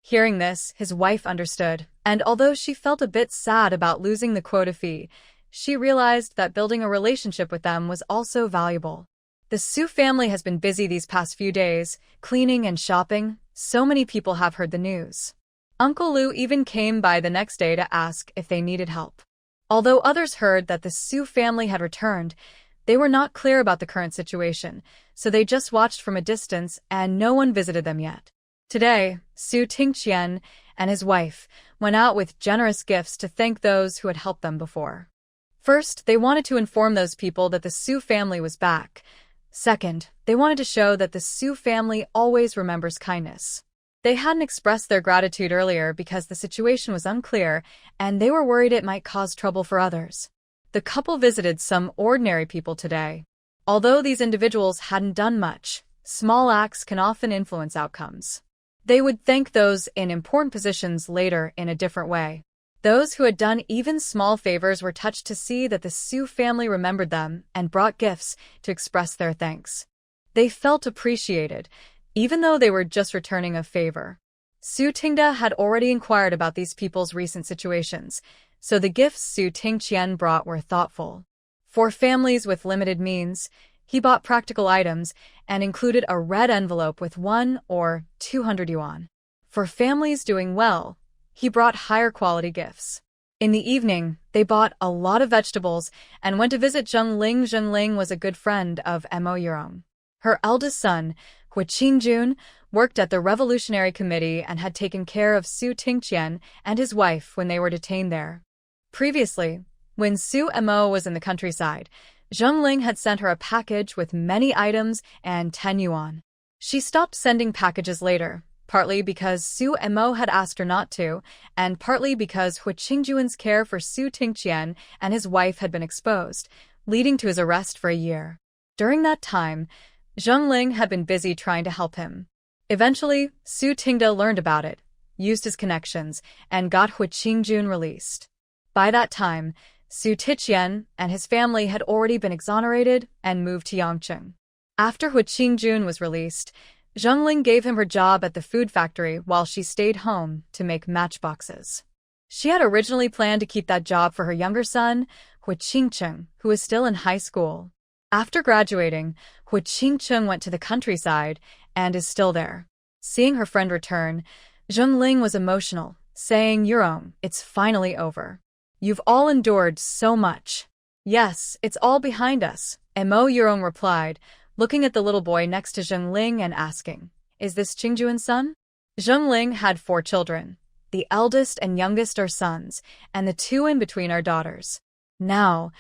Hearing this, his wife understood, and although she felt a bit sad about losing the quota fee, she realized that building a relationship with them was also valuable. The Su family has been busy these past few days, cleaning and shopping. So many people have heard the news. Uncle Lu even came by the next day to ask if they needed help. Although others heard that the Su family had returned, they were not clear about the current situation, so they just watched from a distance and no one visited them yet. Today, Su Tingqian and his wife went out with generous gifts to thank those who had helped them before. First, they wanted to inform those people that the Su family was back. Second, they wanted to show that the Su family always remembers kindness. They hadn't expressed their gratitude earlier because the situation was unclear and they were worried it might cause trouble for others. The couple visited some ordinary people today. Although these individuals hadn't done much, small acts can often influence outcomes. They would thank those in important positions later in a different way. Those who had done even small favors were touched to see that the Su family remembered them and brought gifts to express their thanks. They felt appreciated, even though they were just returning a favor. Su Tingda had already inquired about these people's recent situations, so the gifts Su Tingqian brought were thoughtful. For families with limited means, he bought practical items and included a red envelope with 1 or 200 yuan. For families doing well, he brought higher quality gifts. In the evening, they bought a lot of vegetables and went to visit Zheng Ling. Zheng Ling was a good friend of Mo Yurong. Her eldest son, Hu Qingjun, worked at the Revolutionary Committee and had taken care of Su Tingqian and his wife when they were detained there. Previously, when Su Mo was in the countryside, Zheng Ling had sent her a package with many items and 10 yuan. She stopped sending packages later, partly because Su Mo had asked her not to, and partly because Hu Qingjun's care for Su Tingqian and his wife had been exposed, leading to his arrest for a year. During that time, Zheng Ling had been busy trying to help him. Eventually, Su Tingda learned about it, used his connections, and got Hu Qingjun released. By that time, Su Tiqian and his family had already been exonerated and moved to Yangcheng. After Hu Qingjun was released, Zheng Ling gave him her job at the food factory while she stayed home to make matchboxes. She had originally planned to keep that job for her younger son, Hu Qingcheng, who was still in high school. After graduating, Hu Qingcheng went to the countryside and is still there. Seeing her friend return, Zheng Ling was emotional, saying, "Yurong, it's finally over. You've all endured so much." "Yes, it's all behind us," Mo Yurong replied, looking at the little boy next to Zheng Ling and asking, "Is this Qingjuan's son?" Zheng Ling had 4 children. The eldest and youngest are sons, and the 2 in between are daughters. Now,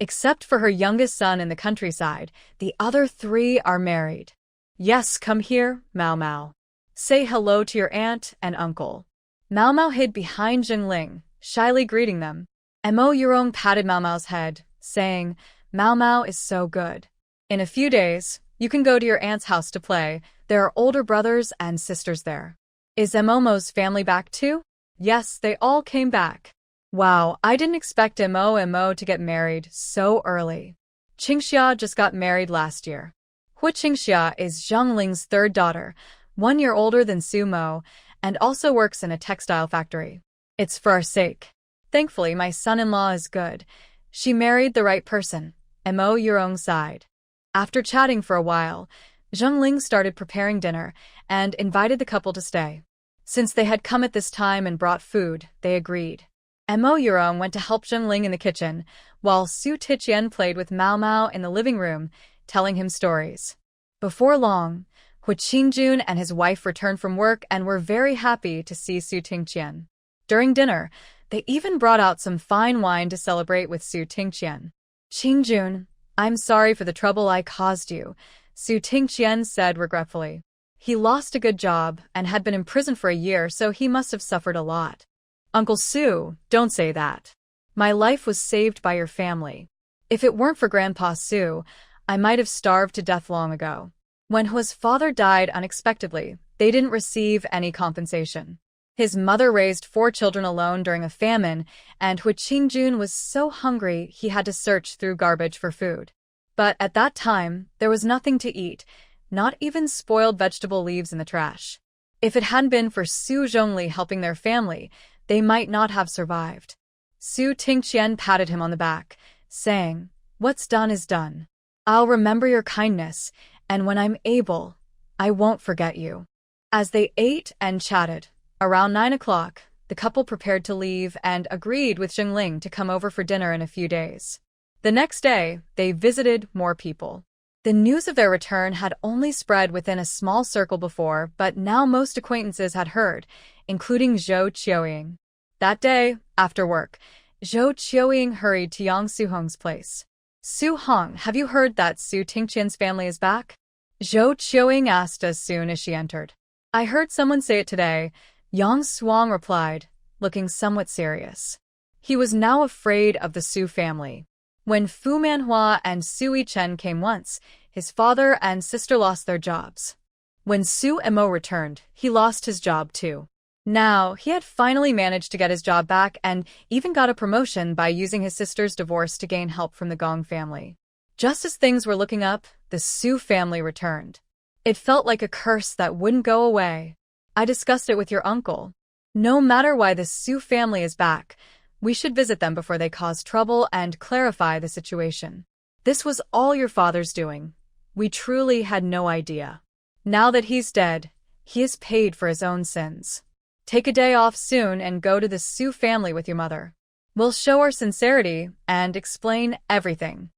except for her youngest son in the countryside, the other 3 are married. "Yes, come here, Mao Mao. Say hello to your aunt and uncle." Mao Mao hid behind Zheng Ling, shyly greeting them. Mo Yurong patted Mao Mao's head, saying, "Mao Mao is so good. In a few days, you can go to your aunt's house to play. There are older brothers and sisters there." "Is Momo's family back too?" "Yes, they all came back." "Wow, I didn't expect Mo to get married so early." Qingxia just got married last year. Hu Qingxia is Zheng Ling's 3rd daughter, 1 year older than Su Mo, and also works in a textile factory. "It's for our sake. Thankfully, my son-in-law is good. She married the right person," Mo Yurong sighed. After chatting for a while, Zheng Ling started preparing dinner and invited the couple to stay. Since they had come at this time and brought food, they agreed. Mo Yurong went to help Zheng Ling in the kitchen, while Su Tiqian played with Mao Mao in the living room, telling him stories. Before long, Hu Qingjun and his wife returned from work and were very happy to see Su Tingqian. During dinner, They even brought out some fine wine to celebrate with Su Tingqian. "Qingjun, I'm sorry for the trouble I caused you," Su Tingqian said regretfully. He lost a good job and had been imprisoned for a year, so he must have suffered a lot. "Uncle Su, don't say that. My life was saved by your family. If it weren't for Grandpa Su, I might have starved to death long ago." When Hua's father died unexpectedly, they didn't receive any compensation. His mother raised 4 children alone during a famine, and Hua Qingjun was so hungry he had to search through garbage for food. But at that time, there was nothing to eat, not even spoiled vegetable leaves in the trash. If it hadn't been for Su Zhongli helping their family, they might not have survived. Su Tingqian patted him on the back, saying, "What's done is done. I'll remember your kindness, and when I'm able, I won't forget you." As they ate and chatted, around 9 o'clock, the couple prepared to leave and agreed with Zhengling to come over for dinner in a few days. The next day, they visited more people. The news of their return had only spread within a small circle before, but now most acquaintances had heard, including Zhou Qiuying. That day, after work, Zhou Qiuying hurried to Yang Suhong's place. "Su Hong, have you heard that Su Tingqian's family is back?" Zhou Qiuying asked as soon as she entered. "I heard someone say it today," Yang Suong replied, looking somewhat serious. He was now afraid of the Su family. When Fu Manhua and Su Yichen came once, his father and sister lost their jobs. When Su Mo returned, he lost his job too. Now, he had finally managed to get his job back and even got a promotion by using his sister's divorce to gain help from the Gong family. Just as things were looking up, the Su family returned. It felt like a curse that wouldn't go away. "I discussed it with your uncle. No matter why the Su family is back, we should visit them before they cause trouble and clarify the situation. This was all your father's doing. We truly had no idea. Now that he's dead, he has paid for his own sins. Take a day off soon and go to the Su family with your mother. We'll show our sincerity and explain everything.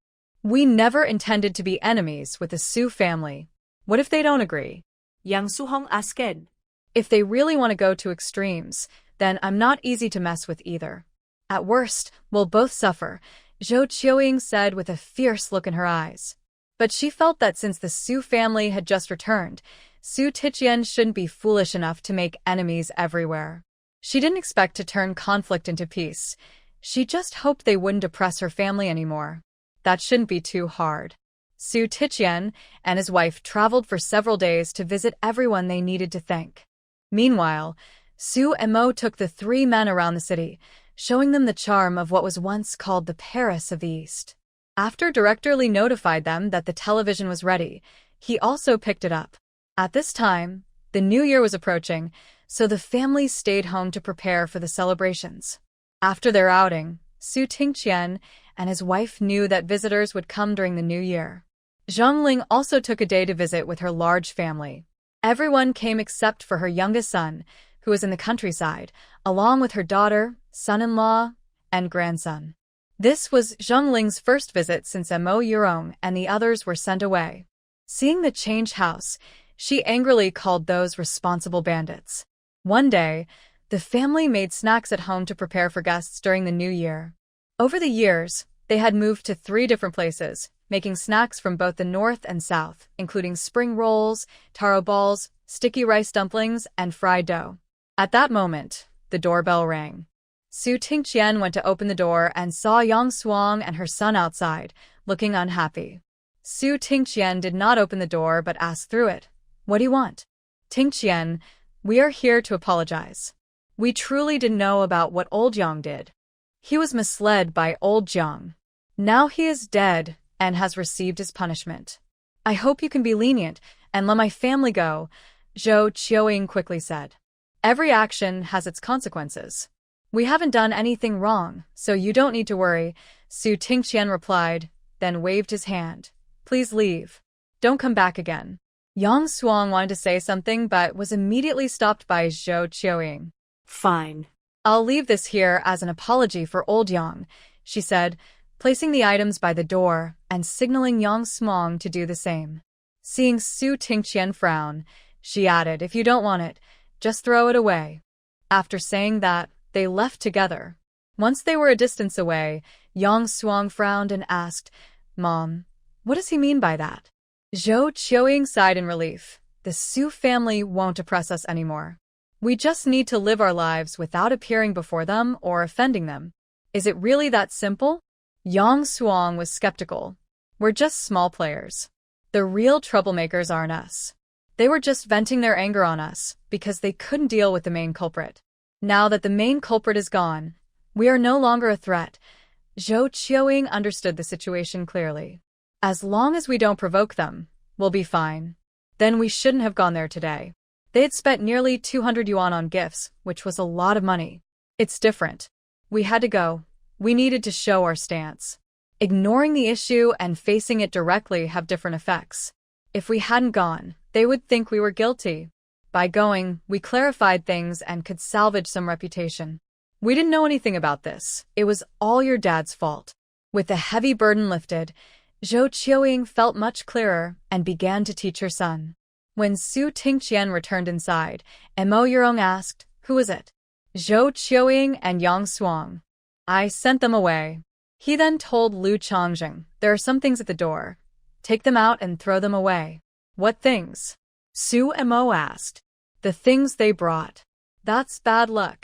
We never intended to be enemies with the Su family. What if they don't agree?" Yang Suhong asked. "If they really want to go to extremes, then I'm not easy to mess with either. At worst, we'll both suffer," Zhou Qiuying said with a fierce look in her eyes. But she felt that since the Su family had just returned, Su Tingqian shouldn't be foolish enough to make enemies everywhere. She didn't expect to turn conflict into peace. She just hoped they wouldn't oppress her family anymore. That shouldn't be too hard. Su Tingqian and his wife traveled for several days to visit everyone they needed to thank. Meanwhile, Su Mo took the 3 men around the city, showing them the charm of what was once called the Paris of the East. After Director Li notified them that the television was ready, he also picked it up. At this time, the new year was approaching, so the family stayed home to prepare for the celebrations. After their outing, Su Tingqian and his wife knew that visitors would come during the new year. Zhongling also took a day to visit with her large family. Everyone came except for her youngest son, who was in the countryside, along with her daughter, son-in-law, and grandson. This was Zhongling's first visit since Mo Yurong and the others were sent away. Seeing the changed house, she angrily called those responsible bandits. One day, the family made snacks at home to prepare for guests during the new year. Over the years, they had moved to 3 different places, making snacks from both the north and south, including spring rolls, taro balls, sticky rice dumplings, and fried dough. At that moment, the doorbell rang. Su Tingqian went to open the door and saw Yang Suong and her son outside, looking unhappy. Su Tingqian did not open the door but asked through it, "What do you want?" "Tingqian, we are here to apologize. We truly didn't know about what old Yang did. He was misled by old Jiang. Now he is dead and has received his punishment. I hope you can be lenient and let my family go," Zhou Qiuying quickly said. "Every action has its consequences. We haven't done anything wrong, so you don't need to worry," Su Tingqian replied, then waved his hand. "Please leave. Don't come back again." Yang Suong wanted to say something but was immediately stopped by Zhou Qiuying. "Fine. "I'll leave this here as an apology for old Yang," she said, placing the items by the door and signaling Yang Suong to do the same. Seeing Su Tingqian frown, she added, "If you don't want it, just throw it away." After saying that, they left together. Once they were a distance away, Yang Suang frowned and asked, "Mom, what does he mean by that?" Zhou Qiuying sighed in relief. The Su family won't oppress us anymore. We just need to live our lives without appearing before them or offending them. Is it really that simple? Yang Suang was skeptical. We're just small players. The real troublemakers aren't us. They were just venting their anger on us because they couldn't deal with the main culprit. Now that the main culprit is gone, we are no longer a threat. Zhou Qiuying understood the situation clearly. As long as we don't provoke them, we'll be fine. Then we shouldn't have gone there today. They had spent nearly 200 yuan on gifts, which was a lot of money. It's different. We had to go. We needed to show our stance. Ignoring the issue and facing it directly have different effects. If we hadn't gone, they would think we were guilty. By going, we clarified things and could salvage some reputation. We didn't know anything about this. It was all your dad's fault. With the heavy burden lifted, Zhou Qiuying felt much clearer and began to teach her son. When Su Tingqian returned inside, Mo Yurong asked, "Who is it?" "Zhou Qiuying and Yang Suang. I sent them away." He then told Lu Chongjing, "There are some things at the door. Take them out and throw them away." "What things?" Su Mo asked. "The things they brought." "That's bad luck.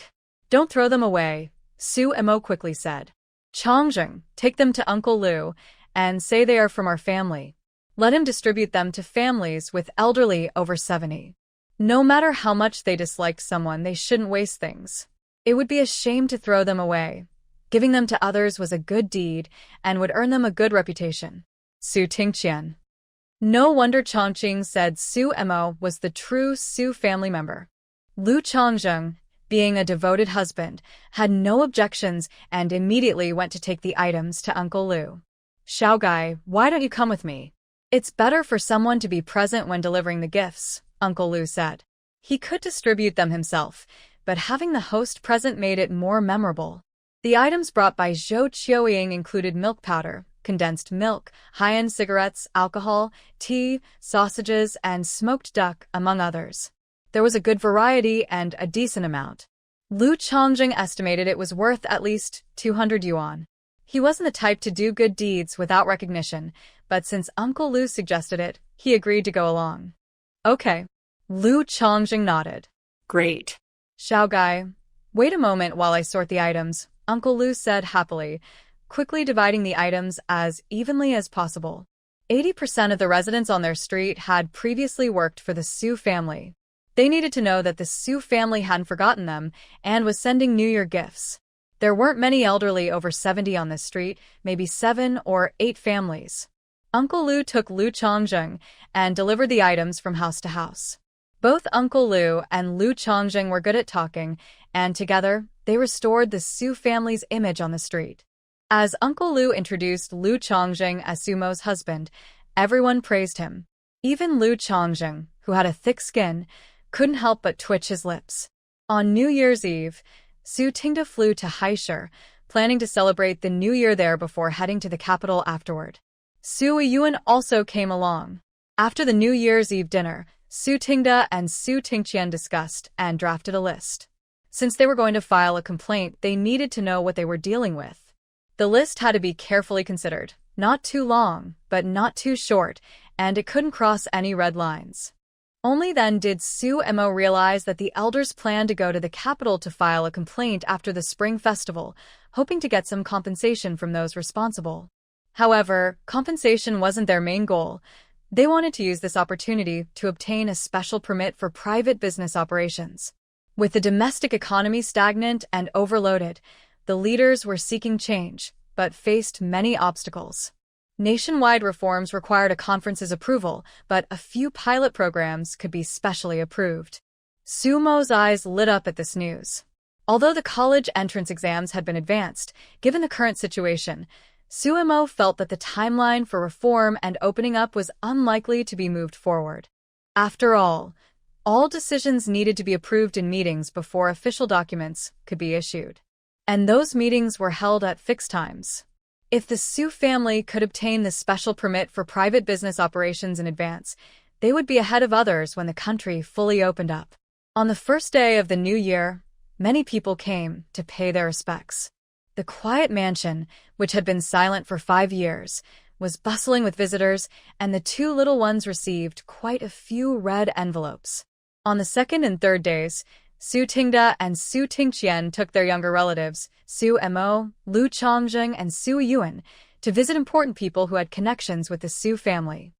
Don't throw them away," Su Mo quickly said. "Chongjing, take them to Uncle Lu and say they are from our family. Let him distribute them to families with elderly over 70. No matter how much they disliked someone, they shouldn't waste things. It would be a shame to throw them away. Giving them to others was a good deed and would earn them a good reputation." Su Tingqian. No wonder Chongqing said Su Mo was the true Su family member. Lu Chongjing, being a devoted husband, had no objections and immediately went to take the items to Uncle Lu. "Xiaogai, why don't you come with me?" "It's better for someone to be present when delivering the gifts," Uncle Lu said. He could distribute them himself, but having the host present made it more memorable. The items brought by Zhou Qiuying included milk powder, condensed milk, high-end cigarettes, alcohol, tea, sausages, and smoked duck, among others. There was a good variety and a decent amount. Lu Chongjing estimated it was worth at least 200 yuan. He wasn't the type to do good deeds without recognition, but since Uncle Lu suggested it, he agreed to go along. "Okay." Lu Chongjing nodded. Great. "Xiaogai, wait a moment while I sort the items," Uncle Lu said happily, quickly dividing the items as evenly as possible. 80% of the residents on their street had previously worked for the Su family. They needed to know that the Su family hadn't forgotten them and was sending New Year gifts. There weren't many elderly over 70 on this street, maybe 7 or 8 families. Uncle Lu took Lu Chongjing and delivered the items from house to house. Both Uncle Lu and Lu Chongjing were good at talking, and together, they restored the Su family's image on the street. As Uncle Lu introduced Lu Chongjing as Sumo's husband, everyone praised him. Even Lu Chongjing, who had a thick skin, couldn't help but twitch his lips. On New Year's Eve, Su Tingda flew to Haishur, planning to celebrate the New Year there before heading to the capital afterward. Su Yuan also came along. After the New Year's Eve dinner, Su Tingda and Su Tingqian discussed and drafted a list. Since they were going to file a complaint, they needed to know what they were dealing with. The list had to be carefully considered, not too long, but not too short, and it couldn't cross any red lines. Only then did Su Mo realize that the elders planned to go to the capital to file a complaint after the Spring Festival, hoping to get some compensation from those responsible. However, compensation wasn't their main goal. They wanted to use this opportunity to obtain a special permit for private business operations. With the domestic economy stagnant and overloaded, the leaders were seeking change, but faced many obstacles. Nationwide reforms required a conference's approval, but a few pilot programs could be specially approved. Sumo's eyes lit up at this news. Although the college entrance exams had been advanced, given the current situation, Sumo felt that the timeline for reform and opening up was unlikely to be moved forward. After all decisions needed to be approved in meetings before official documents could be issued. And those meetings were held at fixed times. If the Su family could obtain the special permit for private business operations in advance, they would be ahead of others when the country fully opened up. On the first day of the new year, many people came to pay their respects. The quiet mansion, which had been silent for 5 years, was bustling with visitors, and the two little ones received quite a few red envelopes. On the second and third days, Su Tingda and Su Tingqian took their younger relatives, Su Mo, Lu Chongjing, and Su Yuan, to visit important people who had connections with the Su family.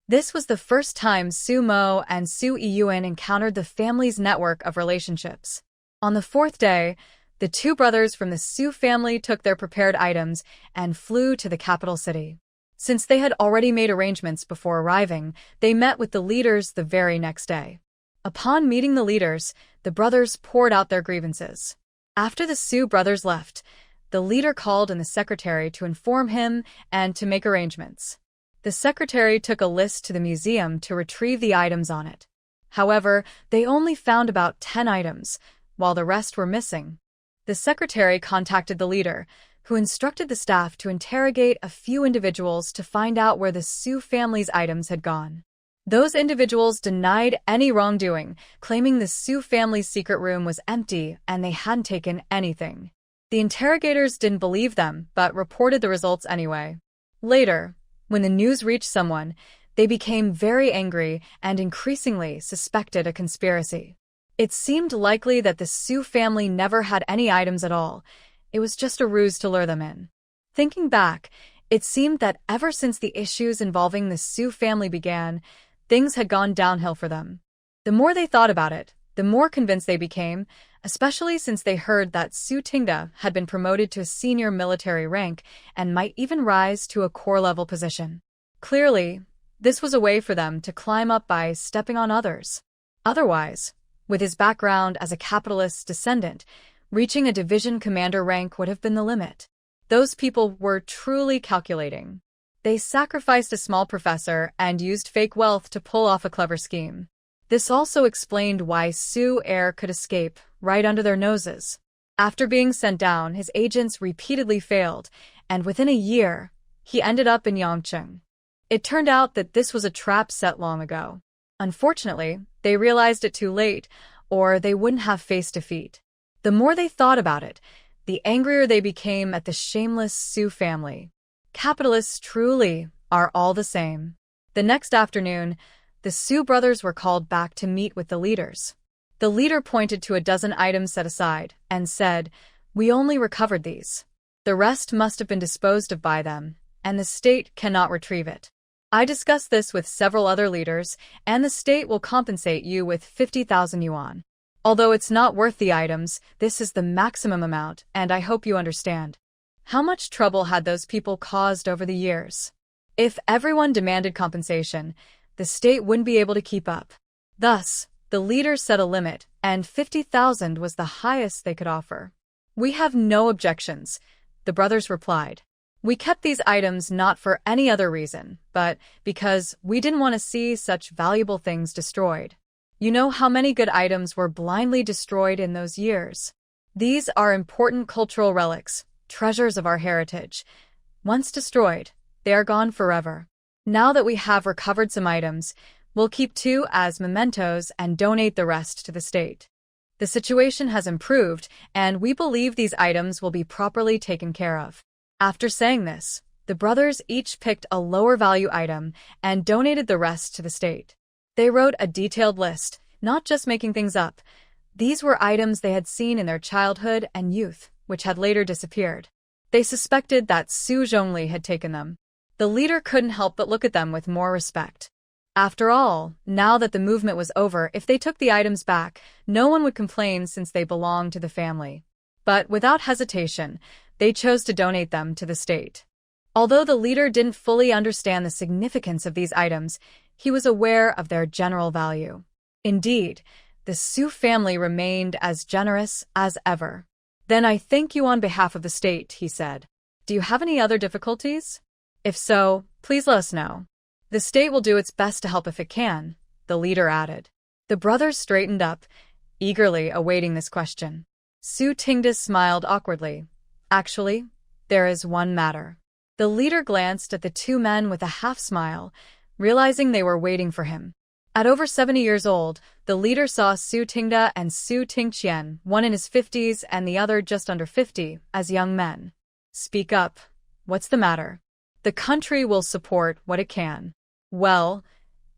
This was the first time Su Mo and Su Yuan encountered the family's network of relationships. On the fourth day, the two brothers from the Su family took their prepared items and flew to the capital city. Since they had already made arrangements before arriving, they met with the leaders the very next day. Upon meeting the leaders, the brothers poured out their grievances. After the Su brothers left, the leader called in the secretary to inform him and to make arrangements. The secretary took a list to the museum to retrieve the items on it. However, they only found about 10 items, while the rest were missing. The secretary contacted the leader, who instructed the staff to interrogate a few individuals to find out where the Su family's items had gone. Those individuals denied any wrongdoing, claiming the Su family's secret room was empty and they hadn't taken anything. The interrogators didn't believe them, but reported the results anyway. Later, when the news reached someone, they became very angry and increasingly suspected a conspiracy. It seemed likely that the Su family never had any items at all. It was just a ruse to lure them in. Thinking back, it seemed that ever since the issues involving the Su family began, things had gone downhill for them. The more they thought about it, the more convinced they became, especially since they heard that Su Tingda had been promoted to a senior military rank and might even rise to a corps-level position. Clearly, this was a way for them to climb up by stepping on others. Otherwise, with his background as a capitalist descendant, reaching a division commander rank would have been the limit. Those people were truly calculating. They sacrificed a small professor and used fake wealth to pull off a clever scheme. This also explained why Su Heir could escape right under their noses. After being sent down, his agents repeatedly failed, and within a year, he ended up in Yangcheng. It turned out that this was a trap set long ago. Unfortunately, they realized it too late, or they wouldn't have faced defeat. The more they thought about it, the angrier they became at the shameless Su family. Capitalists truly are all the same. The next afternoon, the Su brothers were called back to meet with the leaders. The leader pointed to a dozen items set aside and said, "We only recovered these. The rest must have been disposed of by them, and the state cannot retrieve it. I discussed this with several other leaders, and the state will compensate you with 50,000 yuan. Although it's not worth the items, this is the maximum amount, and I hope you understand." How much trouble had those people caused over the years? If everyone demanded compensation, the state wouldn't be able to keep up. Thus, the leaders set a limit, and 50,000 was the highest they could offer. "We have no objections," the brothers replied. "We kept these items not for any other reason, but because we didn't want to see such valuable things destroyed. You know how many good items were blindly destroyed in those years. These are important cultural relics, treasures of our heritage. Once destroyed, they are gone forever. Now that we have recovered some items, we'll keep 2 as mementos and donate the rest to the state. The situation has improved, and we believe these items will be properly taken care of." After saying this, the brothers each picked a lower value item and donated the rest to the state. They wrote a detailed list, not just making things up. These were items they had seen in their childhood and youth, which had later disappeared. They suspected that Su Zhongli had taken them. The leader couldn't help but look at them with more respect. After all, now that the movement was over, if they took the items back, no one would complain since they belonged to the family. But without hesitation, they chose to donate them to the state. Although the leader didn't fully understand the significance of these items, he was aware of their general value. Indeed, the Su family remained as generous as ever. "Then I thank you on behalf of the state," he said. "Do you have any other difficulties? If so, please let us know. The state will do its best to help if it can," the leader added. The brothers straightened up, eagerly awaiting this question. Su Tingda smiled awkwardly. "Actually, there is one matter." The leader glanced at the two men with a half-smile, realizing they were waiting for him. At over 70 years old, the leader saw Su Tingda and Su Tingqian, one in his 50s and the other just under 50, as young men. Speak up. What's the matter? The country will support what it can. Well,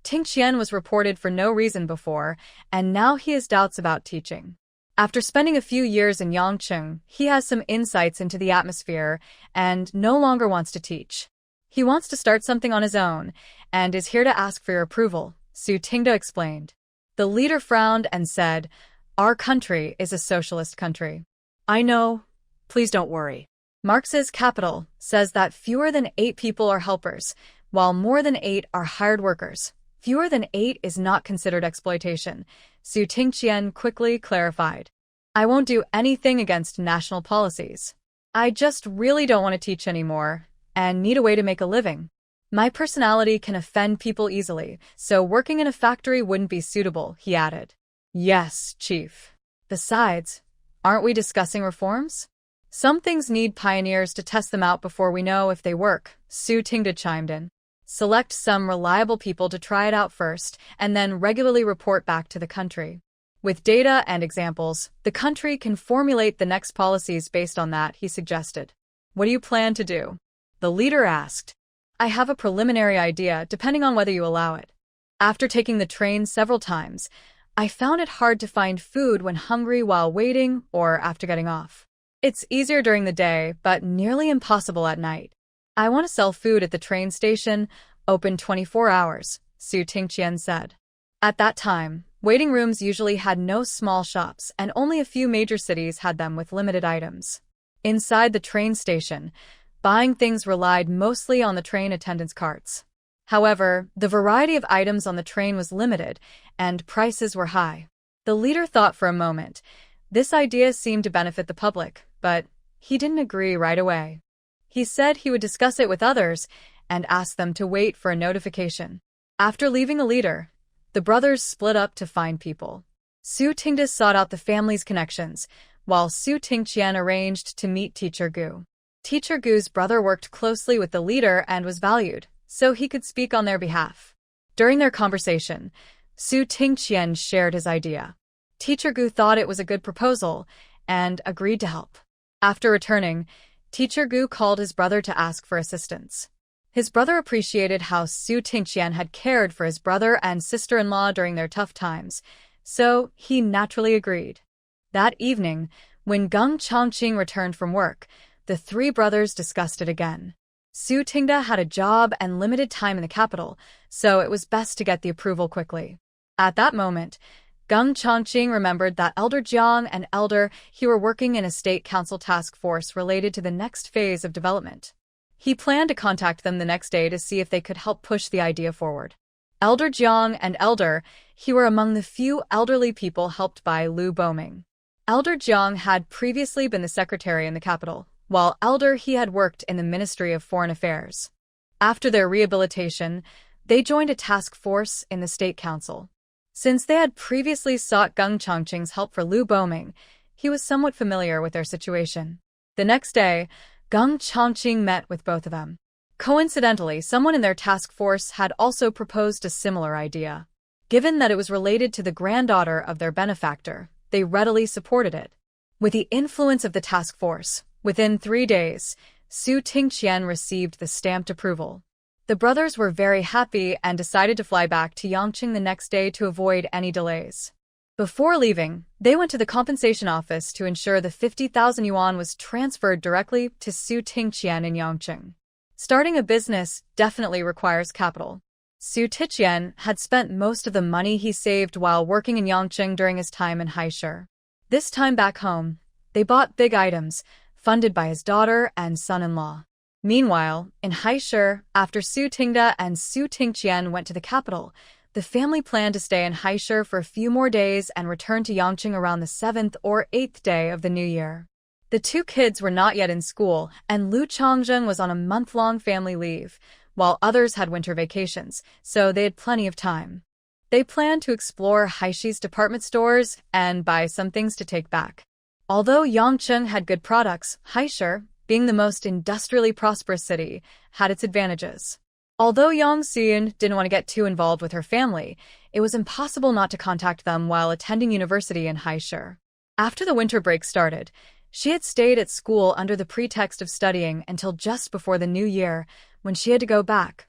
Tingqian was reported for no reason before, and now he has doubts about teaching. After spending a few years in Yangcheng, he has some insights into the atmosphere and no longer wants to teach. He wants to start something on his own and is here to ask for your approval, Su Tingda explained. The leader frowned and said, "Our country is a socialist country." I know. Please don't worry. Marx's Capital says that fewer than 8 people are helpers, while more than 8 are hired workers. Fewer than 8 is not considered exploitation, Su Tingqian quickly clarified. I won't do anything against national policies. I just really don't want to teach anymore and need a way to make a living. My personality can offend people easily, so working in a factory wouldn't be suitable, he added. Yes, Chief. Besides, aren't we discussing reforms? Some things need pioneers to test them out before we know if they work, Su Tingda chimed in. Select some reliable people to try it out first, and then regularly report back to the country. With data and examples, the country can formulate the next policies based on that, he suggested. What do you plan to do? The leader asked. I have a preliminary idea, depending on whether you allow it. After taking the train several times, I found it hard to find food when hungry while waiting or after getting off. It's easier during the day, but nearly impossible at night. I want to sell food at the train station, open 24 hours, Su Tingqian said. At that time, waiting rooms usually had no small shops, and only a few major cities had them with limited items. Inside the train station, buying things relied mostly on the train attendants' carts. However, the variety of items on the train was limited, and prices were high. The leader thought for a moment. This idea seemed to benefit the public, but he didn't agree right away. He said he would discuss it with others and ask them to wait for a notification. After leaving the leader, the brothers split up to find people. Su Tingda sought out the family's connections, while Su Tingqian arranged to meet Teacher Gu. Teacher Gu's brother worked closely with the leader and was valued, so he could speak on their behalf. During their conversation, Su Tingqian shared his idea. Teacher Gu thought it was a good proposal and agreed to help. After returning, Teacher Gu called his brother to ask for assistance. His brother appreciated how Su Tingqian had cared for his brother and sister-in-law during their tough times, so he naturally agreed. That evening, when Geng Chongqing returned from work, the 3 brothers discussed it again. Su Tingda had a job and limited time in the capital, so it was best to get the approval quickly. At that moment, Geng Chongqing remembered that Elder Jiang and Elder He were working in a state council task force related to the next phase of development. He planned to contact them the next day to see if they could help push the idea forward. Elder Jiang and Elder He were among the few elderly people helped by Lu Boming. Elder Jiang had previously been the secretary in the capital, while Elder He had worked in the Ministry of Foreign Affairs. After their rehabilitation, they joined a task force in the State Council. Since they had previously sought Geng Chongqing's help for Lu Boming, he was somewhat familiar with their situation. The next day, Geng Chongqing met with both of them. Coincidentally, someone in their task force had also proposed a similar idea. Given that it was related to the granddaughter of their benefactor, they readily supported it. With the influence of the task force, within 3 days, Su Tingqian received the stamped approval. The brothers were very happy and decided to fly back to Yangcheng the next day to avoid any delays. Before leaving, they went to the compensation office to ensure the 50,000 yuan was transferred directly to Su Tingqian in Yangcheng. Starting a business definitely requires capital. Su Tingqian had spent most of the money he saved while working in Yangcheng during his time in Haisher. This time back home, they bought big items, funded by his daughter and son-in-law. Meanwhile, in Haisher, after Su Tingda and Su Tingqian went to the capital, the family planned to stay in Haisher for a few more days and return to Yangcheng around the 7th or 8th day of the new year. The 2 kids were not yet in school, and Lu Chongzheng was on a month-long family leave, while others had winter vacations, so they had plenty of time. They planned to explore Haishi's department stores and buy some things to take back. Although Yangcheng had good products, Haisher, being the most industrially prosperous city, had its advantages. Although Yang Seon didn't want to get too involved with her family, it was impossible not to contact them while attending university in Haishur. After the winter break started, she had stayed at school under the pretext of studying until just before the new year, when she had to go back.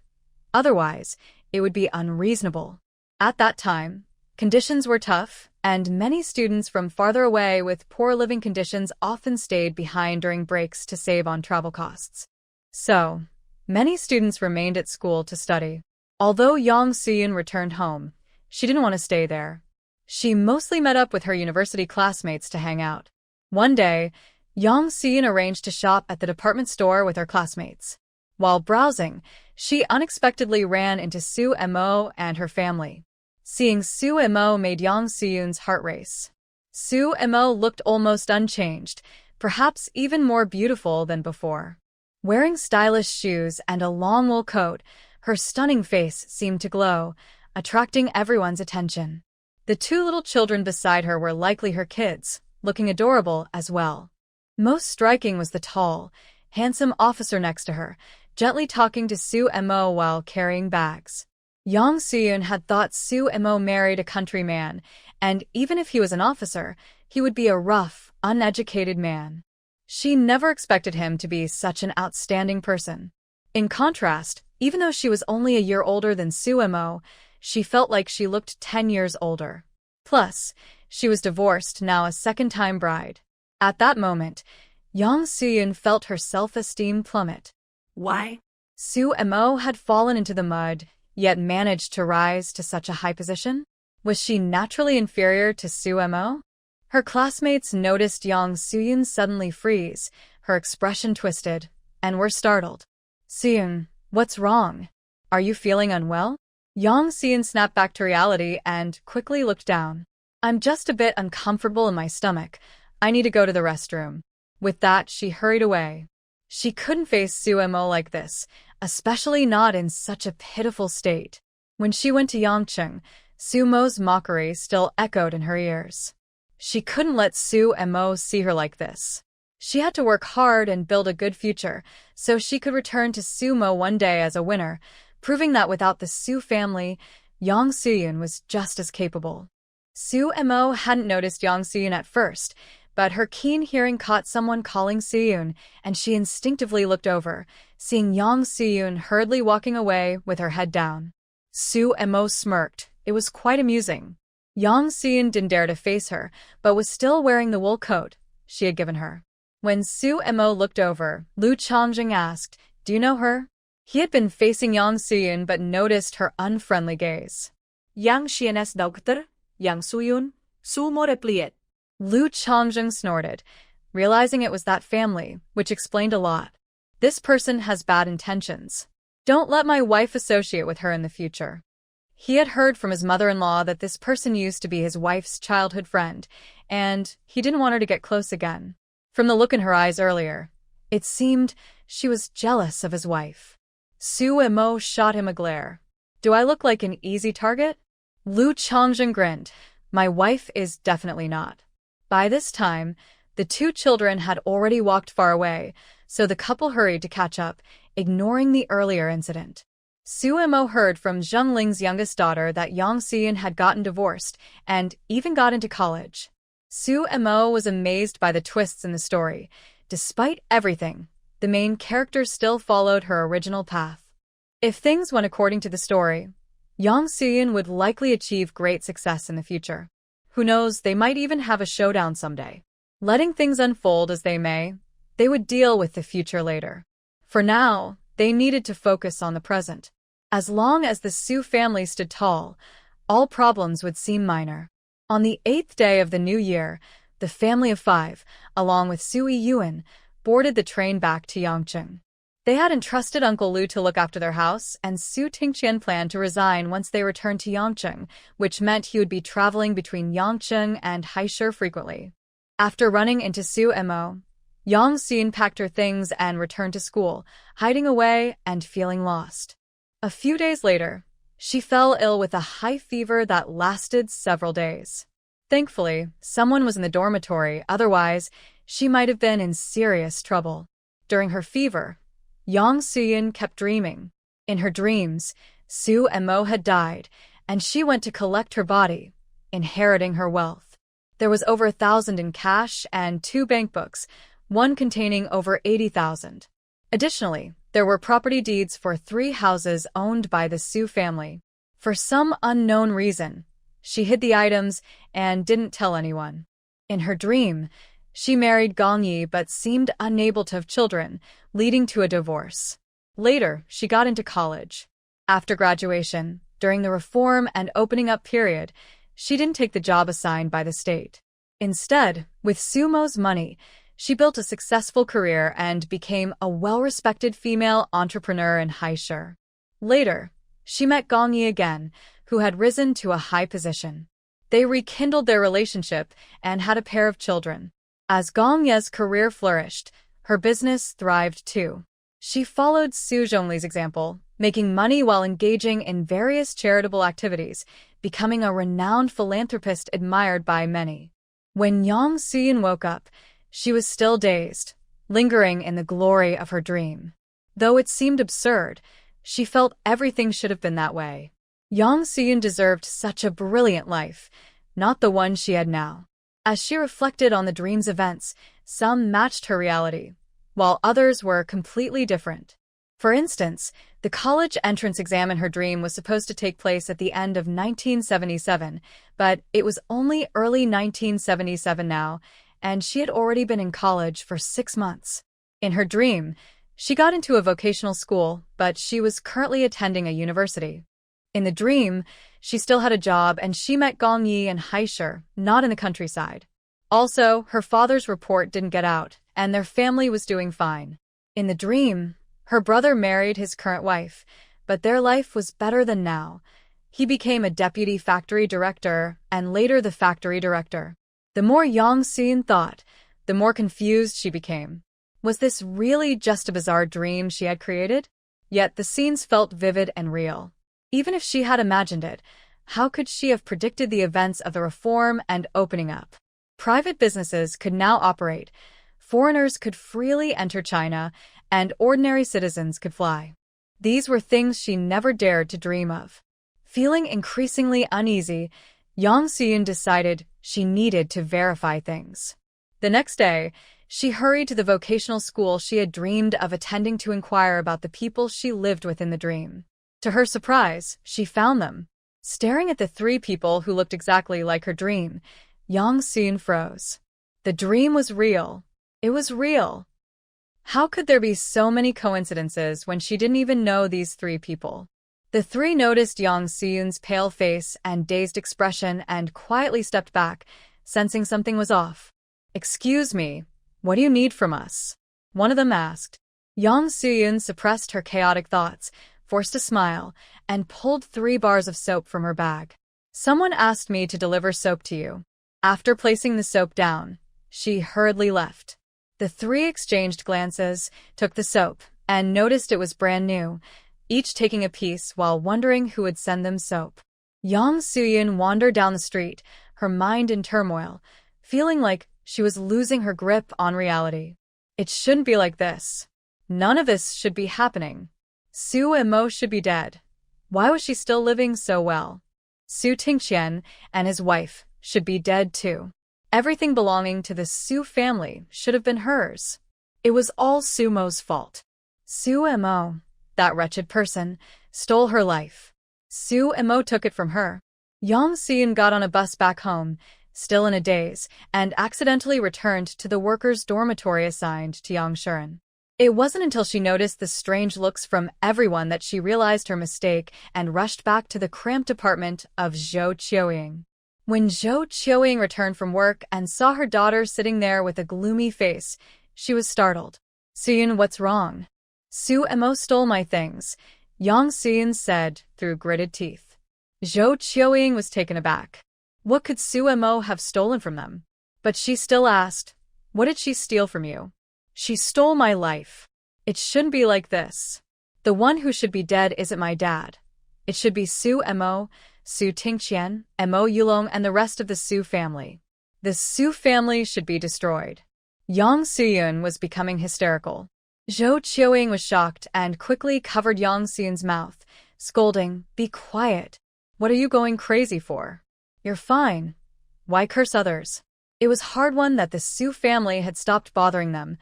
Otherwise, it would be unreasonable. At that time, conditions were tough, and many students from farther away with poor living conditions often stayed behind during breaks to save on travel costs. So, many students remained at school to study. Although Yang Seon returned home, she didn't want to stay there. She mostly met up with her university classmates to hang out. One day, Yang Seon arranged to shop at the department store with her classmates. While browsing, she unexpectedly ran into Soo Mo and her family. Seeing Soo Mo made Yang Seon's heart race. Soo Mo looked almost unchanged, perhaps even more beautiful than before. Wearing stylish shoes and a long wool coat, her stunning face seemed to glow, attracting everyone's attention. The two little children beside her were likely her kids, looking adorable as well. Most striking was the tall, handsome officer next to her, gently talking to Soo Mo while carrying bags. Yang Seon had thought Soo Mo married a countryman, and even if he was an officer, he would be a rough, uneducated man. She never expected him to be such an outstanding person. In contrast, even though she was only a year older than Soo Mo, she felt like she looked 10 years older. Plus, she was divorced, now a second-time bride. At that moment, Yang Seon felt her self-esteem plummet. Why? Soo Mo had fallen into the mud, yet managed to rise to such a high position? Was she naturally inferior to Soo Mo? Her classmates noticed Yang Seon suddenly freeze, her expression twisted, and were startled. Seon, what's wrong? Are you feeling unwell? Yang Seon snapped back to reality and quickly looked down. I'm just a bit uncomfortable in my stomach. I need to go to the restroom. With that, she hurried away. She couldn't face Soo Mo like this, especially not in such a pitiful state. When she went to Yangcheng, Soo Mo's mockery still echoed in her ears. She couldn't let Soo Mo see her like this. She had to work hard and build a good future, so she could return to Soo Mo one day as a winner, proving that without the Soo family, Yang Seon was just as capable. Soo Mo hadn't noticed Yang Seon at first, but her keen hearing caught someone calling Seon, and she instinctively looked over, seeing Yang Seon hurriedly walking away with her head down. Soo Mo smirked. It was quite amusing. Yang Seon didn't dare to face her, but was still wearing the wool coat she had given her. When Soo Mo looked over, Liu Changjing asked, "Do you know her?" He had been facing Yang Seon but noticed her unfriendly gaze. Yang Seon's daughter, Yang Soo-yoon, Soo-mo replied. Liu Changjing snorted, realizing it was that family, which explained a lot. This person has bad intentions. Don't let my wife associate with her in the future. He had heard from his mother-in-law that this person used to be his wife's childhood friend, and he didn't want her to get close again. From the look in her eyes earlier, it seemed she was jealous of his wife. Soo Mo shot him a glare. Do I look like an easy target? Liu Changjing grinned. My wife is definitely not. By this time, the two children had already walked far away, so the couple hurried to catch up, ignoring the earlier incident. Soo Mo heard from Zheng Ling's youngest daughter that Yang Seon had gotten divorced and even got into college. Soo Mo was amazed by the twists in the story. Despite everything, the main character still followed her original path. If things went according to the story, Yang Seon would likely achieve great success in the future. Who knows, they might even have a showdown someday. Letting things unfold as they may, they would deal with the future later. For now, they needed to focus on the present. As long as the Soo family stood tall, all problems would seem minor. On the 8th day of the new year, the family of 5, along with Soo Yuen, boarded the train back to Yangcheng. They had entrusted Uncle Liu to look after their house, and Su Tingqian planned to resign once they returned to Yangcheng, which meant he would be traveling between Yangcheng and Haishur frequently. After running into Soo Mo, Yang Seon packed her things and returned to school, hiding away and feeling lost. A few days later, she fell ill with a high fever that lasted several days. Thankfully, someone was in the dormitory, otherwise, she might have been in serious trouble. During her fever, Yang Seon kept dreaming. In her dreams, Su and Mo had died, and she went to collect her body, inheriting her wealth. There was over 1,000 in cash and 2 bank books, one containing over 80,000. Additionally, there were property deeds for 3 houses owned by the Su family. For some unknown reason, she hid the items and didn't tell anyone. In her dream, she married Gong Yi but seemed unable to have children, leading to a divorce. Later, she got into college. After graduation, during the reform and opening up period, she didn't take the job assigned by the state. Instead, with Sumo's money, she built a successful career and became a well-respected female entrepreneur in Haishur. Later, she met Gong Yi again, who had risen to a high position. They rekindled their relationship and had a pair of children. As Gong Yi's career flourished, her business thrived too. She followed Su Zhongli's example, making money while engaging in various charitable activities, becoming a renowned philanthropist admired by many. When Yang Suyin woke up, she was still dazed, lingering in the glory of her dream. Though it seemed absurd, she felt everything should have been that way. Yang Suyin deserved such a brilliant life, not the one she had now. As she reflected on the dream's events, some matched her reality, while others were completely different. For instance, the college entrance exam in her dream was supposed to take place at the end of 1977, but it was only early 1977 now, and she had already been in college for 6 months. In her dream, she got into a vocational school, but she was currently attending a university. In the dream, she still had a job and she met Gong Yi in Haishur, not in the countryside. Also, her father's report didn't get out, and their family was doing fine. In the dream, her brother married his current wife, but their life was better than now. He became a deputy factory director and later the factory director. The more Yang Suyin thought, the more confused she became. Was this really just a bizarre dream she had created? Yet the scenes felt vivid and real. Even if she had imagined it, how could she have predicted the events of the reform and opening up? Private businesses could now operate, foreigners could freely enter China, and ordinary citizens could fly. These were things she never dared to dream of. Feeling increasingly uneasy, Yang Suyin decided she needed to verify things. The next day, she hurried to the vocational school she had dreamed of attending to inquire about the people she lived with in the dream. To her surprise, she found them. Staring at the 3 people who looked exactly like her dream, Yang Suyin froze. The dream was real. It was real. How could there be so many coincidences when she didn't even know these 3 people? The 3 noticed Yang Suyun's pale face and dazed expression and quietly stepped back, sensing something was off. "Excuse me, what do you need from us?" one of them asked. Yang Suyun suppressed her chaotic thoughts, forced a smile, and pulled 3 bars of soap from her bag. "Someone asked me to deliver soap to you." After placing the soap down, she hurriedly left. The 3 exchanged glances, took the soap, and noticed it was brand new, each taking a piece while wondering who would send them soap. Yang Suyin wandered down the street, her mind in turmoil, feeling like she was losing her grip on reality. It shouldn't be like this. None of this should be happening. Su and Mo should be dead. Why was she still living so well? Su Tingqian and his wife should be dead too. Everything belonging to the Su family should have been hers. It was all Su Mo's fault. Su and Mo, that wretched person, stole her life. Su and Mo took it from her. Yang Suyin got on a bus back home, still in a daze, and accidentally returned to the workers' dormitory assigned to Yang Shuren. It wasn't until she noticed the strange looks from everyone that she realized her mistake and rushed back to the cramped apartment of Zhou Qiuying. When Zhou Qiuying returned from work and saw her daughter sitting there with a gloomy face, she was startled. "Suyin, what's wrong?" "Su and Mo stole my things," Yang Suyin said through gritted teeth. Zhou Qiuying was taken aback. What could Su and Mo have stolen from them? But she still asked, "What did she steal from you?" "She stole my life. It shouldn't be like this. The one who should be dead isn't my dad. It should be Su and Mo, Su Tingqian, and Mo Yulong and the rest of the Su family. The Su family should be destroyed." Yang Suyun was becoming hysterical. Zhou Qiuying was shocked and quickly covered Yang Xiyun's mouth, scolding, "Be quiet. What are you going crazy for? You're fine. Why curse others?" It was hard won that the Su family had stopped bothering them.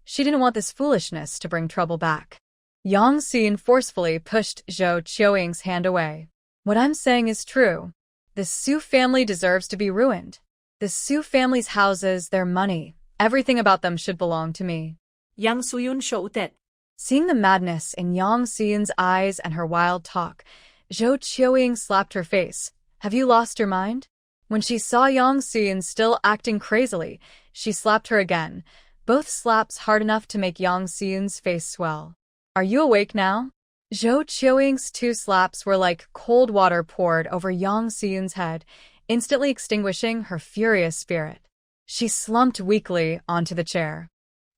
She didn't want this foolishness to bring trouble back. Yang Xiyun forcefully pushed Zhou Qiuying's hand away. "What I'm saying is true. The Su family deserves to be ruined. The Su family's houses, their money, everything about them should belong to me." Yang Suyun shouted. Seeing the madness in Yang Xiyun's eyes and her wild talk, Zhou Qiuying slapped her face. "Have you lost your mind?" When she saw Yang Xiyun still acting crazily, she slapped her again, both slaps hard enough to make Yang Xiyun's face swell. "Are you awake now?" Zhou Qiuying's two slaps were like cold water poured over Yang Xiyun's head, instantly extinguishing her furious spirit. She slumped weakly onto the chair.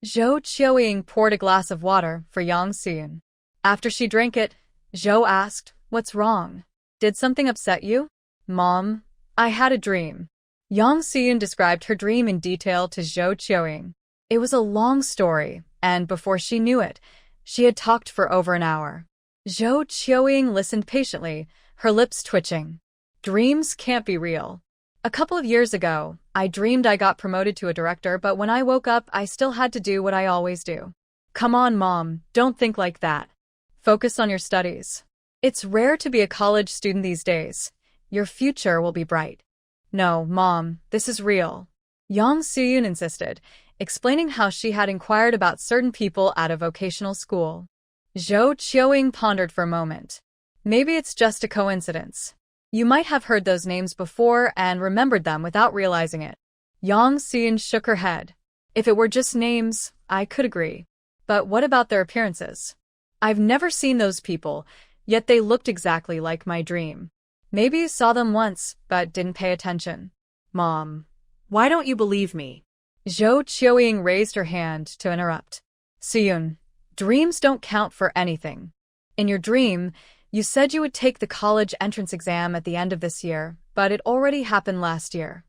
Zhou Qiuying poured a glass of water for Yang Xiyun. After she drank it, Zhou asked, "What's wrong? Did something upset you?" "Mom, I had a dream." Yang Xiyun described her dream in detail to Zhou Qiuying. It was a long story, and before she knew it, she had talked for over an hour. Zhou Qiuying listened patiently, her lips twitching. "Dreams can't be real. A couple of years ago, I dreamed I got promoted to a director, but when I woke up, I still had to do what I always do." "Come on, Mom, don't think like that. Focus on your studies. It's rare to be a college student these days. Your future will be bright." "No, Mom, this is real," Yang Xiyun insisted, explaining how she had inquired about certain people at a vocational school. Zhou Qiuying pondered for a moment. "Maybe it's just a coincidence. You might have heard those names before and remembered them without realizing it." Yang Xiyun shook her head. "If it were just names, I could agree. But what about their appearances? I've never seen those people, yet they looked exactly like my dream. Maybe you saw them once, but didn't pay attention." "Mom, why don't you believe me?" Zhou Qiuying raised her hand to interrupt. "Xiyun, dreams don't count for anything. In your dream, you said you would take the college entrance exam at the end of this year, but it already happened last year.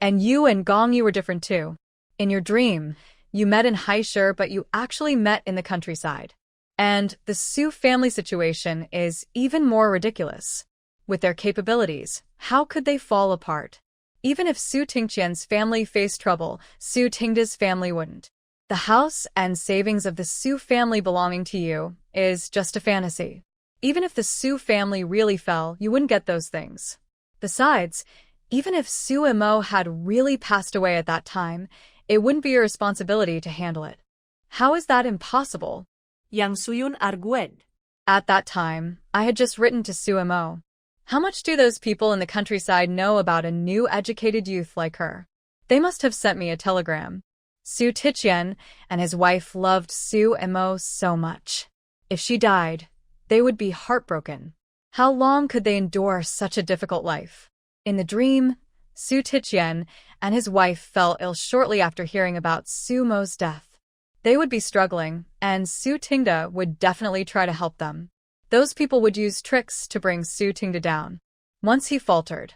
And you and Gongyu were different too. In your dream, you met in Haishur, but you actually met in the countryside. And the Su family situation is even more ridiculous. With their capabilities, how could they fall apart? Even if Su Tingqian's family faced trouble, Su Tingda's family wouldn't. The house and savings of the Su family belonging to you is just a fantasy. Even if the Su family really fell, you wouldn't get those things. Besides, even if Su Mo had really passed away at that time, it wouldn't be your responsibility to handle it. How is that impossible?" Yang Suyun argued. "At that time, I had just written to Su Mo. How much do those people in the countryside know about a new educated youth like her? They must have sent me a telegram. Su Tiqian and his wife loved Su Mo so much. If she died, they would be heartbroken. How long could they endure such a difficult life?" In the dream, Su Tiqian and his wife fell ill shortly after hearing about Su Mo's death. They would be struggling, and Su Tingda would definitely try to help them. Those people would use tricks to bring Su Tingda down. Once he faltered,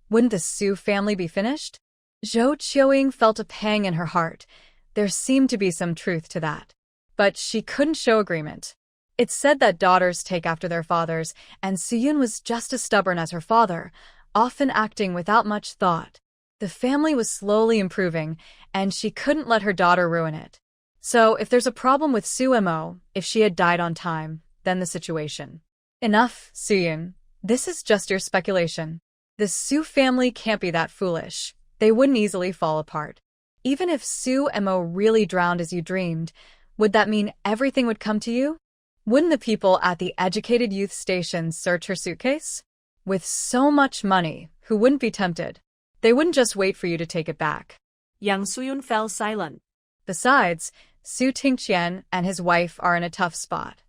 wouldn't the Su family be finished? Zhou Qiuying felt a pang in her heart. There seemed to be some truth to that. But she couldn't show agreement. It's said that daughters take after their fathers, and Suyun was just as stubborn as her father, often acting without much thought. The family was slowly improving, and she couldn't let her daughter ruin it. So if there's a problem with Su Mo, if she had died on time, then the situation. Enough, Suyun. This is just your speculation. The Su family can't be that foolish. They wouldn't easily fall apart. Even if Su Mo really drowned as you dreamed, would that mean everything would come to you? Wouldn't the people at the educated youth station search her suitcase? With so much money, who wouldn't be tempted? They wouldn't just wait for you to take it back. Yang Suyun fell silent. Besides, Su Tingqian and his wife are in a tough spot.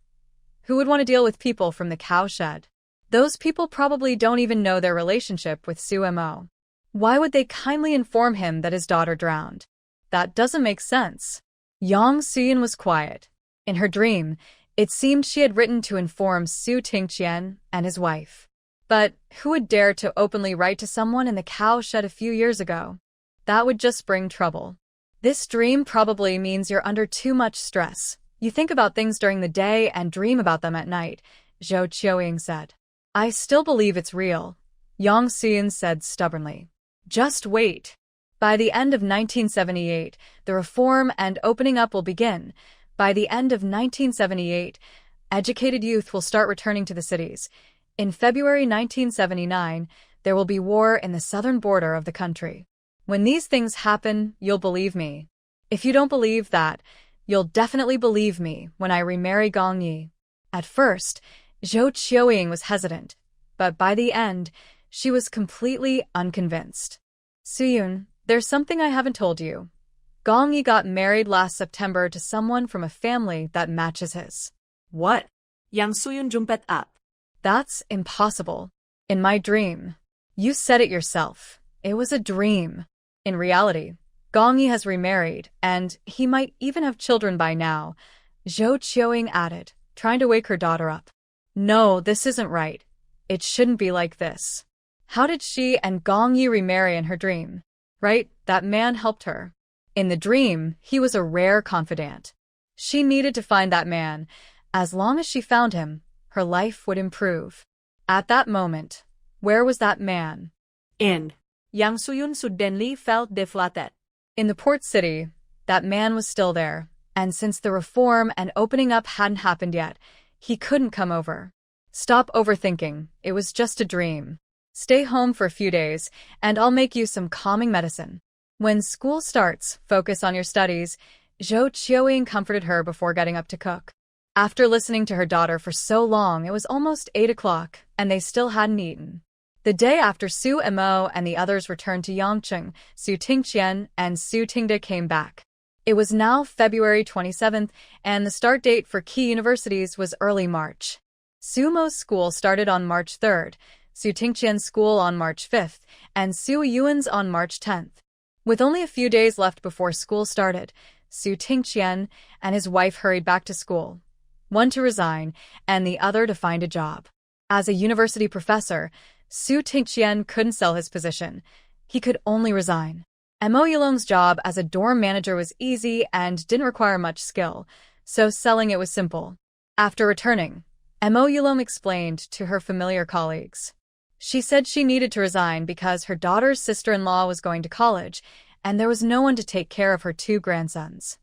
Who would want to deal with people from the cowshed? Those people probably don't even know their relationship with Su Mo. Why would they kindly inform him that his daughter drowned? That doesn't make sense. Yang Xiyun was quiet. In her dream, it seemed she had written to inform Su Tingqian and his wife. But who would dare to openly write to someone in the cowshed a few years ago? That would just bring trouble. This dream probably means you're under too much stress. You think about things during the day and dream about them at night, Zhou Qiuying said. I still believe it's real, Yang Suyun said stubbornly. Just wait. By the end of 1978, the reform and opening up will begin. By the end of 1978, educated youth will start returning to the cities. In February 1979, there will be war in the southern border of the country. When these things happen, you'll believe me. If you don't believe that, you'll definitely believe me when I remarry Gong Yi. At first, Zhou Qiuying was hesitant, but by the end, she was completely unconvinced. Suyun, there's something I haven't told you. Gong Yi got married last September to someone from a family that matches his. What? Yang Suyun jumped up. That's impossible. In my dream. You said it yourself. It was a dream. In reality, Gong Yi has remarried, and he might even have children by now, Zhou Qiuying added, trying to wake her daughter up. No, this isn't right. It shouldn't be like this. How did she and Gong Yi remarry in her dream? Right, that man helped her. In the dream, he was a rare confidant. She needed to find that man. As long as she found him, her life would improve. At that moment, where was that man? Yang Suyun suddenly felt deflated. In the port city, that man was still there, and since the reform and opening up hadn't happened yet, he couldn't come over. Stop overthinking, it was just a dream. Stay home for a few days, and I'll make you some calming medicine. When school starts, focus on your studies, Zhou Qiuying comforted her before getting up to cook. After listening to her daughter for so long, it was almost 8 o'clock, and they still hadn't eaten. The day after Su Mo and the others returned to Yangcheng, Su Tingqian and Su Tingde came back. It was now February 27th, and the start date for key universities was early March. Su Mo's school started on March 3rd, Su Tingqian's school on March 5th, and Su Yuan's on March 10th. With only a few days left before school started, Su Tingqian and his wife hurried back to school, one to resign and the other to find a job. As a university professor, Su Tingqian couldn't sell his position. He could only resign. Mo Yulong's job as a dorm manager was easy and didn't require much skill, so selling it was simple. After returning, Mo Yulong explained to her familiar colleagues. She said she needed to resign because her daughter's sister-in-law was going to college, and there was no one to take care of her 2 grandsons.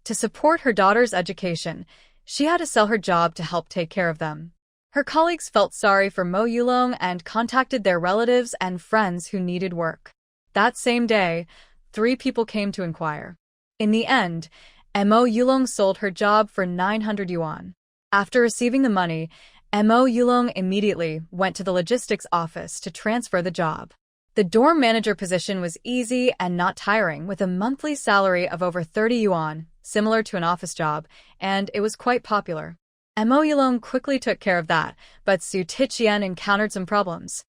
To support her daughter's education, she had to sell her job to help take care of them. Her colleagues felt sorry for Mo Yulong and contacted their relatives and friends who needed work. That same day, 3 people came to inquire. In the end, Mo Yulong sold her job for 900 yuan. After receiving the money, Mo Yulong immediately went to the logistics office to transfer the job. The dorm manager position was easy and not tiring, with a monthly salary of over 30 yuan, similar to an office job, and it was quite popular. Mo Yulong quickly took care of that, but Su Tingqian encountered some problems.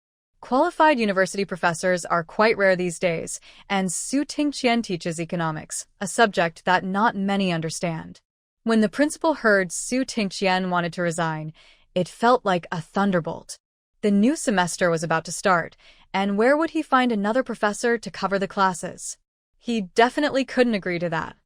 Qualified university professors are quite rare these days, and Su Tingqian teaches economics, a subject that not many understand. When the principal heard Su Tingqian wanted to resign, it felt like a thunderbolt. The new semester was about to start, and where would he find another professor to cover the classes? He definitely couldn't agree to that.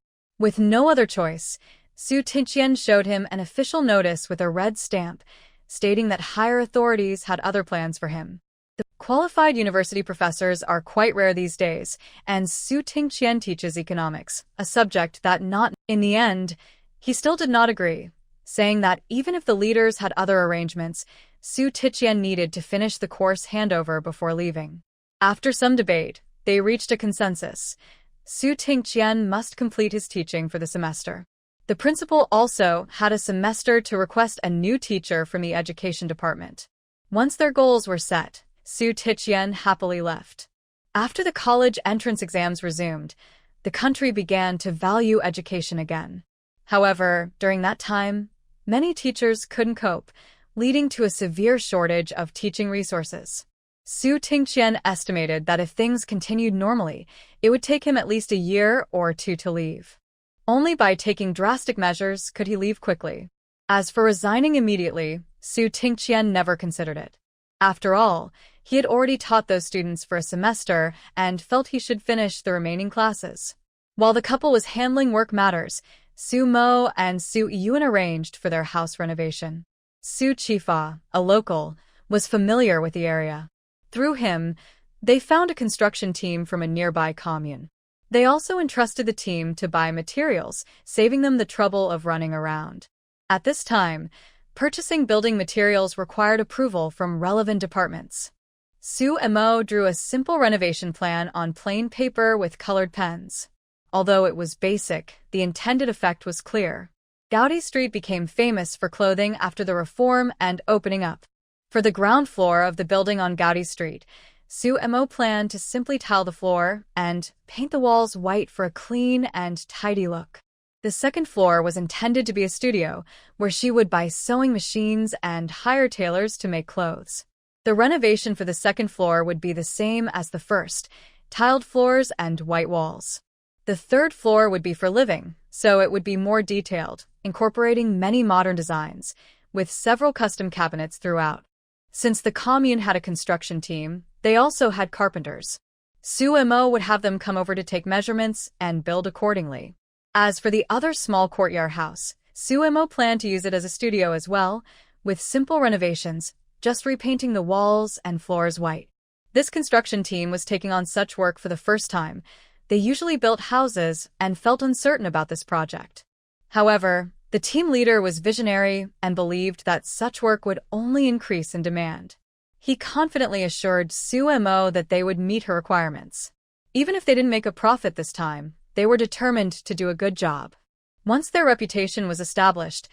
With no other choice, Su Tingqian showed him an official notice with a red stamp, stating that higher authorities had other plans for him. The qualified university professors are quite rare these days, and Su Tingqian teaches economics, a subject that not. In the end, he still did not agree, saying that even if the leaders had other arrangements, Su Tingqian needed to finish the course handover before leaving. After some debate, they reached a consensus. Su Tingqian must complete his teaching for the semester. The principal also had a semester to request a new teacher from the education department. Once their goals were set, Su Tingqian happily left. After the college entrance exams resumed, the country began to value education again. However, during that time, many teachers couldn't cope, leading to a severe shortage of teaching resources. Su Tingqian estimated that if things continued normally, it would take him at least a year or 2 to leave. Only by taking drastic measures could he leave quickly. As for resigning immediately, Su Tingqian never considered it. After all, he had already taught those students for a semester and felt he should finish the remaining classes. While the couple was handling work matters, Su Mo and Su Yun arranged for their house renovation. Su Chifa, a local, was familiar with the area. Through him, they found a construction team from a nearby commune. They also entrusted the team to buy materials, saving them the trouble of running around. At this time, purchasing building materials required approval from relevant departments. Su Mo drew a simple renovation plan on plain paper with colored pens. Although it was basic, the intended effect was clear. Gaudi Street became famous for clothing after the reform and opening up. For the ground floor of the building on Gaudi Street, Su Mo planned to simply tile the floor and paint the walls white for a clean and tidy look. The second floor was intended to be a studio, where she would buy sewing machines and hire tailors to make clothes. The renovation for the second floor would be the same as the first, tiled floors and white walls. The third floor would be for living, so it would be more detailed, incorporating many modern designs, with several custom cabinets throughout. Since the commune had a construction team, they also had carpenters. Su Mo would have them come over to take measurements and build accordingly. As for the other small courtyard house, Su Mo planned to use it as a studio as well, with simple renovations, just repainting the walls and floors white. This construction team was taking on such work for the first time. They usually built houses and felt uncertain about this project. However, the team leader was visionary and believed that such work would only increase in demand. He confidently assured Su Mo that they would meet her requirements. Even if they didn't make a profit this time, they were determined to do a good job. Once their reputation was established,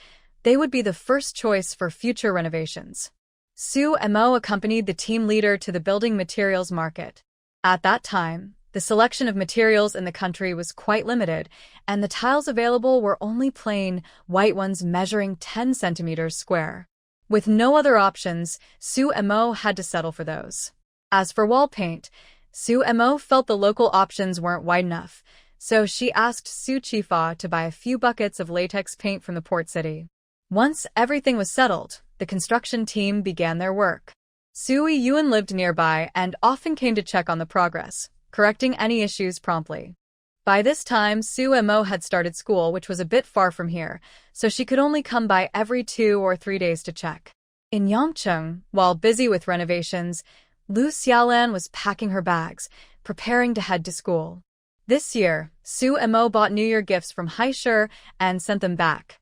they would be the first choice for future renovations. Su Mo accompanied the team leader to the building materials market. At that time, the selection of materials in the country was quite limited, and the tiles available were only plain, white ones measuring 10 centimeters square. With no other options, Su Mo had to settle for those. As for wall paint, Su Mo felt the local options weren't wide enough, so she asked Su Chifa to buy a few buckets of latex paint from the port city. Once everything was settled, the construction team began their work. Su Yun lived nearby and often came to check on the progress, correcting any issues promptly. By this time, Su Mo had started school, which was a bit far from here, so she could only come by every 2 or 3 days to check. In Yangcheng, while busy with renovations, Lu Xiaolan was packing her bags, preparing to head to school. This year, Su Mo bought New Year gifts from Haisher and sent them back.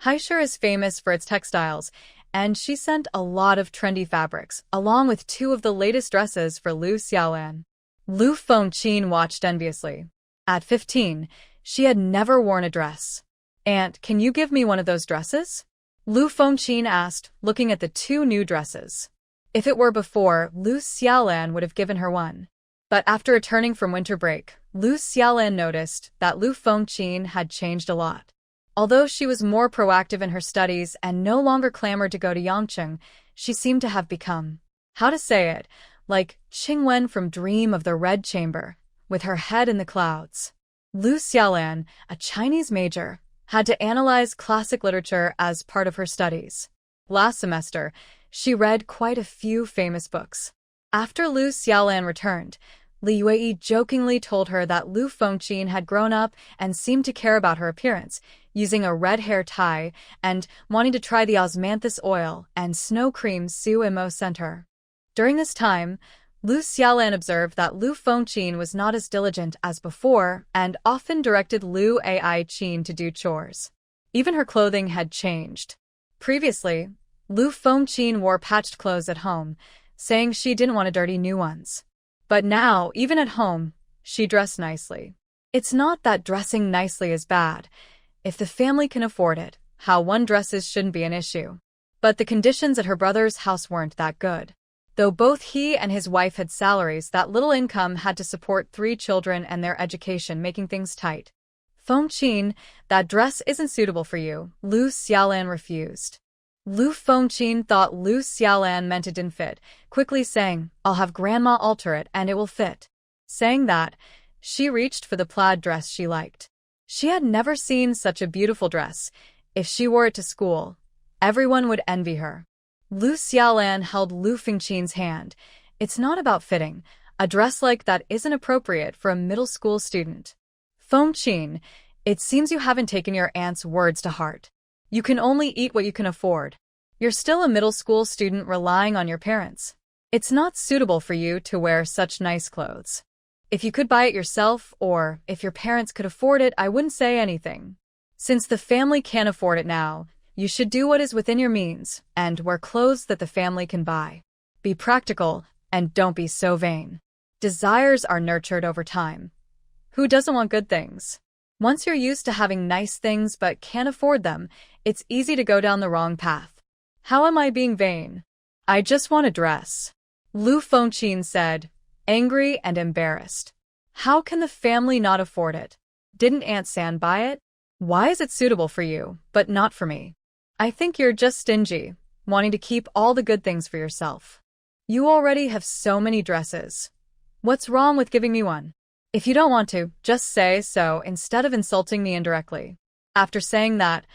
Haisher is famous for its textiles, and she sent a lot of trendy fabrics, along with 2 of the latest dresses for Lu Xiaolan. Lu Fengqin watched enviously. At 15, she had never worn a dress. "Aunt, can you give me one of those dresses?" Lu Fengqin asked, looking at the 2 new dresses. If it were before, Lu Xiaolan would have given her one. But after returning from winter break, Lu Xiaolan noticed that Lu Fengqin had changed a lot. Although she was more proactive in her studies and no longer clamored to go to Yangcheng, she seemed to have become, how to say it, like Qingwen from Dream of the Red Chamber, with her head in the clouds. Lu Xiaolan, a Chinese major, had to analyze classic literature as part of her studies. Last semester, she read quite a few famous books. After Lu Xiaolan returned, Li Yue jokingly told her that Lu Fengqin had grown up and seemed to care about her appearance, using a red hair tie and wanting to try the osmanthus oil and snow cream Su Mo sent her. During this time, Lu Xiaolan observed that Lu Fengqin was not as diligent as before and often directed Lu Ai-Qin to do chores. Even her clothing had changed. Previously, Lu Fengqin wore patched clothes at home, saying she didn't want to dirty new ones. But now, even at home, she dressed nicely. It's not that dressing nicely is bad. If the family can afford it, how one dresses shouldn't be an issue. But the conditions at her brother's house weren't that good. Though both he and his wife had salaries, that little income had to support 3 children and their education, making things tight. "Fengqin, that dress isn't suitable for you," Lu Xiaolan refused. Lu Fengqin thought Lu Xiaolan meant it didn't fit, quickly saying, "I'll have grandma alter it and it will fit." Saying that, she reached for the plaid dress she liked. She had never seen such a beautiful dress. If she wore it to school, everyone would envy her. Lu Xiaolan held Lu Fengqin's hand. "It's not about fitting. A dress like that isn't appropriate for a middle school student." "Fengqin, It seems you haven't taken your aunt's words to heart. You can only eat what you can afford. You're still a middle school student relying on your parents. It's not suitable for you to wear such nice clothes. If you could buy it yourself, or if your parents could afford it, I wouldn't say anything. Since the family can't afford it now, you should do what is within your means and wear clothes that the family can buy. Be practical and don't be so vain. Desires are nurtured over time. Who doesn't want good things? Once you're used to having nice things but can't afford them, it's easy to go down the wrong path. How am I being vain? I just want a dress. Lu Fengqin said, angry and embarrassed. How can the family not afford it? Didn't Aunt San buy it? Why is it suitable for you, but not for me? I think you're just stingy, wanting to keep all the good things for yourself. You already have so many dresses. What's wrong with giving me one? If you don't want to, just say so instead of insulting me indirectly. After saying that,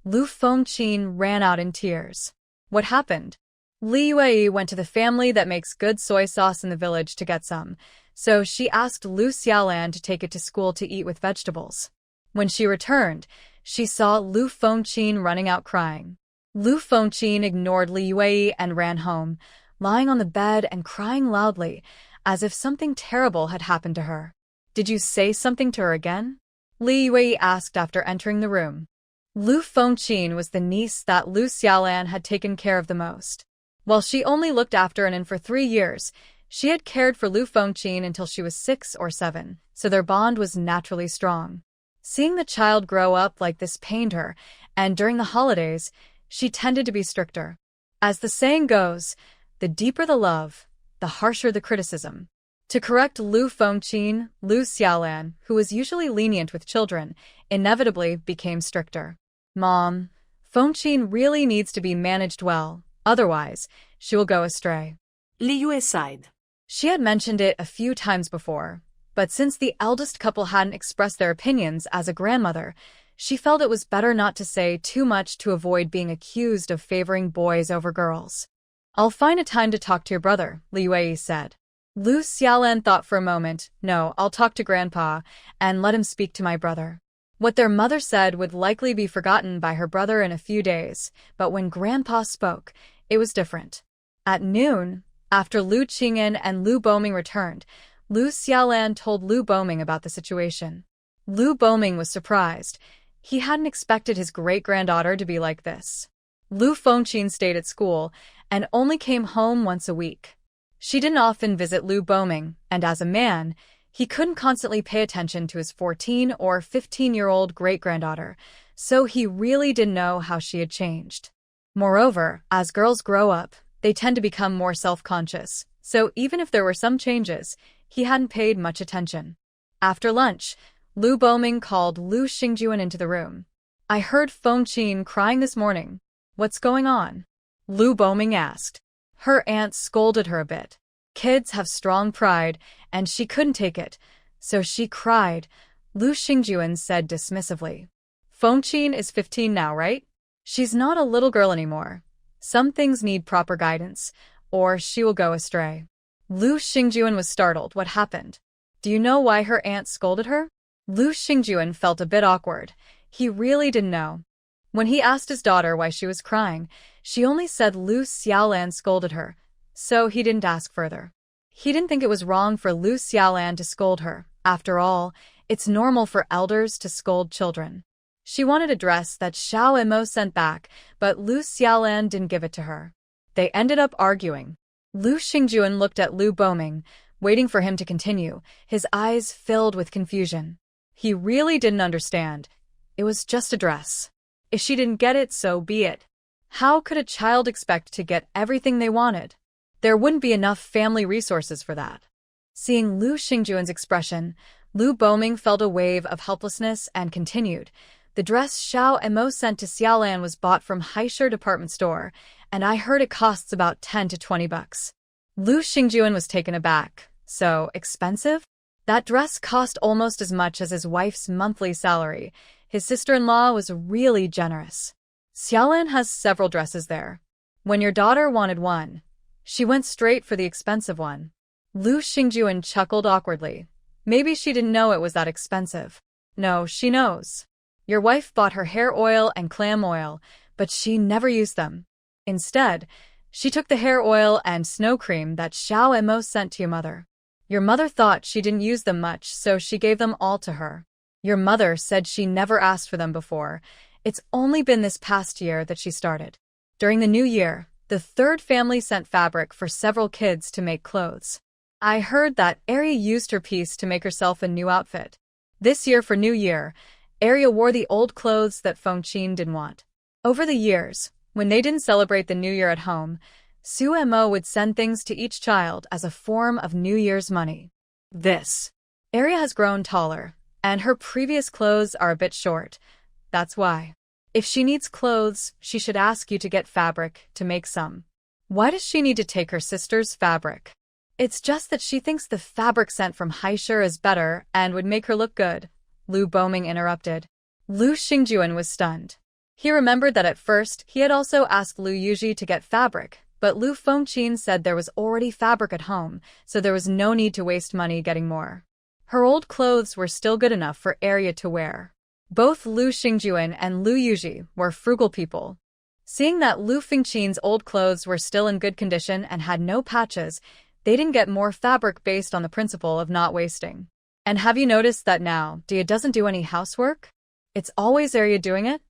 Lu Fengqin ran out in tears. What happened? Li Yue went to the family that makes good soy sauce in the village to get some, so she asked Lu Xiaolan to take it to school to eat with vegetables. When she returned, she saw Lu Fengqin running out crying. Lu Fengqin ignored Li Yue and ran home, lying on the bed and crying loudly, as if something terrible had happened to her. Did you say something to her again? Li Yue asked after entering the room. Lu Fengqin was the niece that Lu Xiaolan had taken care of the most. While she only looked after Anan for 3 years, she had cared for Lu Fengqin until she was 6 or 7, so their bond was naturally strong. Seeing the child grow up like this pained her, and during the holidays, she tended to be stricter. As the saying goes, the deeper the love, the harsher the criticism. To correct Lu Fengqin, Lu Xiaolan, who was usually lenient with children, inevitably became stricter. Mom, Fengqin really needs to be managed well, otherwise, she will go astray. Li Yue sighed. She had mentioned it a few times before, but since the eldest couple hadn't expressed their opinions as a grandmother, she felt it was better not to say too much to avoid being accused of favoring boys over girls. I'll find a time to talk to your brother, Li Yue said. Lu Xiaolan thought for a moment. No, I'll talk to Grandpa and let him speak to my brother. What their mother said would likely be forgotten by her brother in a few days, but when Grandpa spoke, it was different. At noon, after Lu Qing'an and Lu Boming returned, Lu Xiaolan told Lu Boming about the situation. Lu Boming was surprised. He hadn't expected his great-granddaughter to be like this. Lu Fengqin stayed at school and only came home once a week. She didn't often visit Lu Boming, and as a man, he couldn't constantly pay attention to his 14 or 15-year-old great-granddaughter, so he really didn't know how she had changed. Moreover, as girls grow up, they tend to become more self-conscious, so even if there were some changes, he hadn't paid much attention. After lunch, Lu Boming called Lu Xingjuan into the room. I heard Fengqin crying this morning. What's going on? Lu Boming asked. Her aunt scolded her a bit. Kids have strong pride, and she couldn't take it, so she cried, Lu Xingjuan said dismissively. Fengqin is 15 now, right? She's not a little girl anymore. Some things need proper guidance, or she will go astray. Lu Xingjuan was startled. What happened? Do you know why her aunt scolded her? Lu Xingjuan felt a bit awkward. He really didn't know. When he asked his daughter why she was crying, she only said Lu Xiaolan scolded her, so he didn't ask further. He didn't think it was wrong for Lu Xiaolan to scold her. After all, it's normal for elders to scold children. She wanted a dress that Xiao Emo sent back, but Lu Xiaolan didn't give it to her. They ended up arguing. Lu Xingjuan looked at Lu Boming, waiting for him to continue, his eyes filled with confusion. He really didn't understand. It was just a dress. If she didn't get it, so be it. How could a child expect to get everything they wanted? There wouldn't be enough family resources for that. Seeing Lu Xingjuan's expression, Lu Boming felt a wave of helplessness and continued. The dress Xiao Emo sent to Xiaolan was bought from Haisher department store, and I heard it costs about 10 to 20 bucks. Lu Xingjuan was taken aback. So expensive? That dress cost almost as much as his wife's monthly salary. His sister-in-law was really generous. Xiaolan has several dresses there. When your daughter wanted one, she went straight for the expensive one. Lu Xingjuan chuckled awkwardly. Maybe she didn't know it was that expensive. No, she knows. Your wife bought her hair oil and clam oil, but she never used them. Instead, she took the hair oil and snow cream that Xiao Emo sent to your mother. Your mother thought she didn't use them much, so she gave them all to her. Your mother said she never asked for them before. It's only been this past year that she started. During the new year, the third family sent fabric for several kids to make clothes. I heard that Arya used her piece to make herself a new outfit. This year for New Year, Arya wore the old clothes that Fengqin didn't want. Over the years, when they didn't celebrate the New Year at home, Su Mo would send things to each child as a form of New Year's money. Arya has grown taller, and her previous clothes are a bit short. That's why. If she needs clothes, she should ask you to get fabric to make some. Why does she need to take her sister's fabric? It's just that she thinks the fabric sent from Haishur is better and would make her look good, Lu Boming interrupted. Lu Xingjuan was stunned. He remembered that at first he had also asked Lu Yuji to get fabric, but Lu Fengqin said there was already fabric at home, so there was no need to waste money getting more. Her old clothes were still good enough for Arya to wear. Both Lu Xingjuan and Lu Yuji were frugal people. Seeing that Lu Fengqin's old clothes were still in good condition and had no patches, they didn't get more fabric based on the principle of not wasting. And have you noticed that now, Dia doesn't do any housework? It's always Arya doing it?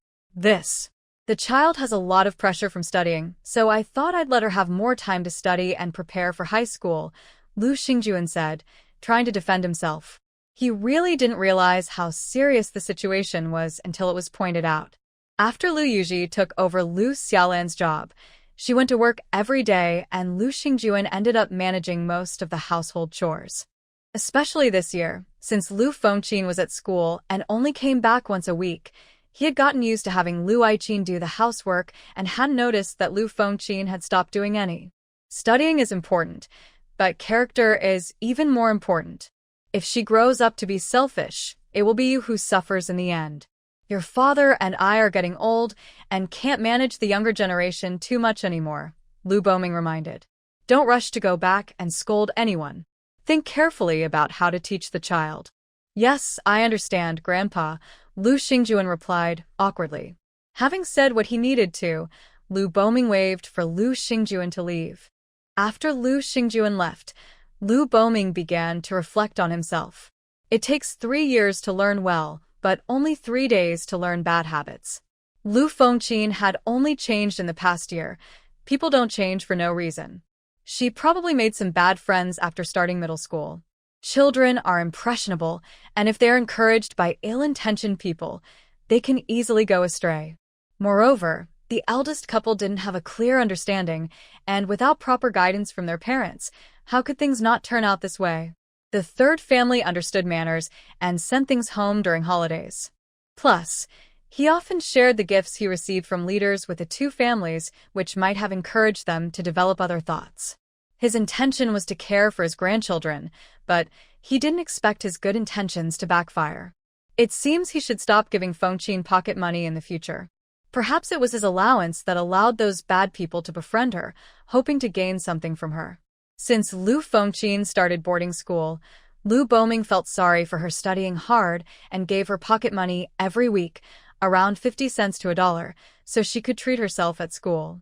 The child has a lot of pressure from studying, so I thought I'd let her have more time to study and prepare for high school, Lu Xingjuan said, trying to defend himself. He really didn't realize how serious the situation was until it was pointed out. After Lu Yuji took over Lu Xiaolan's job, she went to work every day and Lu Xingjuan ended up managing most of the household chores. Especially this year, since Lu Fengqin was at school and only came back once a week, he had gotten used to having Lu Aiqin do the housework and hadn't noticed that Lu Fengqin had stopped doing any. Studying is important, but character is even more important. If she grows up to be selfish, it will be you who suffers in the end. Your father and I are getting old and can't manage the younger generation too much anymore, Lu Boming reminded. Don't rush to go back and scold anyone. Think carefully about how to teach the child. Yes, I understand, Grandpa, Lu Xingjuan replied, awkwardly. Having said what he needed to, Lu Boming waved for Lu Xingjuan to leave. After Lu Xingjuan left, Lu Boming began to reflect on himself. It takes 3 years to learn well, but only 3 days to learn bad habits. Lu Fengqin had only changed in the past year. People don't change for no reason. She probably made some bad friends after starting middle school. Children are impressionable, and if they're encouraged by ill-intentioned people, they can easily go astray. Moreover, the eldest couple didn't have a clear understanding, and without proper guidance from their parents, how could things not turn out this way? The third family understood manners and sent things home during holidays. Plus, he often shared the gifts he received from leaders with the two families, which might have encouraged them to develop other thoughts. His intention was to care for his grandchildren, but he didn't expect his good intentions to backfire. It seems he should stop giving Fengqin pocket money in the future. Perhaps it was his allowance that allowed those bad people to befriend her, hoping to gain something from her. Since Lu Fengqin started boarding school, Lu Boming felt sorry for her studying hard and gave her pocket money every week, around 50 cents to $1, so she could treat herself at school.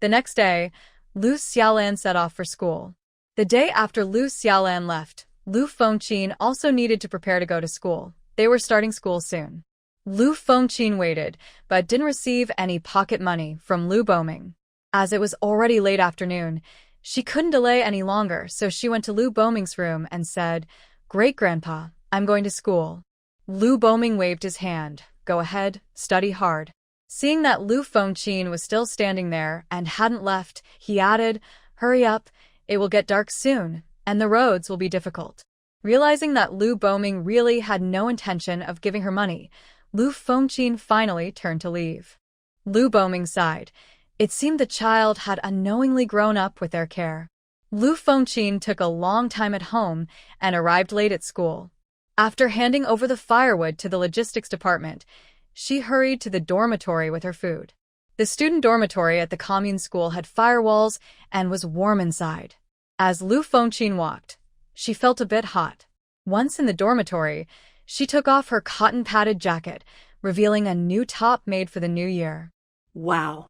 The next day, Lu Xiaolan set off for school. The day after Lu Xiaolan left, Lu Fengqin also needed to prepare to go to school. They were starting school soon. Lu Fengqin waited, but didn't receive any pocket money from Lu Boming. As it was already late afternoon, she couldn't delay any longer, so she went to Lu Boming's room and said, "Great-grandpa, I'm going to school." Lu Boming waved his hand. "Go ahead, study hard." Seeing that Lu Fengqin was still standing there and hadn't left, he added, "Hurry up, it will get dark soon, and the roads will be difficult." Realizing that Lu Boming really had no intention of giving her money, Lu Fengqin finally turned to leave. Lu Boming sighed. It seemed the child had unknowingly grown up with their care. Lu Fengqin took a long time at home and arrived late at school. After handing over the firewood to the logistics department, she hurried to the dormitory with her food. The student dormitory at the commune school had firewalls and was warm inside. As Lu Fengqin walked, she felt a bit hot. Once in the dormitory, She took off her cotton-padded jacket, revealing a new top made for the new year. Wow.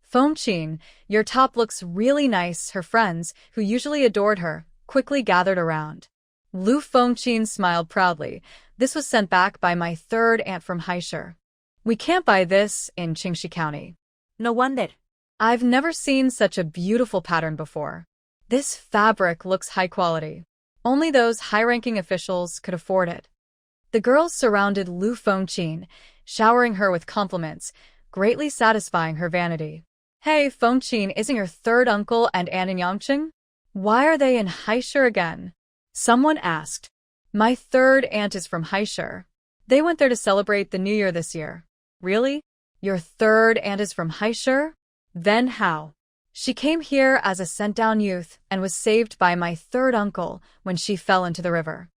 Fengqin, your top looks really nice. Her friends, who usually adored her, quickly gathered around. Lu Fengqin smiled proudly. This was sent back by my third aunt from Haishur. We can't buy this in Qingxi County. No wonder. I've never seen such a beautiful pattern before. This fabric looks high quality. Only those high-ranking officials could afford it. The girls surrounded Lu Fengqin, showering her with compliments, greatly satisfying her vanity. Hey, Fengqin, isn't your third uncle and aunt in Yangqing? Why are they in Haishur again? Someone asked. My third aunt is from Haishur. They went there to celebrate the New Year this year. Really? Your third aunt is from Haishur? Then how? She came here as a sent-down youth and was saved by my third uncle when she fell into the river.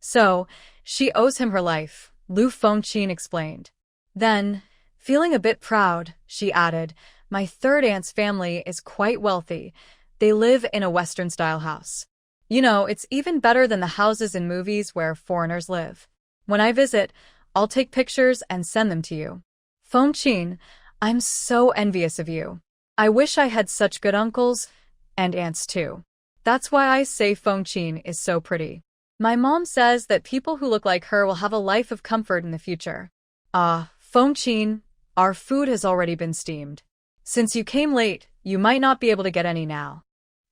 So, she owes him her life, Lu Fengqin explained. Then, feeling a bit proud, she added, my third aunt's family is quite wealthy. They live in a Western-style house. You know, it's even better than the houses in movies where foreigners live. When I visit, I'll take pictures and send them to you. Fengqin, I'm so envious of you. I wish I had such good uncles and aunts too. That's why I say Fengqin is so pretty. My mom says that people who look like her will have a life of comfort in the future. Fengqin, our food has already been steamed. Since you came late, you might not be able to get any now.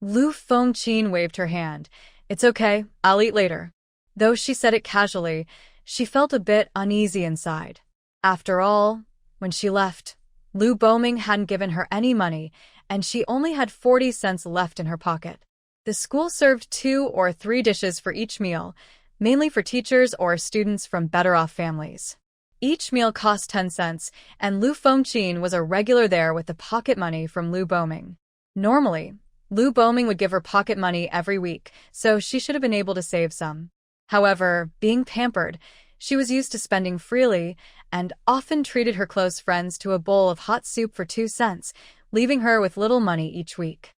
Lu Fengqin waved her hand. It's okay, I'll eat later. Though she said it casually, she felt a bit uneasy inside. After all, when she left, Lu Boming hadn't given her any money, and she only had 40 cents left in her pocket. The school served 2 or 3 dishes for each meal, mainly for teachers or students from better-off families. Each meal cost 10 cents, and Lu Fengqin was a regular there with the pocket money from Lu Boming. Normally, Lu Boming would give her pocket money every week, so she should have been able to save some. However, being pampered, she was used to spending freely and often treated her close friends to a bowl of hot soup for 2 cents, leaving her with little money each week.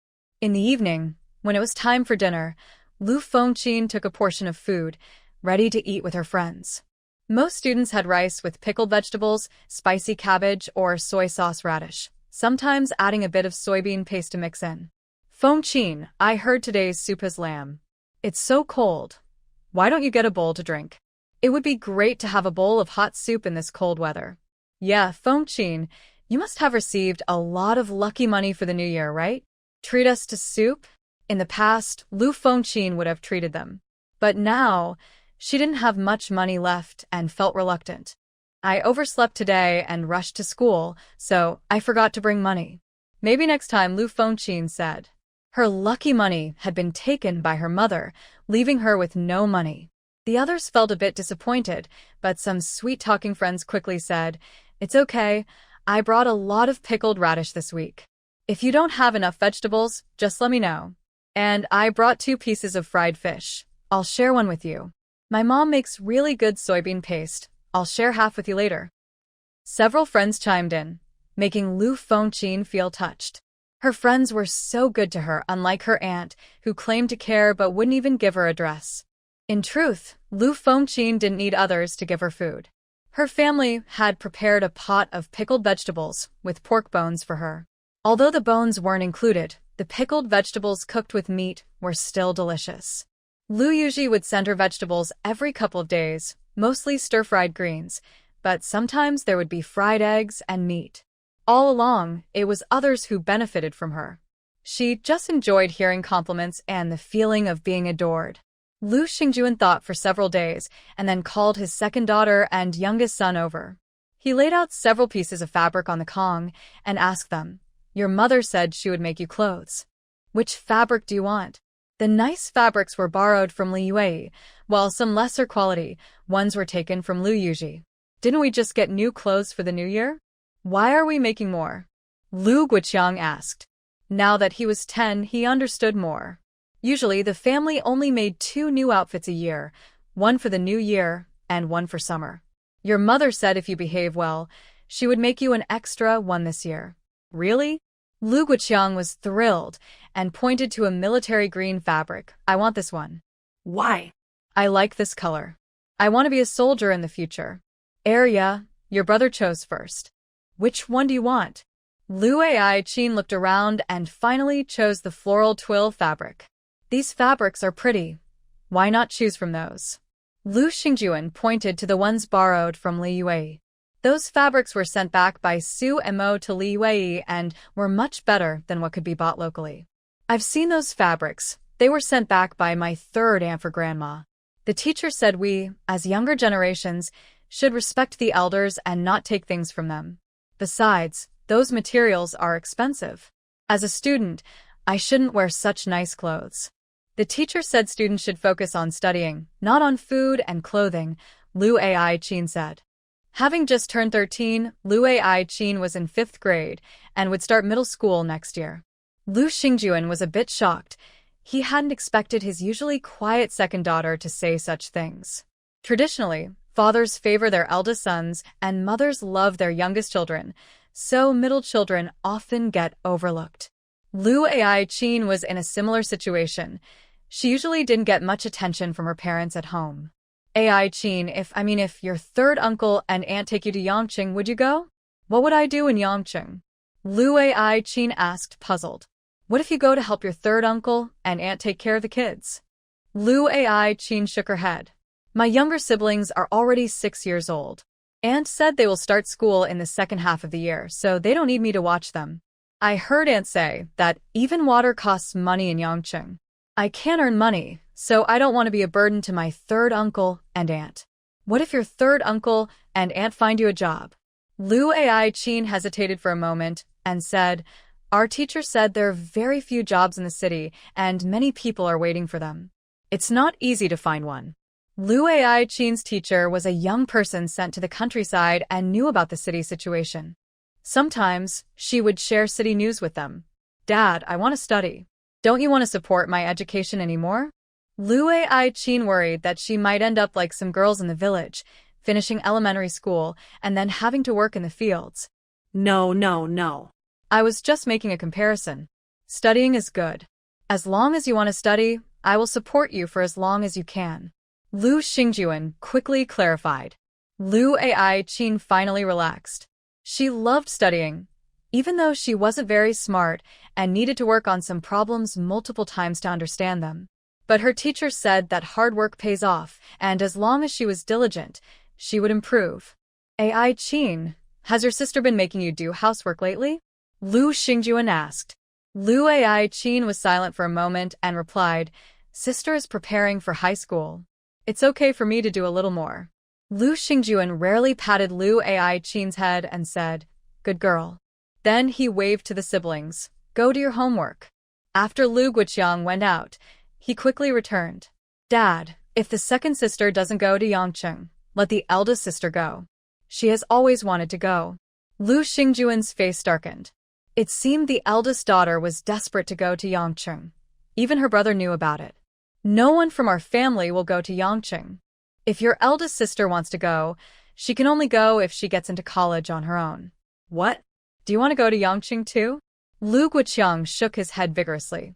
In the evening, when it was time for dinner, Lu Fengqin took a portion of food, ready to eat with her friends. Most students had rice with pickled vegetables, spicy cabbage, or soy sauce radish, sometimes adding a bit of soybean paste to mix in. Fengqin, I heard today's soup is lamb. It's so cold. Why don't you get a bowl to drink? It would be great to have a bowl of hot soup in this cold weather. Yeah, Fengqin, you must have received a lot of lucky money for the new year, right? Treat us to soup? In the past, Lu Fengqin would have treated them. But now, she didn't have much money left and felt reluctant. I overslept today and rushed to school, so I forgot to bring money. Maybe next time, Lu Fengqin said. Her lucky money had been taken by her mother, leaving her with no money. The others felt a bit disappointed, but some sweet-talking friends quickly said, It's okay, I brought a lot of pickled radish this week. If you don't have enough vegetables, just let me know. And I brought 2 pieces of fried fish. I'll share one with you. My mom makes really good soybean paste. I'll share half with you later. Several friends chimed in, making Lu Fengqin feel touched. Her friends were so good to her, unlike her aunt, who claimed to care but wouldn't even give her a dress. In truth, Lu Fengqin didn't need others to give her food. Her family had prepared a pot of pickled vegetables with pork bones for her. Although the bones weren't included, the pickled vegetables cooked with meat were still delicious. Lu usually would send her vegetables every couple of days, mostly stir-fried greens, but sometimes there would be fried eggs and meat. All along, it was others who benefited from her. She just enjoyed hearing compliments and the feeling of being adored. Lu Xingjuan thought for several days and then called his second daughter and youngest son over. He laid out several pieces of fabric on the Kong and asked them, Your mother said she would make you clothes. Which fabric do you want? The nice fabrics were borrowed from Li Yue, while some lesser quality ones were taken from Lu Yuji. Didn't we just get new clothes for the new year? Why are we making more? Lu Guoqiang asked. Now that he was 10, he understood more. Usually, the family only made 2 new outfits a year, one for the new year and one for summer. Your mother said if you behave well, she would make you an extra one this year. Really? Lu Guoqiang was thrilled and pointed to a military green fabric. I want this one. Why? I like this color. I want to be a soldier in the future. Arya, your brother chose first. Which one do you want? Lu Ai-chin looked around and finally chose the floral twill fabric. These fabrics are pretty. Why not choose from those? Lu Xingjuan pointed to the ones borrowed from Li Yue. Those fabrics were sent back by Su and Mo to Li Yue and were much better than what could be bought locally. I've seen those fabrics. They were sent back by my third aunt for grandma. The teacher said we, as younger generations, should respect the elders and not take things from them. Besides, those materials are expensive. As a student, I shouldn't wear such nice clothes. The teacher said students should focus on studying, not on food and clothing, Lu Ai-chin said. Having just turned 13, Lu Ai-chin was in 5th grade and would start middle school next year. Lu Xingjuan was a bit shocked. He hadn't expected his usually quiet second daughter to say such things. Traditionally, fathers favor their eldest sons and mothers love their youngest children, so middle children often get overlooked. Lu Ai-chin was in a similar situation. She usually didn't get much attention from her parents at home. Ai-chin, if your third uncle and aunt take you to Yangqing, would you go? What would I do in Yangqing? Lu Ai-chin asked, puzzled. What if you go to help your third uncle and aunt take care of the kids? Lu Ai-chin shook her head. My younger siblings are already 6 years old. Aunt said they will start school in the second half of the year, so they don't need me to watch them. I heard Aunt say that even water costs money in Yangqing. I can't earn money, so I don't want to be a burden to my third uncle and aunt. What if your third uncle and aunt find you a job? Lu Ai-chin hesitated for a moment and said, our teacher said there are very few jobs in the city and many people are waiting for them. It's not easy to find one. Lu Ai-chin's teacher was a young person sent to the countryside and knew about the city situation. Sometimes, she would share city news with them. Dad, I want to study. Don't you want to support my education anymore? Lu Ai-chin worried that she might end up like some girls in the village, finishing elementary school and then having to work in the fields. No. I was just making a comparison. Studying is good. As long as you want to study, I will support you for as long as you can. Lu Xingjuan quickly clarified. Lu Ai-chin finally relaxed. She loved studying, even though she wasn't very smart and needed to work on some problems multiple times to understand them. But her teacher said that hard work pays off, and as long as she was diligent, she would improve. Ai-chin, has your sister been making you do housework lately? Lu Xingjuan asked. Lu Ai-chin was silent for a moment and replied, Sister is preparing for high school. It's okay for me to do a little more. Lu Xingjuan rarely patted Lu Ai-chin's head and said, Good girl. Then he waved to the siblings, Go do your homework. After Lu Guoqiang went out, he quickly returned. Dad, if the second sister doesn't go to Yangqing, let the eldest sister go. She has always wanted to go. Lu Xingjuan's face darkened. It seemed the eldest daughter was desperate to go to Yangqing. Even her brother knew about it. No one from our family will go to Yangqing. If your eldest sister wants to go, she can only go if she gets into college on her own. What? Do you want to go to Yangqing too? Lu Guoqiang shook his head vigorously.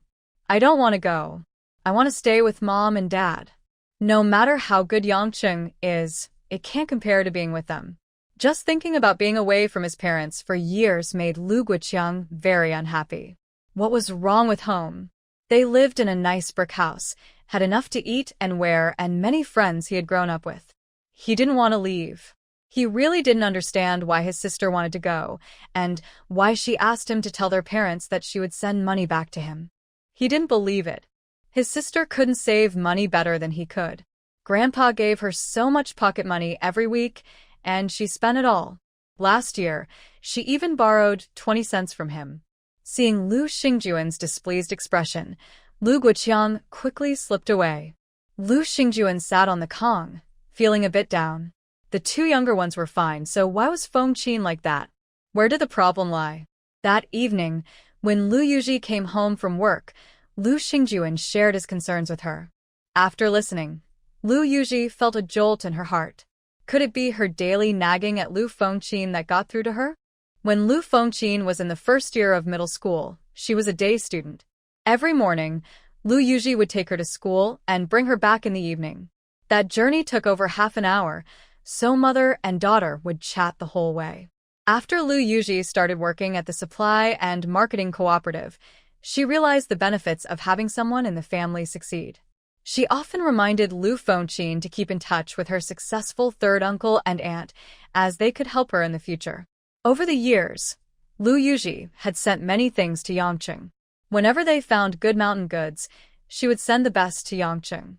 I don't want to go. I want to stay with Mom and Dad. No matter how good Yangqing is, it can't compare to being with them. Just thinking about being away from his parents for years made Lu Guoqiang very unhappy. What was wrong with home? They lived in a nice brick house, had enough to eat and wear, and many friends he had grown up with. He didn't want to leave. He really didn't understand why his sister wanted to go, and why she asked him to tell their parents that she would send money back to him. He didn't believe it. His sister couldn't save money better than he could. Grandpa gave her so much pocket money every week, and she spent it all. Last year, she even borrowed 20 cents from him. Seeing Lu Xingjuan's displeased expression, Lu Guoqiang quickly slipped away. Lu Xingjuan sat on the Kong, feeling a bit down. The two younger ones were fine, so why was Feng Qin like that? Where did the problem lie? That evening, when Lu Yuji came home from work, Lu Xingjuan shared his concerns with her. After listening, Lu Yuji felt a jolt in her heart. Could it be her daily nagging at Lu Fengqin that got through to her? When Lu Fengqin was in the first year of middle school, she was a day student. Every morning, Lu Yuji would take her to school and bring her back in the evening. That journey took over half an hour, so mother and daughter would chat the whole way. After Lu Yuji started working at the supply and marketing cooperative, she realized the benefits of having someone in the family succeed. She often reminded Lu Fengqin to keep in touch with her successful third uncle and aunt, as they could help her in the future. Over the years, Lu Yuji had sent many things to Yangqing. Whenever they found good mountain goods, she would send the best to Yangqing.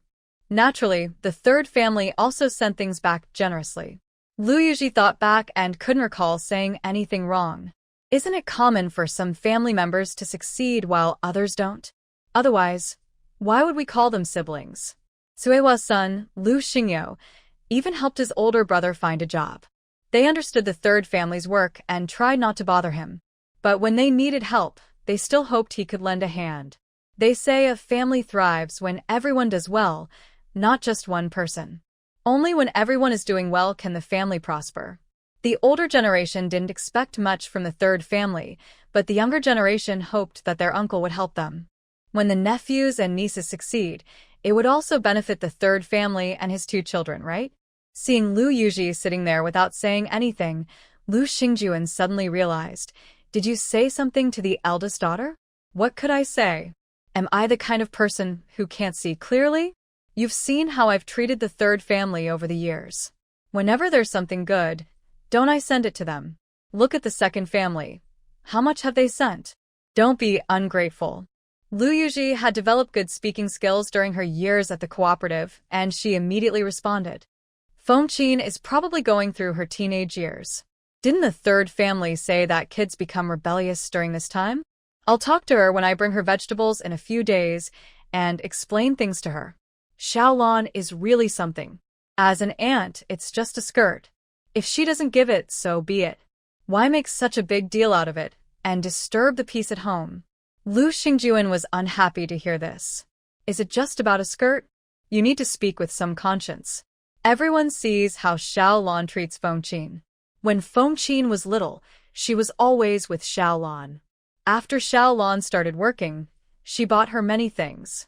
Naturally, the third family also sent things back generously. Lu Yuji thought back and couldn't recall saying anything wrong. Isn't it common for some family members to succeed while others don't? Otherwise, why would we call them siblings? Suewa's son, Lu Xingyo, even helped his older brother find a job. They understood the third family's work and tried not to bother him. But when they needed help, they still hoped he could lend a hand. They say a family thrives when everyone does well, not just one person. Only when everyone is doing well can the family prosper. The older generation didn't expect much from the third family, but the younger generation hoped that their uncle would help them. When the nephews and nieces succeed, it would also benefit the third family and his 2 children, right? Seeing Lu Yuji sitting there without saying anything, Lu Xingjuan suddenly realized, "Did you say something to the eldest daughter?" "What could I say? Am I the kind of person who can't see clearly? You've seen how I've treated the third family over the years. Whenever there's something good, don't I send it to them? Look at the second family. How much have they sent? Don't be ungrateful." Lu Yuji had developed good speaking skills during her years at the cooperative, and she immediately responded. Fengqin is probably going through her teenage years. Didn't the third family say that kids become rebellious during this time? I'll talk to her when I bring her vegetables in a few days and explain things to her. Xiaolan is really something. As an aunt, it's just a skirt. If she doesn't give it, so be it. Why make such a big deal out of it and disturb the peace at home? Lu Xingjuan was unhappy to hear this. Is it just about a skirt? You need to speak with some conscience. Everyone sees how Xiaolan treats Fengqin. When Fengqin was little, she was always with Xiaolan. After Xiaolan started working, she bought her many things.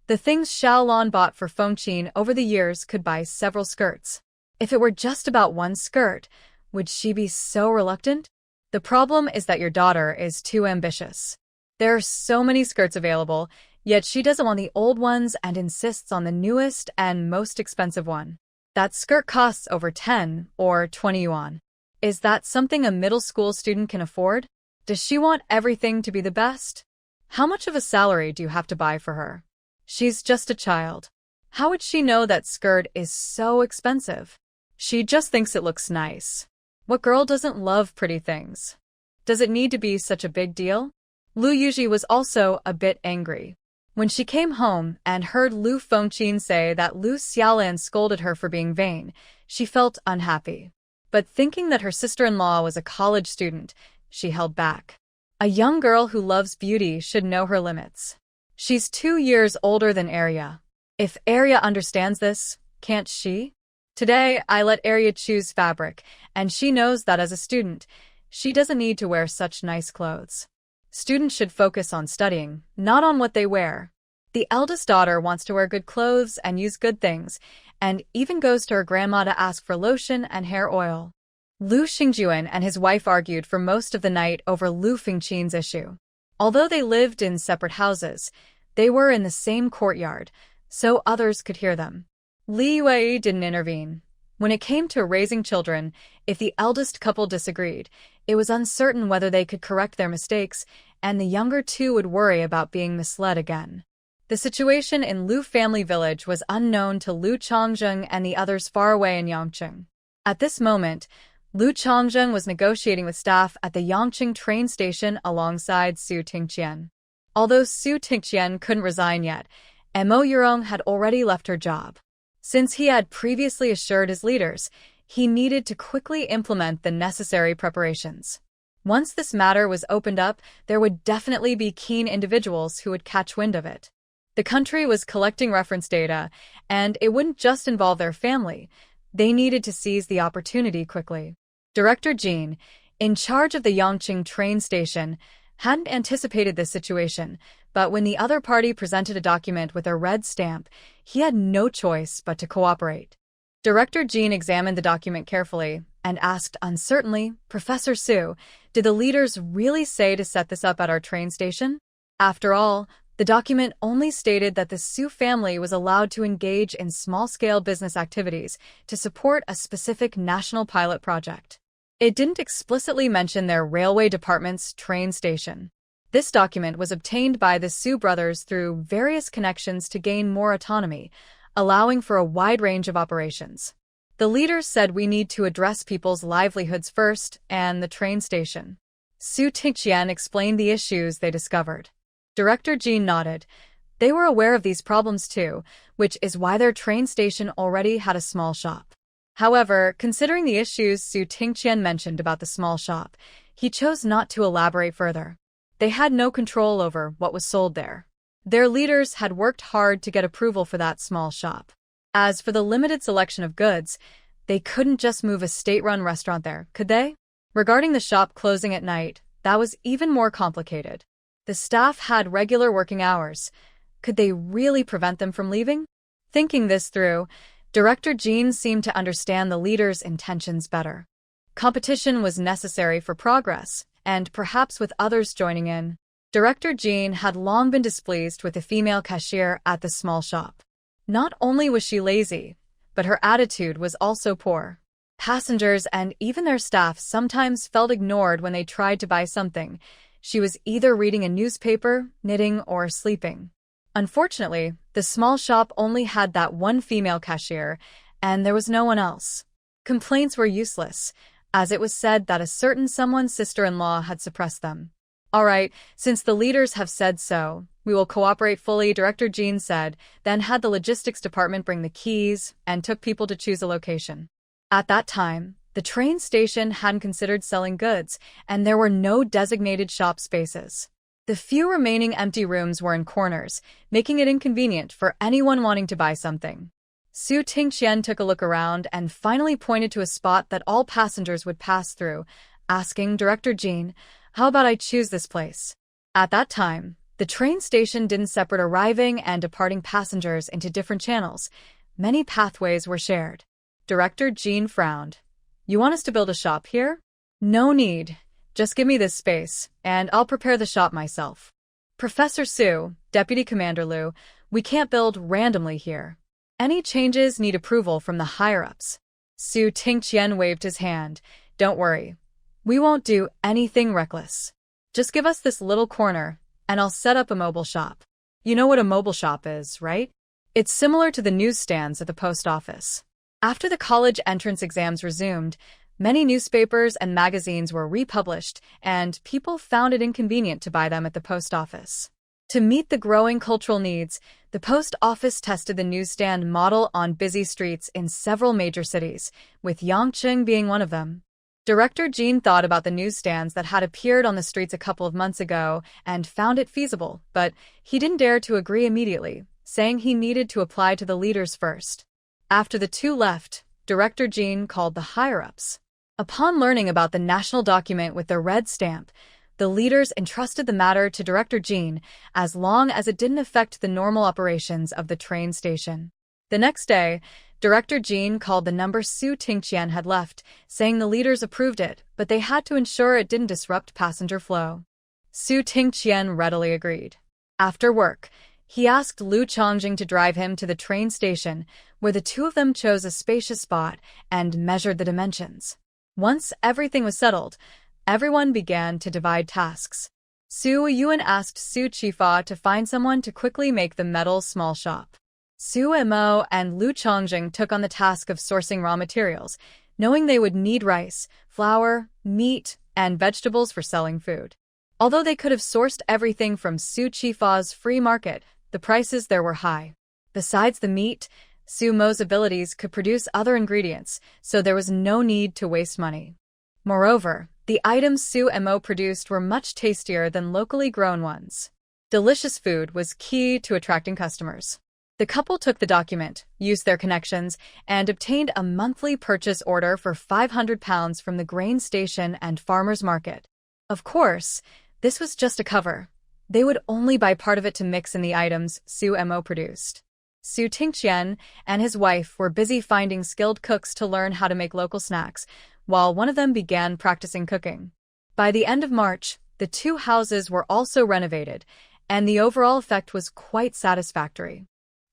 The things Xiaolan bought for Fengqin over the years could buy several skirts. If it were just about one skirt, would she be so reluctant? The problem is that your daughter is too ambitious. There are so many skirts available, yet she doesn't want the old ones and insists on the newest and most expensive one. That skirt costs over 10 or 20 yuan. Is that something a middle school student can afford? Does she want everything to be the best? How much of a salary do you have to buy for her? She's just a child. How would she know that skirt is so expensive? She just thinks it looks nice. What girl doesn't love pretty things? Does it need to be such a big deal? Lu Yuji was also a bit angry. When she came home and heard Lu Fengqin say that Lu Xiaolan scolded her for being vain, she felt unhappy. But thinking that her sister-in-law was a college student, she held back. A young girl who loves beauty should know her limits. She's 2 years older than Arya. If Arya understands this, can't she? Today, I let Arya choose fabric, and she knows that as a student, she doesn't need to wear such nice clothes. Students should focus on studying, not on what they wear. The eldest daughter wants to wear good clothes and use good things, and even goes to her grandma to ask for lotion and hair oil. Lu Xingjuan and his wife argued for most of the night over Lu Fengqin's issue. Although they lived in separate houses, they were in the same courtyard, so others could hear them. Li Yue didn't intervene. When it came to raising children, if the eldest couple disagreed, it was uncertain whether they could correct their mistakes, and the younger two would worry about being misled again. The situation in Lu family village was unknown to Lu Changzheng and the others far away in Yangqing. At this moment, Lu Changzheng was negotiating with staff at the Yangqing train station alongside Su Tingqian. Although Su Tingqian couldn't resign yet, Mo Yurong had already left her job. Since he had previously assured his leaders, he needed to quickly implement the necessary preparations. Once this matter was opened up, there would definitely be keen individuals who would catch wind of it. The country was collecting reference data, and it wouldn't just involve their family. They needed to seize the opportunity quickly. Director Jean, in charge of the Yangqing train station, hadn't anticipated this situation, But when the other party presented a document with a red stamp, he had no choice but to cooperate. Director Jean examined the document carefully and asked uncertainly, "Professor Su, did the leaders really say to set this up at our train station?" After all, the document only stated that the Su family was allowed to engage in small-scale business activities to support a specific national pilot project. It didn't explicitly mention their railway department's train station. This document was obtained by the Su brothers through various connections to gain more autonomy, allowing for a wide range of operations. The leaders said we need to address people's livelihoods first and the train station. Su Tingqian explained the issues they discovered. Director Jean nodded. They were aware of these problems too, which is why their train station already had a small shop. However, considering the issues Su Tingqian mentioned about the small shop, he chose not to elaborate further. They had no control over what was sold there. Their leaders had worked hard to get approval for that small shop. As for the limited selection of goods, they couldn't just move a state-run restaurant there, could they? Regarding the shop closing at night, that was even more complicated. The staff had regular working hours. Could they really prevent them from leaving? Thinking this through, Director Jean seemed to understand the leaders' intentions better. Competition was necessary for progress, and perhaps with others joining in. Director Jean had long been displeased with the female cashier at the small shop. Not only was she lazy, but her attitude was also poor. Passengers and even their staff sometimes felt ignored when they tried to buy something. She was either reading a newspaper, knitting, or sleeping. Unfortunately, the small shop only had that one female cashier, and there was no one else. Complaints were useless, as it was said that a certain someone's sister-in-law had suppressed them. "All right, since the leaders have said so, we will cooperate fully," Director Jean said, then had the logistics department bring the keys and took people to choose a location. At that time, the train station hadn't considered selling goods, and there were no designated shop spaces. The few remaining empty rooms were in corners, making it inconvenient for anyone wanting to buy something. Su Tingqian took a look around and finally pointed to a spot that all passengers would pass through, asking Director Jean, "How about I choose this place?" At that time, the train station didn't separate arriving and departing passengers into different channels. Many pathways were shared. Director Jean frowned. "You want us to build a shop here?" "No need. Just give me this space, and I'll prepare the shop myself." "Professor Su, Deputy Commander Liu, we can't build randomly here. Any changes need approval from the higher-ups." Su Tingqian waved his hand. "Don't worry. We won't do anything reckless. Just give us this little corner, and I'll set up a mobile shop." You know what a mobile shop is, right? It's similar to the newsstands at the post office. After the college entrance exams resumed, many newspapers and magazines were republished, and people found it inconvenient to buy them at the post office. To meet the growing cultural needs, the post office tested the newsstand model on busy streets in several major cities, with Yangqing being one of them. Director Jean thought about the newsstands that had appeared on the streets a couple of months ago and found it feasible, but he didn't dare to agree immediately, saying he needed to apply to the leaders first. After the two left, Director Jean called the higher-ups. Upon learning about the national document with the red stamp, the leaders entrusted the matter to Director Jean as long as it didn't affect the normal operations of the train station. The next day, Director Jean called the number Su Tingqian had left, saying the leaders approved it, but they had to ensure it didn't disrupt passenger flow. Su Tingqian readily agreed. After work, he asked Liu Chongjing to drive him to the train station, where the two of them chose a spacious spot and measured the dimensions. Once everything was settled, everyone began to divide tasks. Su Yuan asked Su Qifa to find someone to quickly make the metal small shop. Su Mo and Liu Chongjing took on the task of sourcing raw materials, knowing they would need rice, flour, meat, and vegetables for selling food. Although they could have sourced everything from Su Qifa's free market, the prices there were high. Besides the meat, Su Mo's abilities could produce other ingredients, so there was no need to waste money. Moreover, the items Su Mo produced were much tastier than locally grown ones. Delicious food was key to attracting customers. The couple took the document, used their connections, and obtained a monthly purchase order for £500 from the grain station and farmers market. Of course, this was just a cover. They would only buy part of it to mix in the items Su Mo produced. Su Tingqian and his wife were busy finding skilled cooks to learn how to make local snacks, while one of them began practicing cooking. By the end of March, the two houses were also renovated, and the overall effect was quite satisfactory.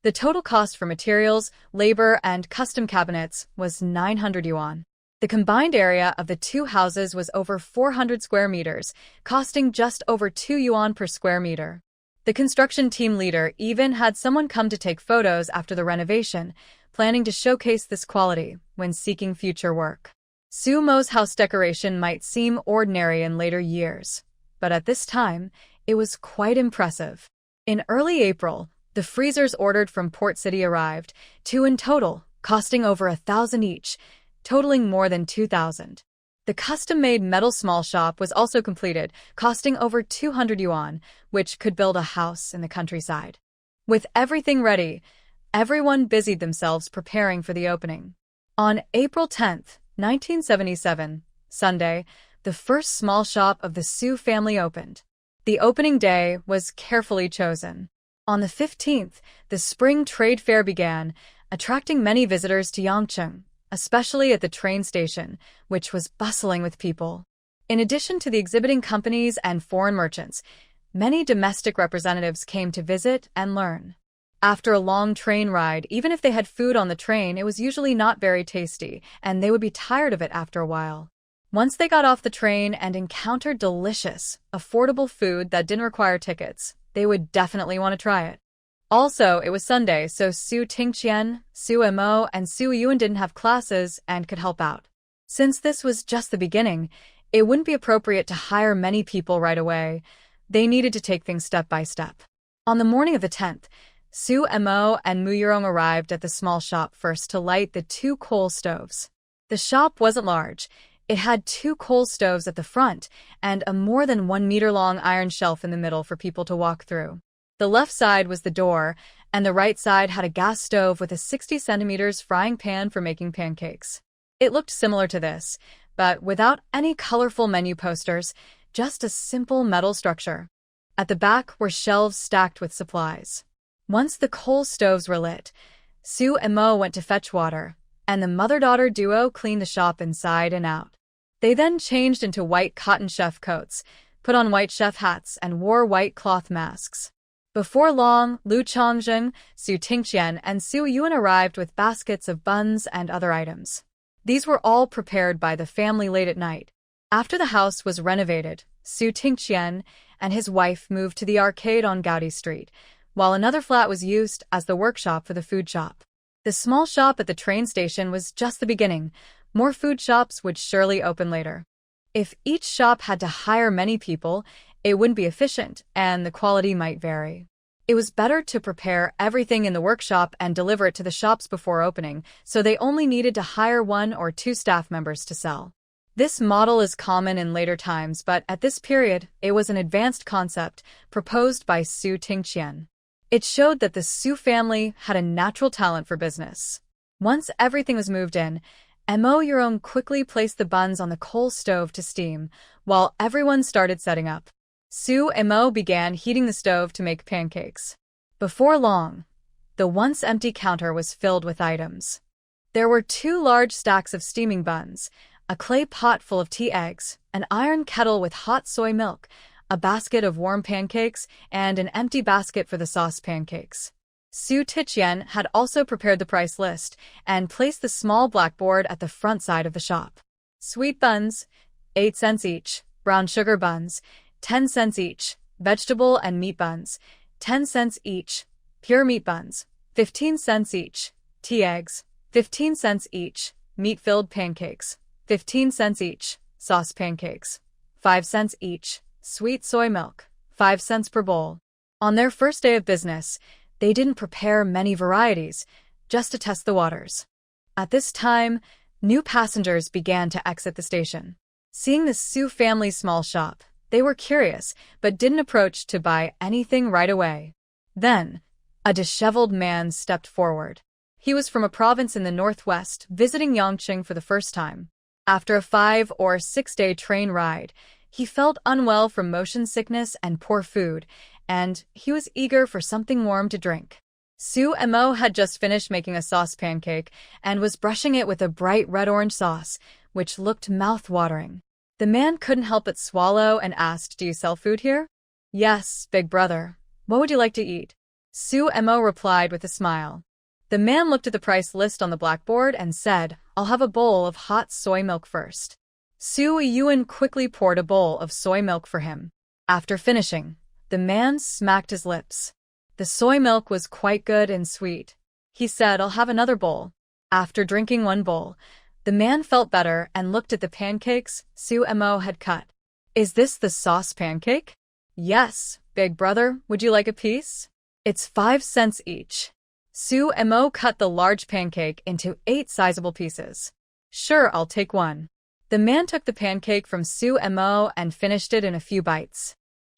The total cost for materials, labor, and custom cabinets was 900 yuan. The combined area of the two houses was over 400 square meters, costing just over 2 yuan per square meter. The construction team leader even had someone come to take photos after the renovation, planning to showcase this quality when seeking future work. Su Mo's house decoration might seem ordinary in later years, but at this time, it was quite impressive. In early April, the freezers ordered from Port City arrived, 2 in total, costing over 1,000 each, totaling more than 2,000. The custom-made metal small shop was also completed, costing over 200 yuan, which could build a house in the countryside. With everything ready, everyone busied themselves preparing for the opening. On April 10, 1977, Sunday, the first small shop of the Su family opened. The opening day was carefully chosen. On the 15th, the spring trade fair began, attracting many visitors to Yangcheng, especially at the train station, which was bustling with people. In addition to the exhibiting companies and foreign merchants, many domestic representatives came to visit and learn. After a long train ride, even if they had food on the train, it was usually not very tasty, and they would be tired of it after a while. Once they got off the train and encountered delicious, affordable food that didn't require tickets, they would definitely want to try it. Also, it was Sunday, so Su Tingqian, Su Mo, and Su Yuan didn't have classes and could help out. Since this was just the beginning, it wouldn't be appropriate to hire many people right away. They needed to take things step by step. On the morning of the 10th, Su Mo and Mu Yurong arrived at the small shop first to light the 2 coal stoves. The shop wasn't large. It had 2 coal stoves at the front and a more than 1 meter long iron shelf in the middle for people to walk through. The left side was the door, and the right side had a gas stove with a 60 centimeters frying pan for making pancakes. It looked similar to this, but without any colorful menu posters, just a simple metal structure. At the back were shelves stacked with supplies. Once the coal stoves were lit, Su Mo went to fetch water, and the mother-daughter duo cleaned the shop inside and out. They then changed into white cotton chef coats, put on white chef hats, and wore white cloth masks. Before long, Lu Chongzheng, Su Tingqian, and Su Yuan arrived with baskets of buns and other items. These were all prepared by the family late at night. After the house was renovated, Su Tingqian and his wife moved to the arcade on Gaudi Street, while another flat was used as the workshop for the food shop. The small shop at the train station was just the beginning. More food shops would surely open later. If each shop had to hire many people, it wouldn't be efficient, and the quality might vary. It was better to prepare everything in the workshop and deliver it to the shops before opening, so they only needed to hire 1 or 2 staff members to sell. This model is common in later times, but at this period, it was an advanced concept proposed by Su Tingqian. It showed that the Su family had a natural talent for business. Once everything was moved in, Mo Yurong quickly placed the buns on the coal stove to steam, while everyone started setting up. Su Mo began heating the stove to make pancakes. Before long, the once empty counter was filled with items. There were 2 large stacks of steaming buns, a clay pot full of tea eggs, an iron kettle with hot soy milk, a basket of warm pancakes, and an empty basket for the sauce pancakes. Su Tingqian had also prepared the price list and placed the small blackboard at the front side of the shop. Sweet buns, 8 cents each, brown sugar buns, 10 cents each, vegetable and meat buns, 10 cents each, pure meat buns, 15 cents each, tea eggs, 15 cents each, meat-filled pancakes, 15 cents each, sauce pancakes, 5 cents each, sweet soy milk, 5 cents per bowl. On their first day of business, they didn't prepare many varieties, just to test the waters. At this time, new passengers began to exit the station. Seeing the Su family's small shop, they were curious, but didn't approach to buy anything right away. Then, a disheveled man stepped forward. He was from a province in the northwest, visiting Yangcheng for the first time. After a 5 or 6 day train ride, He felt unwell from motion sickness and poor food, and he was eager for something warm to drink. Su Mo had just finished making a sauce pancake and was brushing it with a bright red-orange sauce, which looked mouth-watering. The man couldn't help but swallow and asked, "Do you sell food here?" "Yes, big brother. What would you like to eat?" Su Mo replied with a smile. The man looked at the price list on the blackboard and said, "I'll have a bowl of hot soy milk first." Su Yuan quickly poured a bowl of soy milk for him. After finishing, the man smacked his lips. The soy milk was quite good and sweet. He said, "I'll have another bowl." After drinking one bowl, the man felt better and looked at the pancakes Su Mo had cut. "Is this the sauce pancake?" "Yes, big brother. Would you like a piece?" "It's 5 cents each." Su Mo cut the large pancake into 8 sizable pieces. "Sure, I'll take one." The man took the pancake from Su Mo and finished it in a few bites.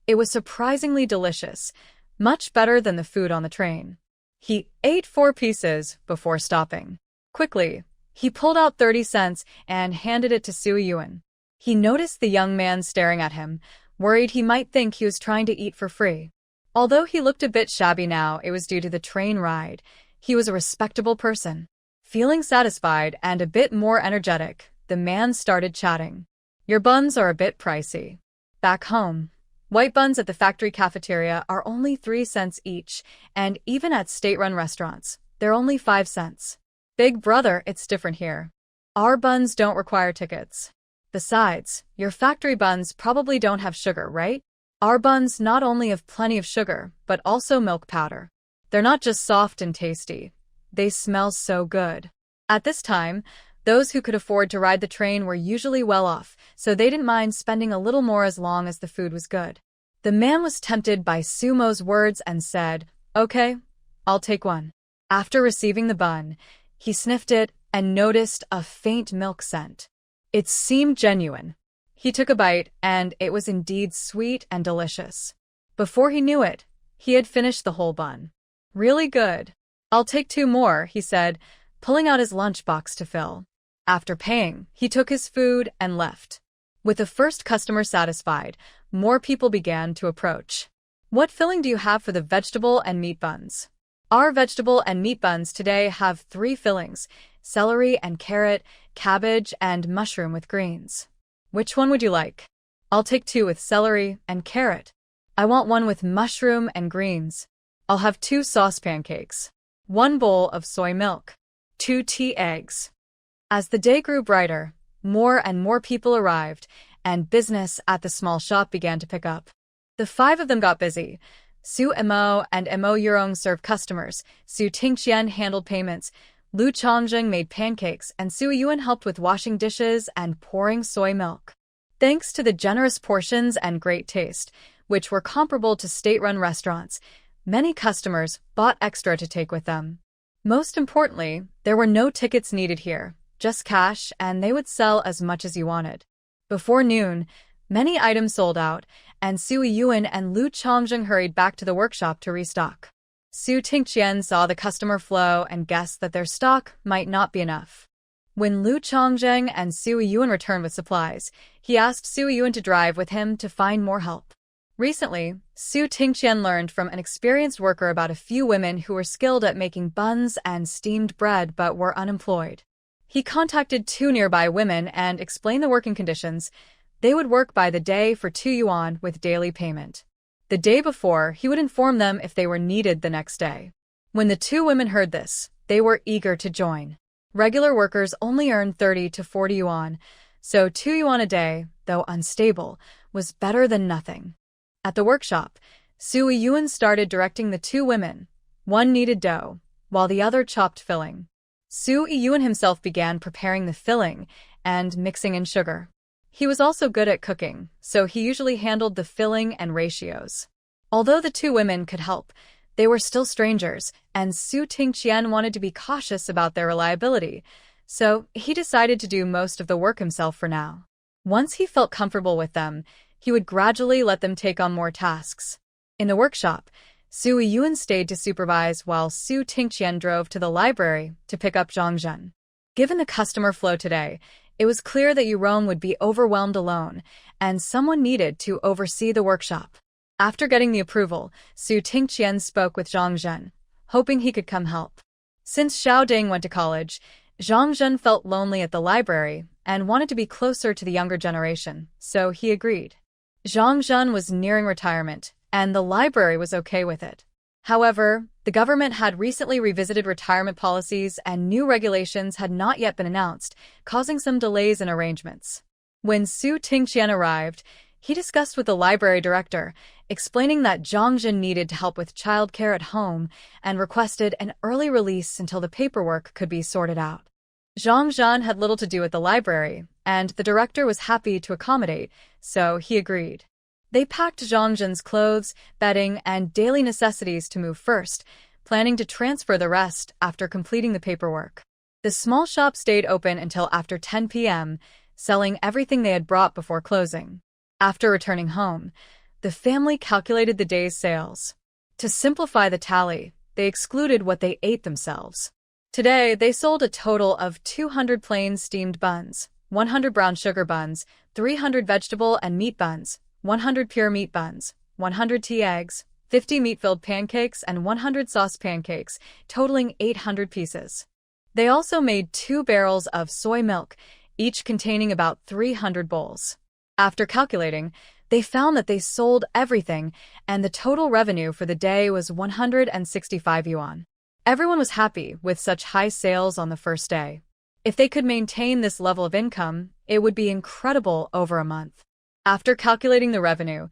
It was surprisingly delicious, much better than the food on the train. He ate 4 pieces before stopping. Quickly, he pulled out 30 cents and handed it to Su Yuan. He noticed the young man staring at him, worried he might think he was trying to eat for free. Although he looked a bit shabby now, it was due to the train ride. He was a respectable person. Feeling satisfied and a bit more energetic, the man started chatting. "Your buns are a bit pricey. Back home, white buns at the factory cafeteria are only 3 cents each, and even at state-run restaurants, they're only 5 cents. Big brother, it's different here. Our buns don't require tickets. Besides, your factory buns probably don't have sugar, right? Our buns not only have plenty of sugar, but also milk powder. They're not just soft and tasty. They smell so good." At this time, those who could afford to ride the train were usually well off, so they didn't mind spending a little more as long as the food was good. The man was tempted by Su Mo's words and said, "Okay, I'll take one." After receiving the bun, he sniffed it and noticed a faint milk scent. It seemed genuine. He took a bite, and it was indeed sweet and delicious. Before he knew it, he had finished the whole bun. "Really good. I'll take 2 more," he said, pulling out his lunchbox to fill. After paying, he took his food and left. With the first customer satisfied, more people began to approach. "What filling do you have for the vegetable and meat buns?" "Our vegetable and meat buns today have 3 fillings: celery and carrot, cabbage, and mushroom with greens." "Which one would you like?" "I'll take 2 with celery and carrot." "I want 1 with mushroom and greens." "I'll have 2 sauce pancakes, 1 bowl of soy milk, 2 tea eggs." As the day grew brighter, more and more people arrived, and business at the small shop began to pick up. The 5 of them got busy. Su Mo and Mo Yurong served customers, Su Tingqian handled payments, Lu Chongjing made pancakes, and Su Yuan helped with washing dishes and pouring soy milk. Thanks to the generous portions and great taste, which were comparable to state-run restaurants, many customers bought extra to take with them. Most importantly, there were no tickets needed here, just cash, and they would sell as much as you wanted. Before noon, many items sold out, and Su Yuan and Lu Chongjing hurried back to the workshop to restock. Su Tingqian saw the customer flow and guessed that their stock might not be enough. When Lu Chongjing and Su Yuan returned with supplies, he asked Su Yuan to drive with him to find more help. Recently, Su Tingqian learned from an experienced worker about a few women who were skilled at making buns and steamed bread but were unemployed. He contacted 2 nearby women and explained the working conditions. They would work by the day for 2 yuan with daily payment. The day before, he would inform them if they were needed the next day. When the 2 women heard this, they were eager to join. Regular workers only earned 30 to 40 yuan, so 2 yuan a day, though unstable, was better than nothing. At the workshop, Su Yuan started directing the 2 women. One kneaded dough, while the other chopped filling. Su Yuan himself began preparing the filling and mixing in sugar. He was also good at cooking, so he usually handled the filling and ratios. Although the 2 women could help, they were still strangers, and Su Tingqian wanted to be cautious about their reliability, so he decided to do most of the work himself for now. Once he felt comfortable with them, he would gradually let them take on more tasks. In the workshop, Su Yuan stayed to supervise while Su Tingqian drove to the library to pick up Zhangzhen. Given the customer flow today, it was clear that Yurong would be overwhelmed alone, and someone needed to oversee the workshop. After getting the approval, Su Tingqian spoke with Zhang Zhen, hoping he could come help. Since Xiao Ding went to college, Zhang Zhen felt lonely at the library and wanted to be closer to the younger generation, so he agreed. Zhang Zhen was nearing retirement, and the library was okay with it. However, the government had recently revisited retirement policies and new regulations had not yet been announced, causing some delays in arrangements. When Su Tingqian arrived, he discussed with the library director, explaining that Zhang Zhen needed to help with childcare at home and requested an early release until the paperwork could be sorted out. Zhang Zhen had little to do at the library, and the director was happy to accommodate, so he agreed. They packed Zhang Zhen's clothes, bedding, and daily necessities to move first, planning to transfer the rest after completing the paperwork. The small shop stayed open until after 10 p.m., selling everything they had brought before closing. After returning home, the family calculated the day's sales. To simplify the tally, they excluded what they ate themselves. Today, they sold a total of 200 plain steamed buns, 100 brown sugar buns, 300 vegetable and meat buns, 100 pure meat buns, 100 tea eggs, 50 meat-filled pancakes, and 100 sauce pancakes, totaling 800 pieces. They also made 2 barrels of soy milk, each containing about 300 bowls. After calculating, they found that they sold everything, and the total revenue for the day was 165 yuan. Everyone was happy with such high sales on the first day. If they could maintain this level of income, it would be incredible over a month. After calculating the revenue,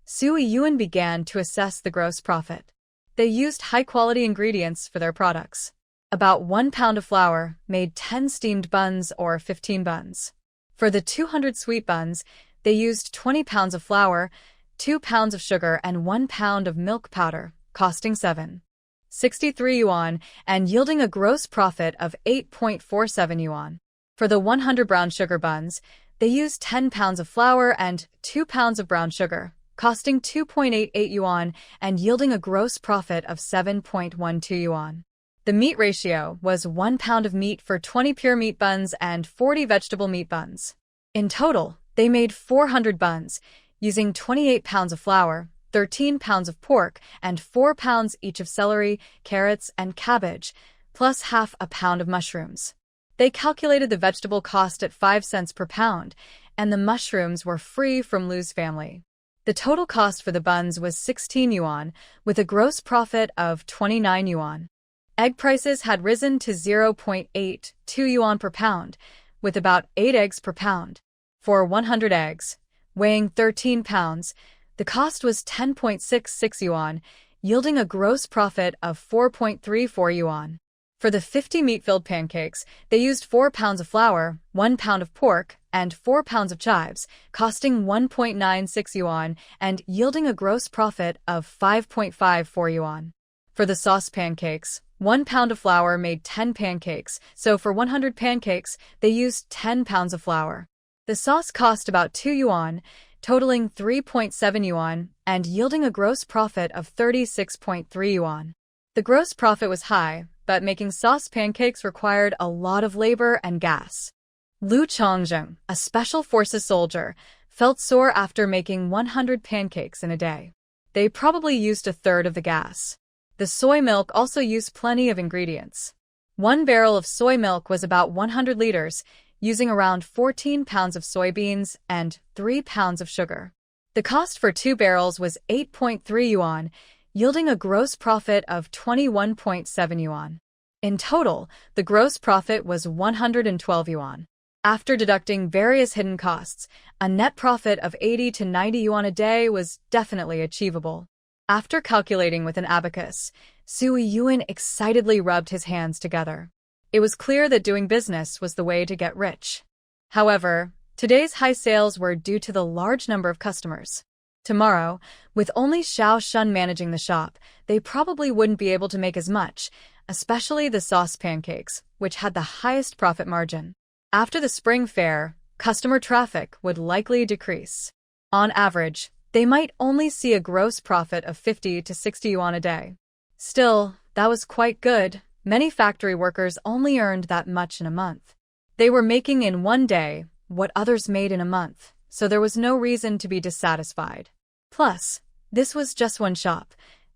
Su Yuan began to assess the gross profit. They used high-quality ingredients for their products. About 1 pound of flour made 10 steamed buns or 15 buns. For the 200 sweet buns, they used 20 pounds of flour, 2 pounds of sugar, and 1 pound of milk powder, costing 7.63 yuan and yielding a gross profit of 8.47 yuan. For the 100 brown sugar buns, they used 10 pounds of flour and 2 pounds of brown sugar, costing 2.88 yuan and yielding a gross profit of 7.12 yuan. The meat ratio was 1 pound of meat for 20 pure meat buns and 40 vegetable meat buns. In total, they made 400 buns, using 28 pounds of flour, 13 pounds of pork, and 4 pounds each of celery, carrots, and cabbage, plus half a pound of mushrooms. They calculated the vegetable cost at 5 cents per pound, and the mushrooms were free from Lu's family. The total cost for the buns was 16 yuan, with a gross profit of 29 yuan. Egg prices had risen to 0.82 yuan per pound, with about 8 eggs per pound. For 100 eggs, weighing 13 pounds, the cost was 10.66 yuan, yielding a gross profit of 4.34 yuan. For the 50 meat-filled pancakes, they used 4 pounds of flour, 1 pound of pork, and 4 pounds of chives, costing 1.96 yuan and yielding a gross profit of 5.54 yuan. For the sauce pancakes, 1 pound of flour made 10 pancakes, so for 100 pancakes, they used 10 pounds of flour. The sauce cost about 2 yuan, totaling 3.7 yuan and yielding a gross profit of 36.3 yuan. The gross profit was high, but making sauce pancakes required a lot of labor and gas. Lu Chongzheng, a special forces soldier, felt sore after making 100 pancakes in a day. They probably used a third of the gas. The soy milk also used plenty of ingredients. 1 barrel of soy milk was about 100 liters, using around 14 pounds of soybeans and 3 pounds of sugar. The cost for 2 barrels was 8.3 yuan, yielding a gross profit of 21.7 yuan. In total, the gross profit was 112 yuan. After deducting various hidden costs, a net profit of 80 to 90 yuan a day was definitely achievable. After calculating with an abacus, Su Yuan excitedly rubbed his hands together. It was clear that doing business was the way to get rich. However, today's high sales were due to the large number of customers. Tomorrow, with only Xiao Shun managing the shop, they probably wouldn't be able to make as much, especially the sauce pancakes, which had the highest profit margin. After the spring fair, customer traffic would likely decrease. On average, they might only see a gross profit of 50 to 60 yuan a day. Still, that was quite good. Many factory workers only earned that much in a month. They were making in one day what others made in a month, so there was no reason to be dissatisfied. Plus, this was just one shop.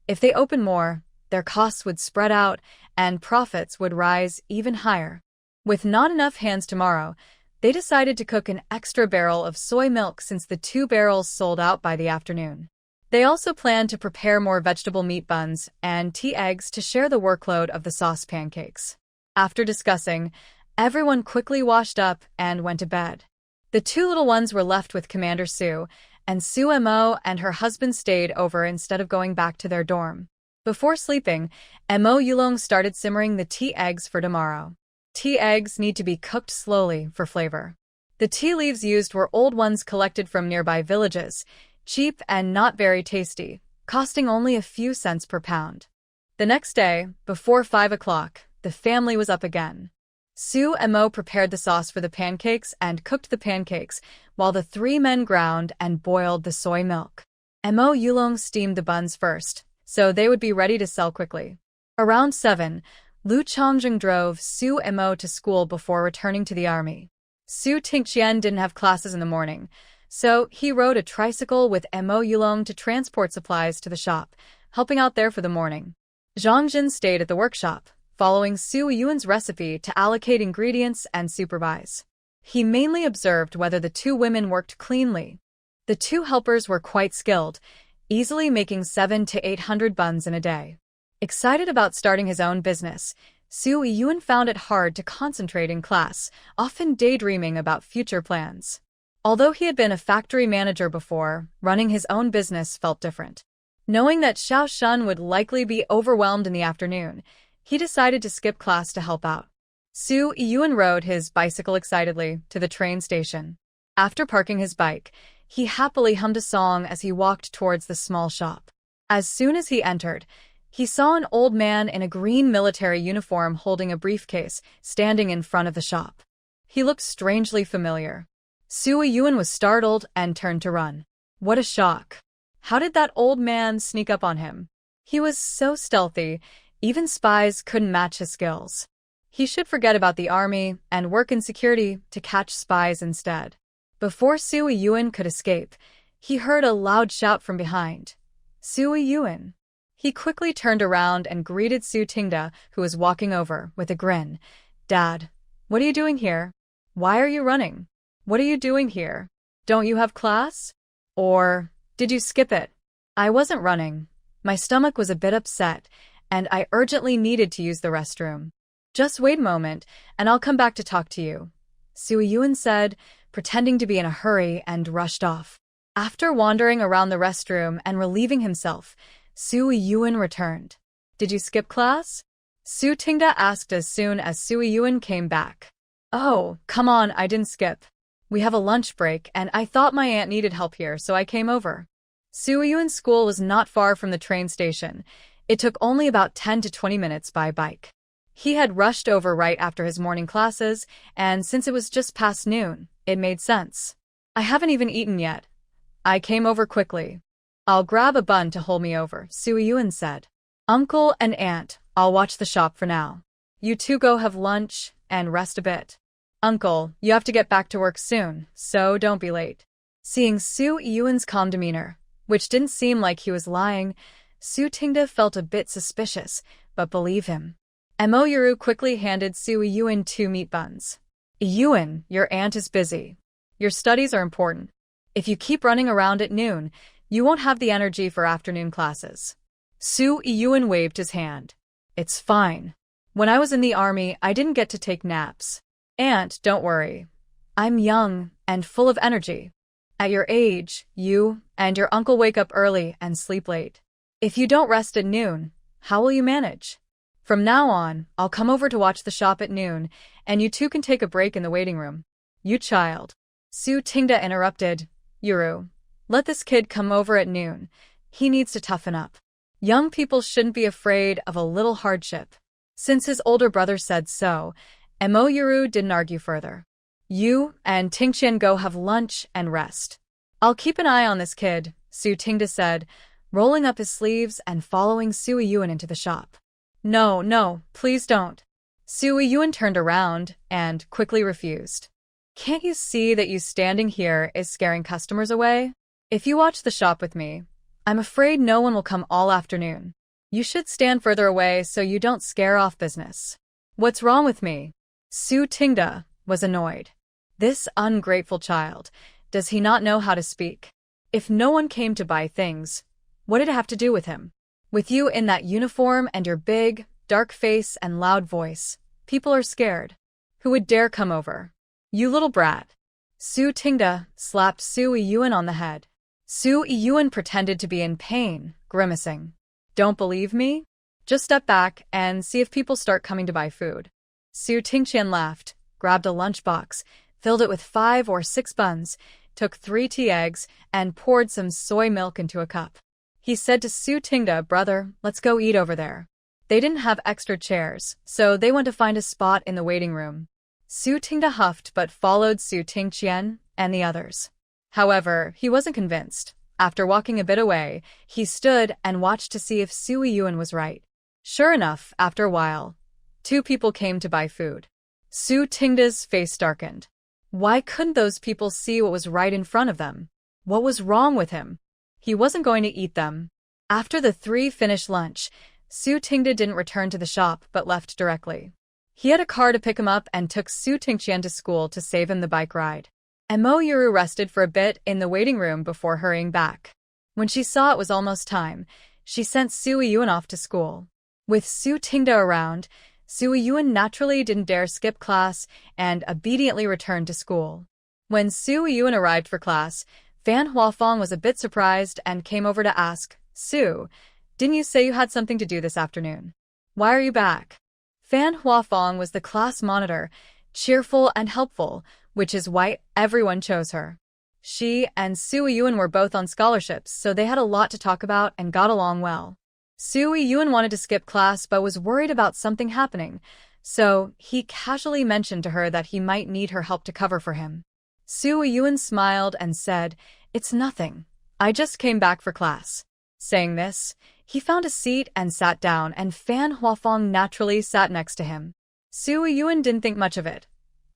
If they opened more, their costs would spread out and profits would rise even higher. With not enough hands tomorrow, they decided to cook an extra barrel of soy milk since the 2 barrels sold out by the afternoon. They also planned to prepare more vegetable meat buns and tea eggs to share the workload of the sauce pancakes. After discussing, everyone quickly washed up and went to bed. The 2 little ones were left with Commander Sue, and Sue Mo and her husband stayed over instead of going back to their dorm. Before sleeping, Mo Yulong started simmering the tea eggs for tomorrow. Tea eggs need to be cooked slowly for flavor. The tea leaves used were old ones collected from nearby villages, cheap and not very tasty, costing only a few cents per pound. The next day, before 5 o'clock, the family was up again. Sue and Mo prepared the sauce for the pancakes and cooked the pancakes, while the 3 men ground and boiled the soy milk. Mo Yulong steamed the buns first, so they would be ready to sell quickly. Around 7, Lu Chongjing drove Sue and Mo to school before returning to the army. Su Tingqian didn't have classes in the morning, so he rode a tricycle with Mo Yulong to transport supplies to the shop, helping out there for the morning. Zhang Jin stayed at the workshop, following Su Yuan's recipe to allocate ingredients and supervise. He mainly observed whether the 2 women worked cleanly. The 2 helpers were quite skilled, easily making 700 to 800 buns in a day. Excited about starting his own business, Su Yuan found it hard to concentrate in class, often daydreaming about future plans. Although he had been a factory manager before, running his own business felt different. Knowing that Xiao Shun would likely be overwhelmed in the afternoon, he decided to skip class to help out. Su Yuan rode his bicycle excitedly to the train station. After parking his bike, he happily hummed a song as he walked towards the small shop. As soon as he entered, he saw an old man in a green military uniform holding a briefcase, standing in front of the shop. He looked strangely familiar. Su Yuan was startled and turned to run. What a shock! How did that old man sneak up on him? He was so stealthy, even spies couldn't match his skills. He should forget about the army and work in security to catch spies instead. Before Su Yuan could escape, he heard a loud shout from behind. Su Yuan. He quickly turned around and greeted Su Tingda, who was walking over, with a grin. Dad, what are you doing here? Why are you running? What are you doing here? Don't you have class? Or did you skip it? I wasn't running. My stomach was a bit upset, and I urgently needed to use the restroom. Just wait a moment, and I'll come back to talk to you, Su Yuan said, pretending to be in a hurry, and rushed off. After wandering around the restroom and relieving himself, Su Yuan returned. Did you skip class? Su Tingda asked as soon as Su Yuan came back. Oh, come on, I didn't skip. We have a lunch break, and I thought my aunt needed help here, so I came over. Su Yuan's school was not far from the train station. It took only about 10 to 20 minutes by bike. He had rushed over right after his morning classes, and since it was just past noon, it made sense. I haven't even eaten yet. I came over quickly. I'll grab a bun to hold me over, Su Yuan said. Uncle and Aunt, I'll watch the shop for now. You 2 go have lunch and rest a bit. Uncle, you have to get back to work soon, so don't be late. Seeing Su Yuan's calm demeanor, which didn't seem like he was lying, Su Tingda felt a bit suspicious, but believed him. Mo Yuru quickly handed Su Yuan 2 meat buns. Yuan, your aunt is busy. Your studies are important. If you keep running around at noon, you won't have the energy for afternoon classes. Su Yuan waved his hand. It's fine. When I was in the army, I didn't get to take naps. Aunt, don't worry. I'm young and full of energy. At your age, you and your uncle wake up early and sleep late. If you don't rest at noon, how will you manage? From now on, I'll come over to watch the shop at noon, and you 2 can take a break in the waiting room. You child. Su Tingda interrupted. Yuru, let this kid come over at noon. He needs to toughen up. Young people shouldn't be afraid of a little hardship. Since his older brother said so, Mo Yuru didn't argue further. You and Tingqian go have lunch and rest. I'll keep an eye on this kid, Su Tingda said, rolling up his sleeves and following Su Yuan into the shop. No, please don't. Su Yuan turned around and quickly refused. Can't you see that you standing here is scaring customers away? If you watch the shop with me, I'm afraid no one will come all afternoon. You should stand further away so you don't scare off business. What's wrong with me? Su Tingda was annoyed. This ungrateful child, does he not know how to speak? If no one came to buy things, what did it have to do with him? With you in that uniform and your big, dark face and loud voice, people are scared. Who would dare come over? You little brat. Su Tingda slapped Su Yun on the head. Su Yun pretended to be in pain, grimacing. Don't believe me? Just step back and see if people start coming to buy food. Su Tingqian laughed, grabbed a lunchbox, filled it with 5 or 6 buns, took 3 tea eggs, and poured some soy milk into a cup. He said to Su Tingda, "Brother, let's go eat over there." They didn't have extra chairs, so they went to find a spot in the waiting room. Su Tingda huffed but followed Su Tingqian and the others. However, he wasn't convinced. After walking a bit away, he stood and watched to see if Su Yun was right. Sure enough, after a while, 2 people came to buy food. Su Tingda's face darkened. Why couldn't those people see what was right in front of them? What was wrong with him? He wasn't going to eat them. After the 3 finished lunch, Su Tingda didn't return to the shop but left directly. He had a car to pick him up and took Su Tingqian to school to save him the bike ride. Mo Yuru rested for a bit in the waiting room before hurrying back. When she saw it was almost time, she sent Su Yun off to school. With Su Tingda around, Su Yun naturally didn't dare skip class and obediently returned to school. When Su Yun arrived for class, Fan Huafeng was a bit surprised and came over to ask, "Su, didn't you say you had something to do this afternoon? Why are you back?" Fan Huafeng was the class monitor, cheerful and helpful, which is why everyone chose her. She and Su Yun were both on scholarships, so they had a lot to talk about and got along well. Su Yun wanted to skip class but was worried about something happening, so he casually mentioned to her that he might need her help to cover for him. Su Yun smiled and said, "It's nothing. I just came back for class." Saying this, he found a seat and sat down, and Fan Huafeng naturally sat next to him. Su Yun didn't think much of it.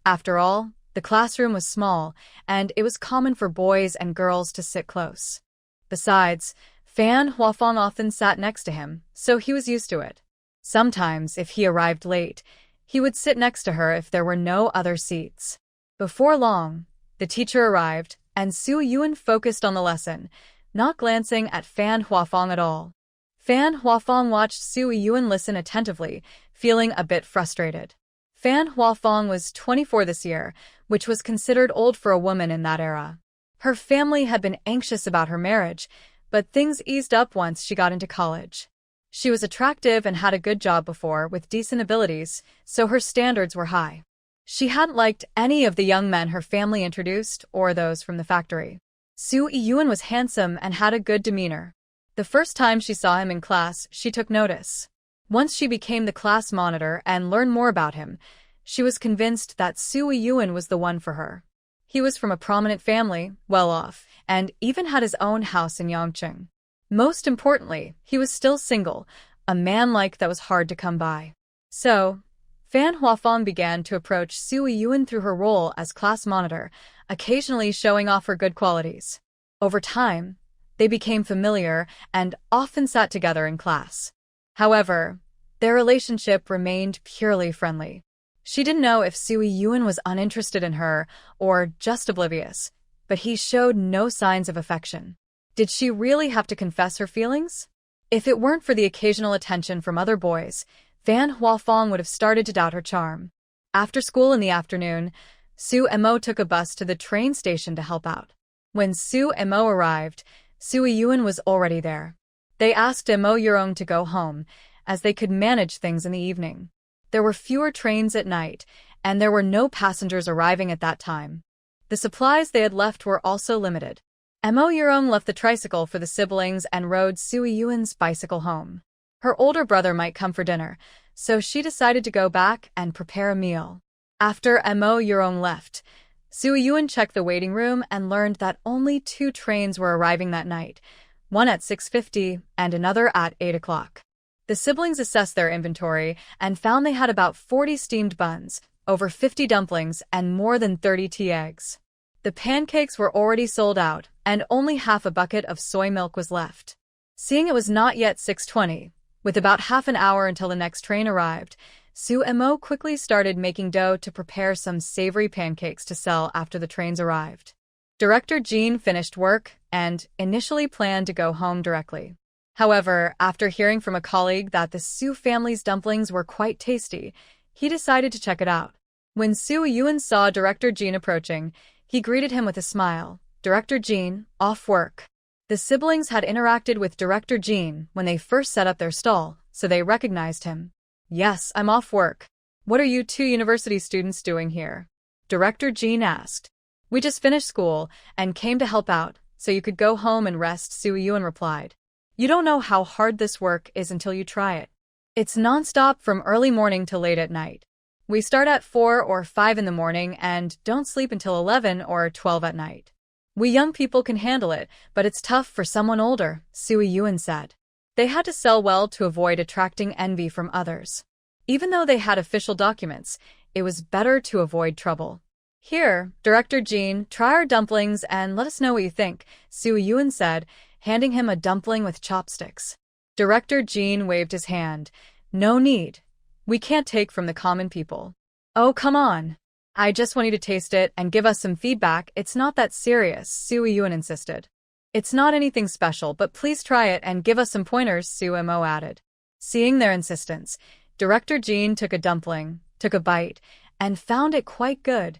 After all, the classroom was small, and it was common for boys and girls to sit close. Besides, Fan Huafeng often sat next to him, so he was used to it. Sometimes, if he arrived late, he would sit next to her if there were no other seats. Before long, the teacher arrived, and Su Yun focused on the lesson, not glancing at Fan Huafeng at all. Fan Huafeng watched Su Yun listen attentively, feeling a bit frustrated. Fan Huafeng was 24 this year, which was considered old for a woman in that era. Her family had been anxious about her marriage, but things eased up once she got into college. She was attractive and had a good job before, with decent abilities, so her standards were high. She hadn't liked any of the young men her family introduced or those from the factory. Su Yun was handsome and had a good demeanor. The first time she saw him in class, she took notice. Once she became the class monitor and learned more about him, she was convinced that Su Yun was the one for her. He was from a prominent family, well off, and even had his own house in Yangcheng. Most importantly, he was still single, a man like that was hard to come by. So, Fan Huafeng began to approach Su Yun through her role as class monitor, occasionally showing off her good qualities. Over time, they became familiar and often sat together in class. However, their relationship remained purely friendly. She didn't know if Su Yun was uninterested in her or just oblivious, but he showed no signs of affection. Did she really have to confess her feelings? If it weren't for the occasional attention from other boys, Fan Huafeng would have started to doubt her charm. After school in the afternoon, Su Mo took a bus to the train station to help out. When Su Mo arrived, Su Yun was already there. They asked Mo Yurong to go home, as they could manage things in the evening. There were fewer trains at night, and there were no passengers arriving at that time. The supplies they had left were also limited. Mo Yurong left the tricycle for the siblings and rode Su Yun's bicycle home. Her older brother might come for dinner, so she decided to go back and prepare a meal. After Mo Yurong left, Su Yun checked the waiting room and learned that only 2 trains were arriving that night, one at 6:50 and another at 8 o'clock. The siblings assessed their inventory and found they had about 40 steamed buns, over 50 dumplings, and more than 30 tea eggs. The pancakes were already sold out, and only half a bucket of soy milk was left. Seeing it was not yet 6:20, with about half an hour until the next train arrived, Sue Mo quickly started making dough to prepare some savory pancakes to sell after the trains arrived. Director Jean finished work and initially planned to go home directly. However, after hearing from a colleague that the Sue family's dumplings were quite tasty, he decided to check it out. When Sue Yuen saw Director Jean approaching, he greeted him with a smile. Director Jean, off work. The siblings had interacted with Director Jean when they first set up their stall, so they recognized him. Yes, I'm off work. What are you two university students doing here? Director Jean asked. We just finished school and came to help out, so you could go home and rest, Sue Yuen replied. You don't know how hard this work is until you try it. It's nonstop from early morning till late at night. We start at 4 or 5 in the morning and don't sleep until 11 or 12 at night. We young people can handle it, but it's tough for someone older, Sue Yuen said. They had to sell well to avoid attracting envy from others. Even though they had official documents, it was better to avoid trouble. Here, Director Jean, try our dumplings and let us know what you think, Sue Yuen said, handing him a dumpling with chopsticks. Director Jean waved his hand. No need. We can't take from the common people. Oh, come on. I just want you to taste it and give us some feedback. It's not that serious, Sue Yuen insisted. It's not anything special, but please try it and give us some pointers, Sue Mo added. Seeing their insistence, Director Jean took a dumpling, took a bite, and found it quite good,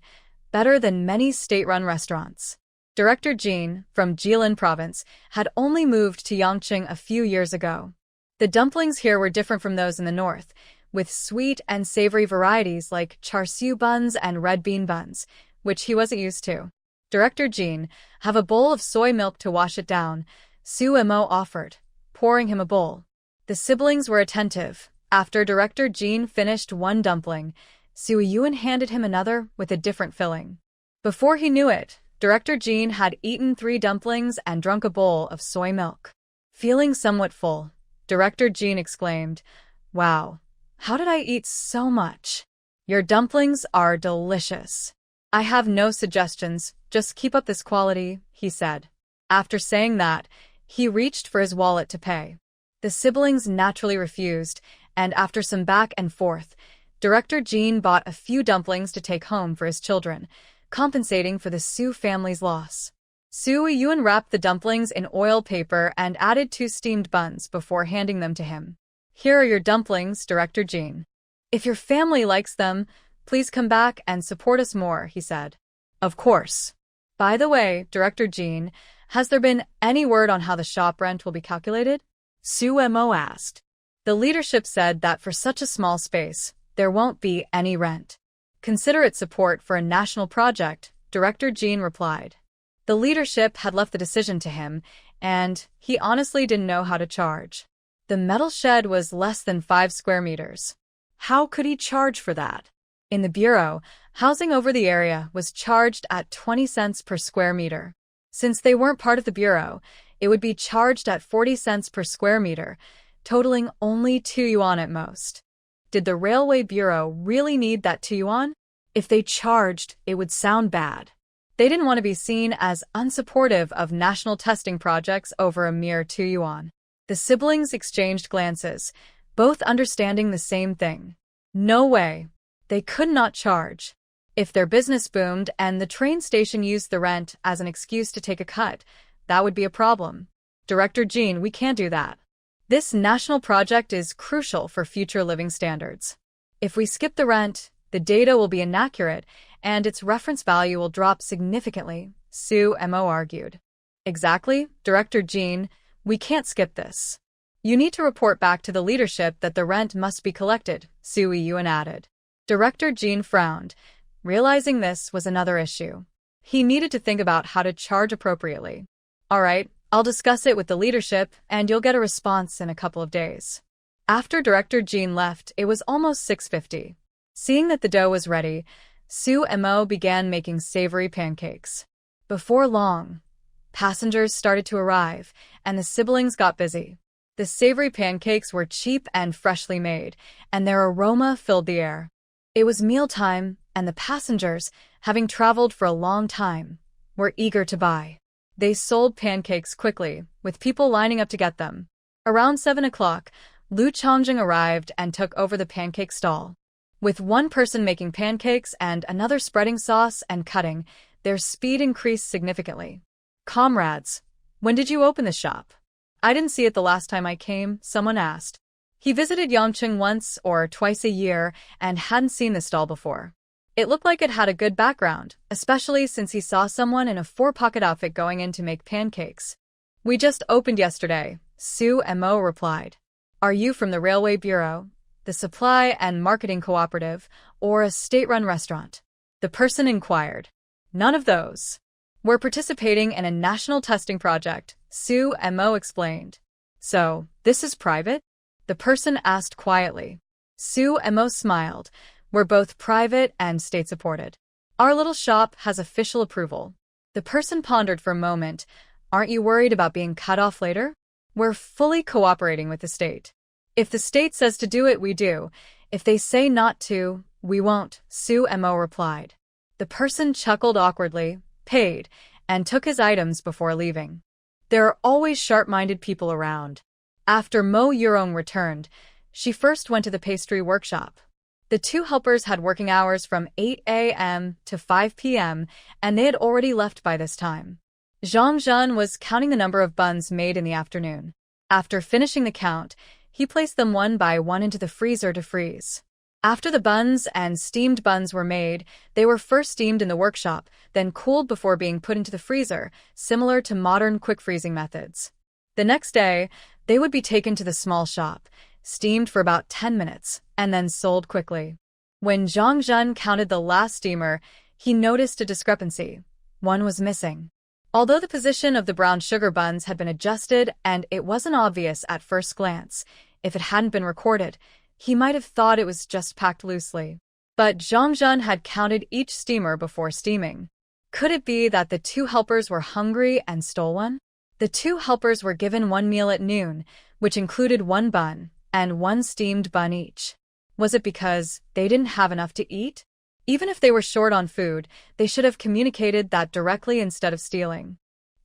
better than many state-run restaurants. Director Jean, from Jilin Province, had only moved to Yangqing a few years ago. The dumplings here were different from those in the north, with sweet and savory varieties like char siu buns and red bean buns, which he wasn't used to. Director Jean, have a bowl of soy milk to wash it down, Sue Mo offered, pouring him a bowl. The siblings were attentive. After Director Jean finished one dumpling, Sue Yuen handed him another with a different filling. Before he knew it, Director Jean had eaten 3 dumplings and drunk a bowl of soy milk. Feeling somewhat full, Director Jean exclaimed, Wow, how did I eat so much? Your dumplings are delicious. I have no suggestions, just keep up this quality, he said. After saying that, he reached for his wallet to pay. The siblings naturally refused, and after some back and forth, Director Jean bought a few dumplings to take home for his children, compensating for the Sue family's loss. Sue Yuen wrapped the dumplings in oil paper and added 2 steamed buns before handing them to him. Here are your dumplings, Director Jean. If your family likes them, please come back and support us more, he said. Of course. By the way, Director Jean, has there been any word on how the shop rent will be calculated? Sue Mo asked. The leadership said that for such a small space, there won't be any rent. Consider it support for a national project, Director Jean replied. The leadership had left the decision to him, and he honestly didn't know how to charge. The metal shed was less than 5 square meters. How could he charge for that? In the bureau, housing over the area was charged at 20 cents per square meter. Since they weren't part of the bureau, it would be charged at 40 cents per square meter, totaling only 2 yuan at most. Did the Railway Bureau really need that 2 yuan? If they charged, it would sound bad. They didn't want to be seen as unsupportive of national testing projects over a mere 2 yuan. The siblings exchanged glances, both understanding the same thing. No way. They could not charge. If their business boomed and the train station used the rent as an excuse to take a cut, that would be a problem. Director Jean, we can't do that. This national project is crucial for future living standards. If we skip the rent, the data will be inaccurate and its reference value will drop significantly, Sue Mo argued. Exactly, Director Jean, we can't skip this. You need to report back to the leadership that the rent must be collected, Sue Yuen added. Director Jean frowned, realizing this was another issue. He needed to think about how to charge appropriately. All right, I'll discuss it with the leadership and you'll get a response in a couple of days. After Director Jean left, it was almost 6:50. Seeing that the dough was ready, Sue Mo began making savory pancakes. Before long, passengers started to arrive, and the siblings got busy. The savory pancakes were cheap and freshly made, and their aroma filled the air. It was mealtime, and the passengers, having traveled for a long time, were eager to buy. They sold pancakes quickly, with people lining up to get them. Around 7 o'clock, Lu Chongjing arrived and took over the pancake stall. With one person making pancakes and another spreading sauce and cutting, their speed increased significantly. "Comrades, when did you open the shop?" "I didn't see it the last time I came," someone asked. He visited Yangcheng once or twice a year and hadn't seen the stall before. It looked like it had a good background, especially since he saw someone in a four-pocket outfit going in to make pancakes. "We just opened yesterday," Su Mo replied. "Are you from the Railway Bureau, the Supply and Marketing Cooperative, or a state-run restaurant?" The person inquired. "None of those. We're participating in a national testing project," Su Mo explained. "So, this is private?" the person asked quietly. Su Mo smiled. "We're both private and state-supported. Our little shop has official approval." The person pondered for a moment. "Aren't you worried about being cut off later?" "We're fully cooperating with the state. If the state says to do it, we do. If they say not to, we won't," Su Mo replied. The person chuckled awkwardly, paid, and took his items before leaving. There are always sharp-minded people around. After Mo Yurong returned, she first went to the pastry workshop. The two helpers had working hours from 8 a.m. to 5 p.m., and they had already left by this time. Zhang Zhen was counting the number of buns made in the afternoon. After finishing the count, he placed them one by one into the freezer to freeze. After the buns and steamed buns were made, they were first steamed in the workshop, then cooled before being put into the freezer, similar to modern quick-freezing methods. The next day, they would be taken to the small shop, steamed for about 10 minutes, and then sold quickly. When Zhang Zhen counted the last steamer, he noticed a discrepancy. One was missing. Although the position of the brown sugar buns had been adjusted and it wasn't obvious at first glance, if it hadn't been recorded, he might have thought it was just packed loosely. But Zhang Zhen had counted each steamer before steaming. Could it be that the two helpers were hungry and stole one? The two helpers were given one meal at noon, which included one bun and one steamed bun each. Was it because they didn't have enough to eat? Even if they were short on food, they should have communicated that directly instead of stealing.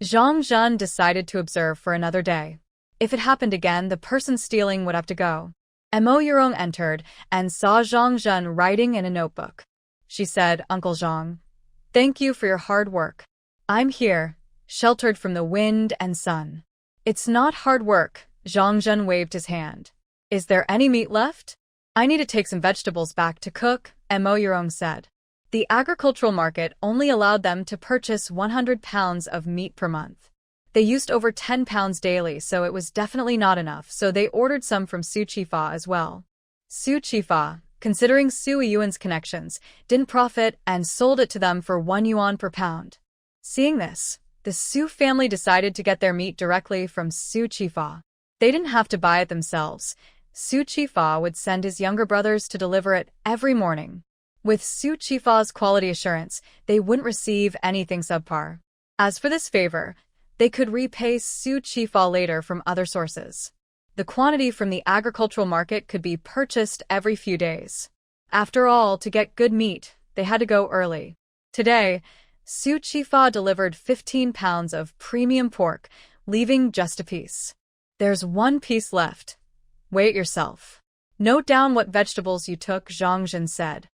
Zhang Zhen decided to observe for another day. If it happened again, the person stealing would have to go. Mo Yurong entered and saw Zhang Zhen writing in a notebook. She said, "Uncle Zhang, thank you for your hard work. I'm here, sheltered from the wind and sun." "It's not hard work," Zhang Zhen waved his hand. "Is there any meat left?" "I need to take some vegetables back to cook," Mo Yurong said. The agricultural market only allowed them to purchase 100 pounds of meat per month. They used over 10 pounds daily, so it was definitely not enough, so they ordered some from Su Qifa as well. Su Qifa, considering Su Yuan's connections, didn't profit and sold it to them for 1 yuan per pound. Seeing this, the Su family decided to get their meat directly from Su Qifa. They didn't have to buy it themselves. Su Qifa would send his younger brothers to deliver it every morning. With Su Qifa's quality assurance, they wouldn't receive anything subpar. As for this favor, they could repay Su Qifa later from other sources. The quantity from the agricultural market could be purchased every few days. After all, to get good meat, they had to go early. Today, Su Qifa delivered 15 pounds of premium pork, leaving just a piece. "There's one piece left. Weigh it yourself. Note down what vegetables you took," Zhang Zhen said.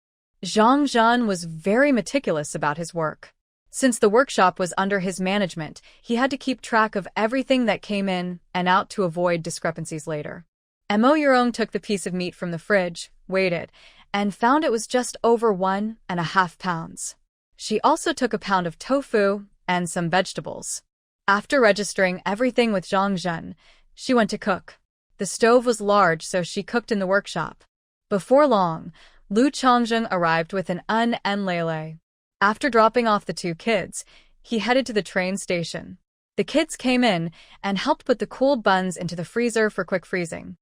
Zhang Zhen was very meticulous about his work. Since the workshop was under his management, he had to keep track of everything that came in and out to avoid discrepancies later. Mo Yurong took the piece of meat from the fridge, weighed it, and found it was just over 1.5 pounds. She also took a pound of tofu and some vegetables. After registering everything with Zhang Zhen, she went to cook. The stove was large, so she cooked in the workshop. Before long, Lu Chongjing arrived with an un and lele. After dropping off the two kids, he headed to the train station. The kids came in and helped put the cooled buns into the freezer for quick freezing.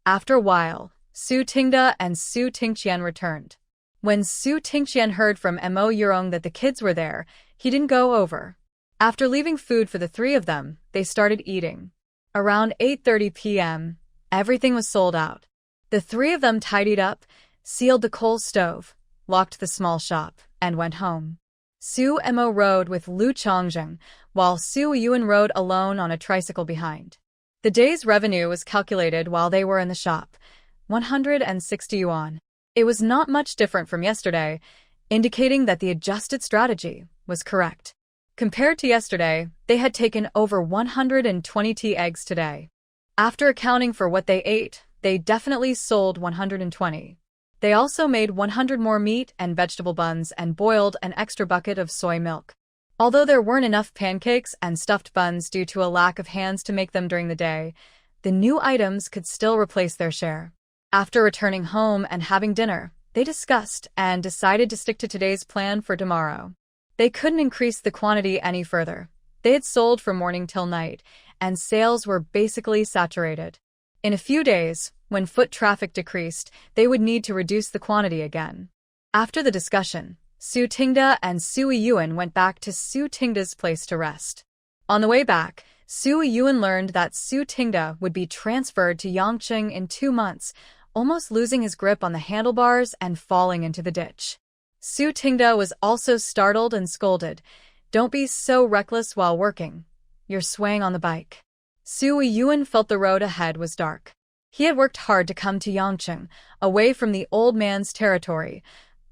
After a while, Su Tingda and Su Tingqian returned. When Su Tingqian heard from Mo Yurong that the kids were there, he didn't go over. After leaving food for the three of them, they started eating. Around 8:30 p.m., everything was sold out. The three of them tidied up, sealed the coal stove, locked the small shop, and went home. Su Mo rode with Lu Chongjing, while Su Yun rode alone on a tricycle behind. The day's revenue was calculated while they were in the shop, 160 yuan. It was not much different from yesterday, indicating that the adjusted strategy was correct. Compared to yesterday, they had taken over 120 eggs today. After accounting for what they ate, they definitely sold 120. They also made 100 more meat and vegetable buns and boiled an extra bucket of soy milk. Although there weren't enough pancakes and stuffed buns due to a lack of hands to make them during the day, the new items could still replace their share. After returning home and having dinner, they discussed and decided to stick to today's plan for tomorrow. They couldn't increase the quantity any further. They had sold from morning till night, and sales were basically saturated. In a few days, when foot traffic decreased, they would need to reduce the quantity again. After the discussion, Su Tingda and Su Yun went back to Su Tingda's place to rest. On the way back, Su Yun learned that Su Tingda would be transferred to Yangqing in 2 months, almost losing his grip on the handlebars and falling into the ditch. Su Tingda was also startled and scolded. "Don't be so reckless while working. You're swaying on the bike." Su Yun felt the road ahead was dark. He had worked hard to come to Yangqing, away from the old man's territory,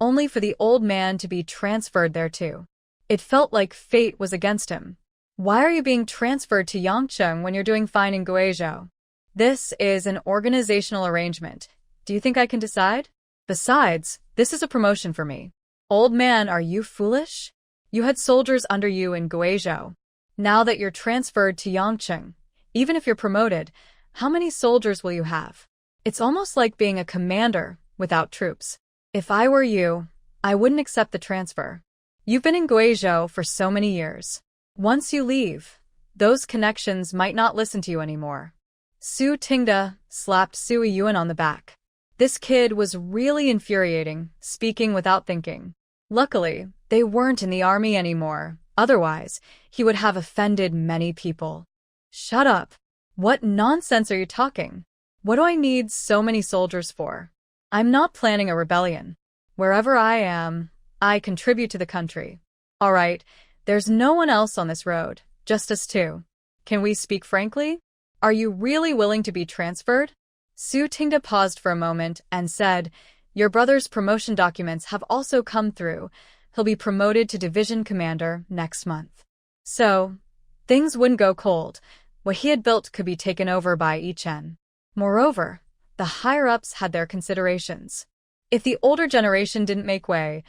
only for the old man to be transferred there too. It felt like fate was against him. Why are you being transferred to Yangqing when you're doing fine in Guizhou? This is an organizational arrangement. Do you think I can decide? Besides, this is a promotion for me. Old man, are you foolish? You had soldiers under you in Guizhou. Now that you're transferred to Yangqing, even if you're promoted, how many soldiers will you have? It's almost like being a commander without troops. If I were you, I wouldn't accept the transfer. You've been in Guizhou for so many years. Once you leave, those connections might not listen to you anymore. Su Tingda slapped Su Yun on the back. This kid was really infuriating, speaking without thinking. Luckily, they weren't in the army anymore. Otherwise, he would have offended many people. Shut up. What nonsense are you talking? What do I need so many soldiers for? I'm not planning a rebellion. Wherever I am, I contribute to the country. All right, there's no one else on this road, just us two. Can we speak frankly? Are you really willing to be transferred? Su Tingda paused for a moment and said, "Your brother's promotion documents have also come through. He'll be promoted to division commander next month." So, things wouldn't go cold. What he had built could be taken over by Yichen. Moreover, the higher-ups had their considerations. If the older generation didn't make way,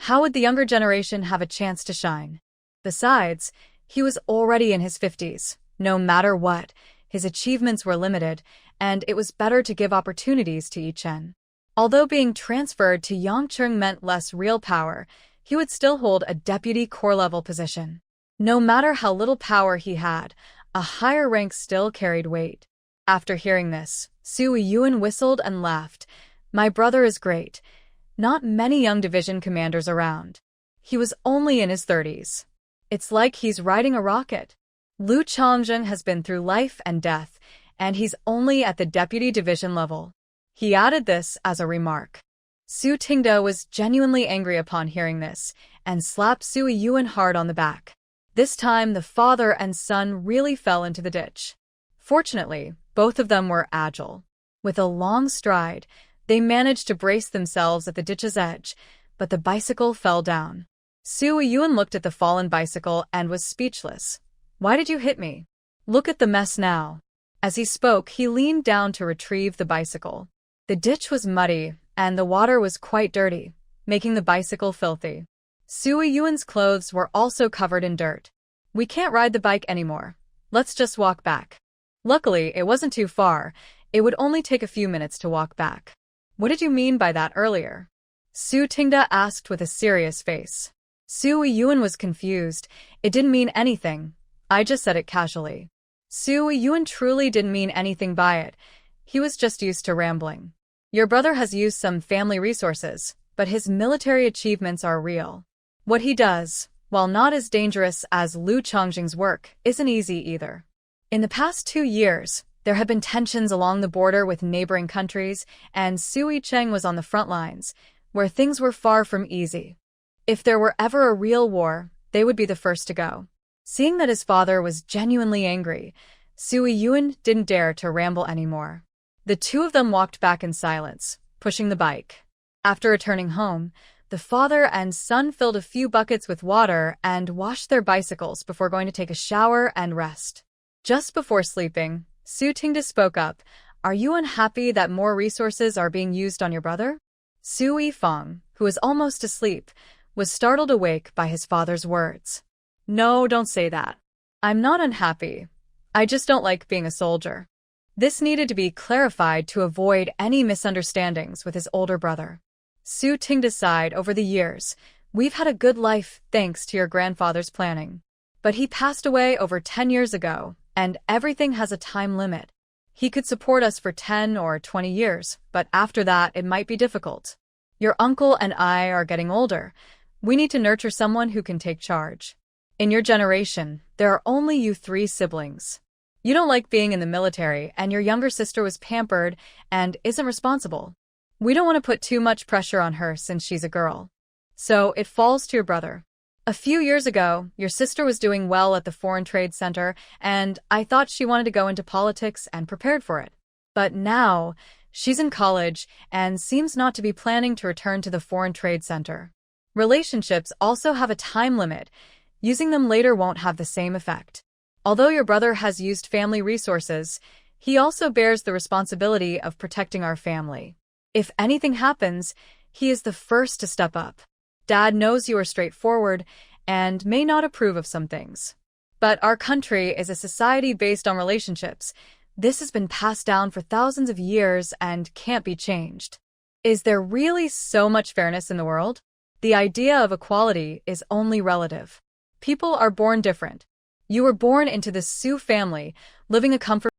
how would the younger generation have a chance to shine? Besides, he was already in his 50s. No matter what, his achievements were limited, and it was better to give opportunities to Yichen. Although being transferred to Yangqing meant less real power, he would still hold a deputy corps-level position. No matter how little power he had, a higher rank still carried weight. After hearing this, Su Yun whistled and laughed. "My brother is great. Not many young division commanders around. He was only in his 30s. It's like he's riding a rocket. Lu Chongjing has been through life and death, and he's only at the deputy division level." He added this as a remark. Su Tingda was genuinely angry upon hearing this, and slapped Su Yun hard on the back. This time, the father and son really fell into the ditch. Fortunately, both of them were agile. With a long stride, they managed to brace themselves at the ditch's edge, but the bicycle fell down. Su Yun looked at the fallen bicycle and was speechless. "Why did you hit me? Look at the mess now." As he spoke, he leaned down to retrieve the bicycle. The ditch was muddy, and the water was quite dirty, making the bicycle filthy. Su Yun's clothes were also covered in dirt. "We can't ride the bike anymore. Let's just walk back." Luckily, it wasn't too far. It would only take a few minutes to walk back. "What did you mean by that earlier?" Su Tingda asked with a serious face. Su Yun was confused. "It didn't mean anything. I just said it casually." Su Yun truly didn't mean anything by it. He was just used to rambling. "Your brother has used some family resources, but his military achievements are real. What he does, while not as dangerous as Lu Chongjing's work, isn't easy either." In the past 2 years, there had been tensions along the border with neighboring countries, and Su Yicheng was on the front lines, where things were far from easy. If there were ever a real war, they would be the first to go. Seeing that his father was genuinely angry, Sui Yun didn't dare to ramble anymore. The two of them walked back in silence, pushing the bike. After returning home, the father and son filled a few buckets with water and washed their bicycles before going to take a shower and rest. Just before sleeping, Su Tingda spoke up. Are you unhappy that more resources are being used on your brother? Su Yifeng, who was almost asleep, was startled awake by his father's words. No, don't say that. I'm not unhappy. I just don't like being a soldier. This needed to be clarified to avoid any misunderstandings with his older brother. Su Tingda sighed. Over the years, we've had a good life thanks to your grandfather's planning. But he passed away over 10 years ago, and everything has a time limit. He could support us for 10 or 20 years, but after that it might be difficult. Your uncle and I are getting older. We need to nurture someone who can take charge. In your generation, there are only you 3 siblings. You don't like being in the military, and your younger sister was pampered and isn't responsible. We don't want to put too much pressure on her since she's a girl. So it falls to your brother. A few years ago, your sister was doing well at the Foreign Trade Center, and I thought she wanted to go into politics and prepared for it. But now, she's in college and seems not to be planning to return to the Foreign Trade Center. Relationships also have a time limit. Using them later won't have the same effect. Although your brother has used family resources, he also bears the responsibility of protecting our family. If anything happens, he is the first to step up. Dad knows you are straightforward and may not approve of some things. But our country is a society based on relationships. This has been passed down for thousands of years and can't be changed. Is there really so much fairness in the world? The idea of equality is only relative. People are born different. You were born into the Su family, living a comfortable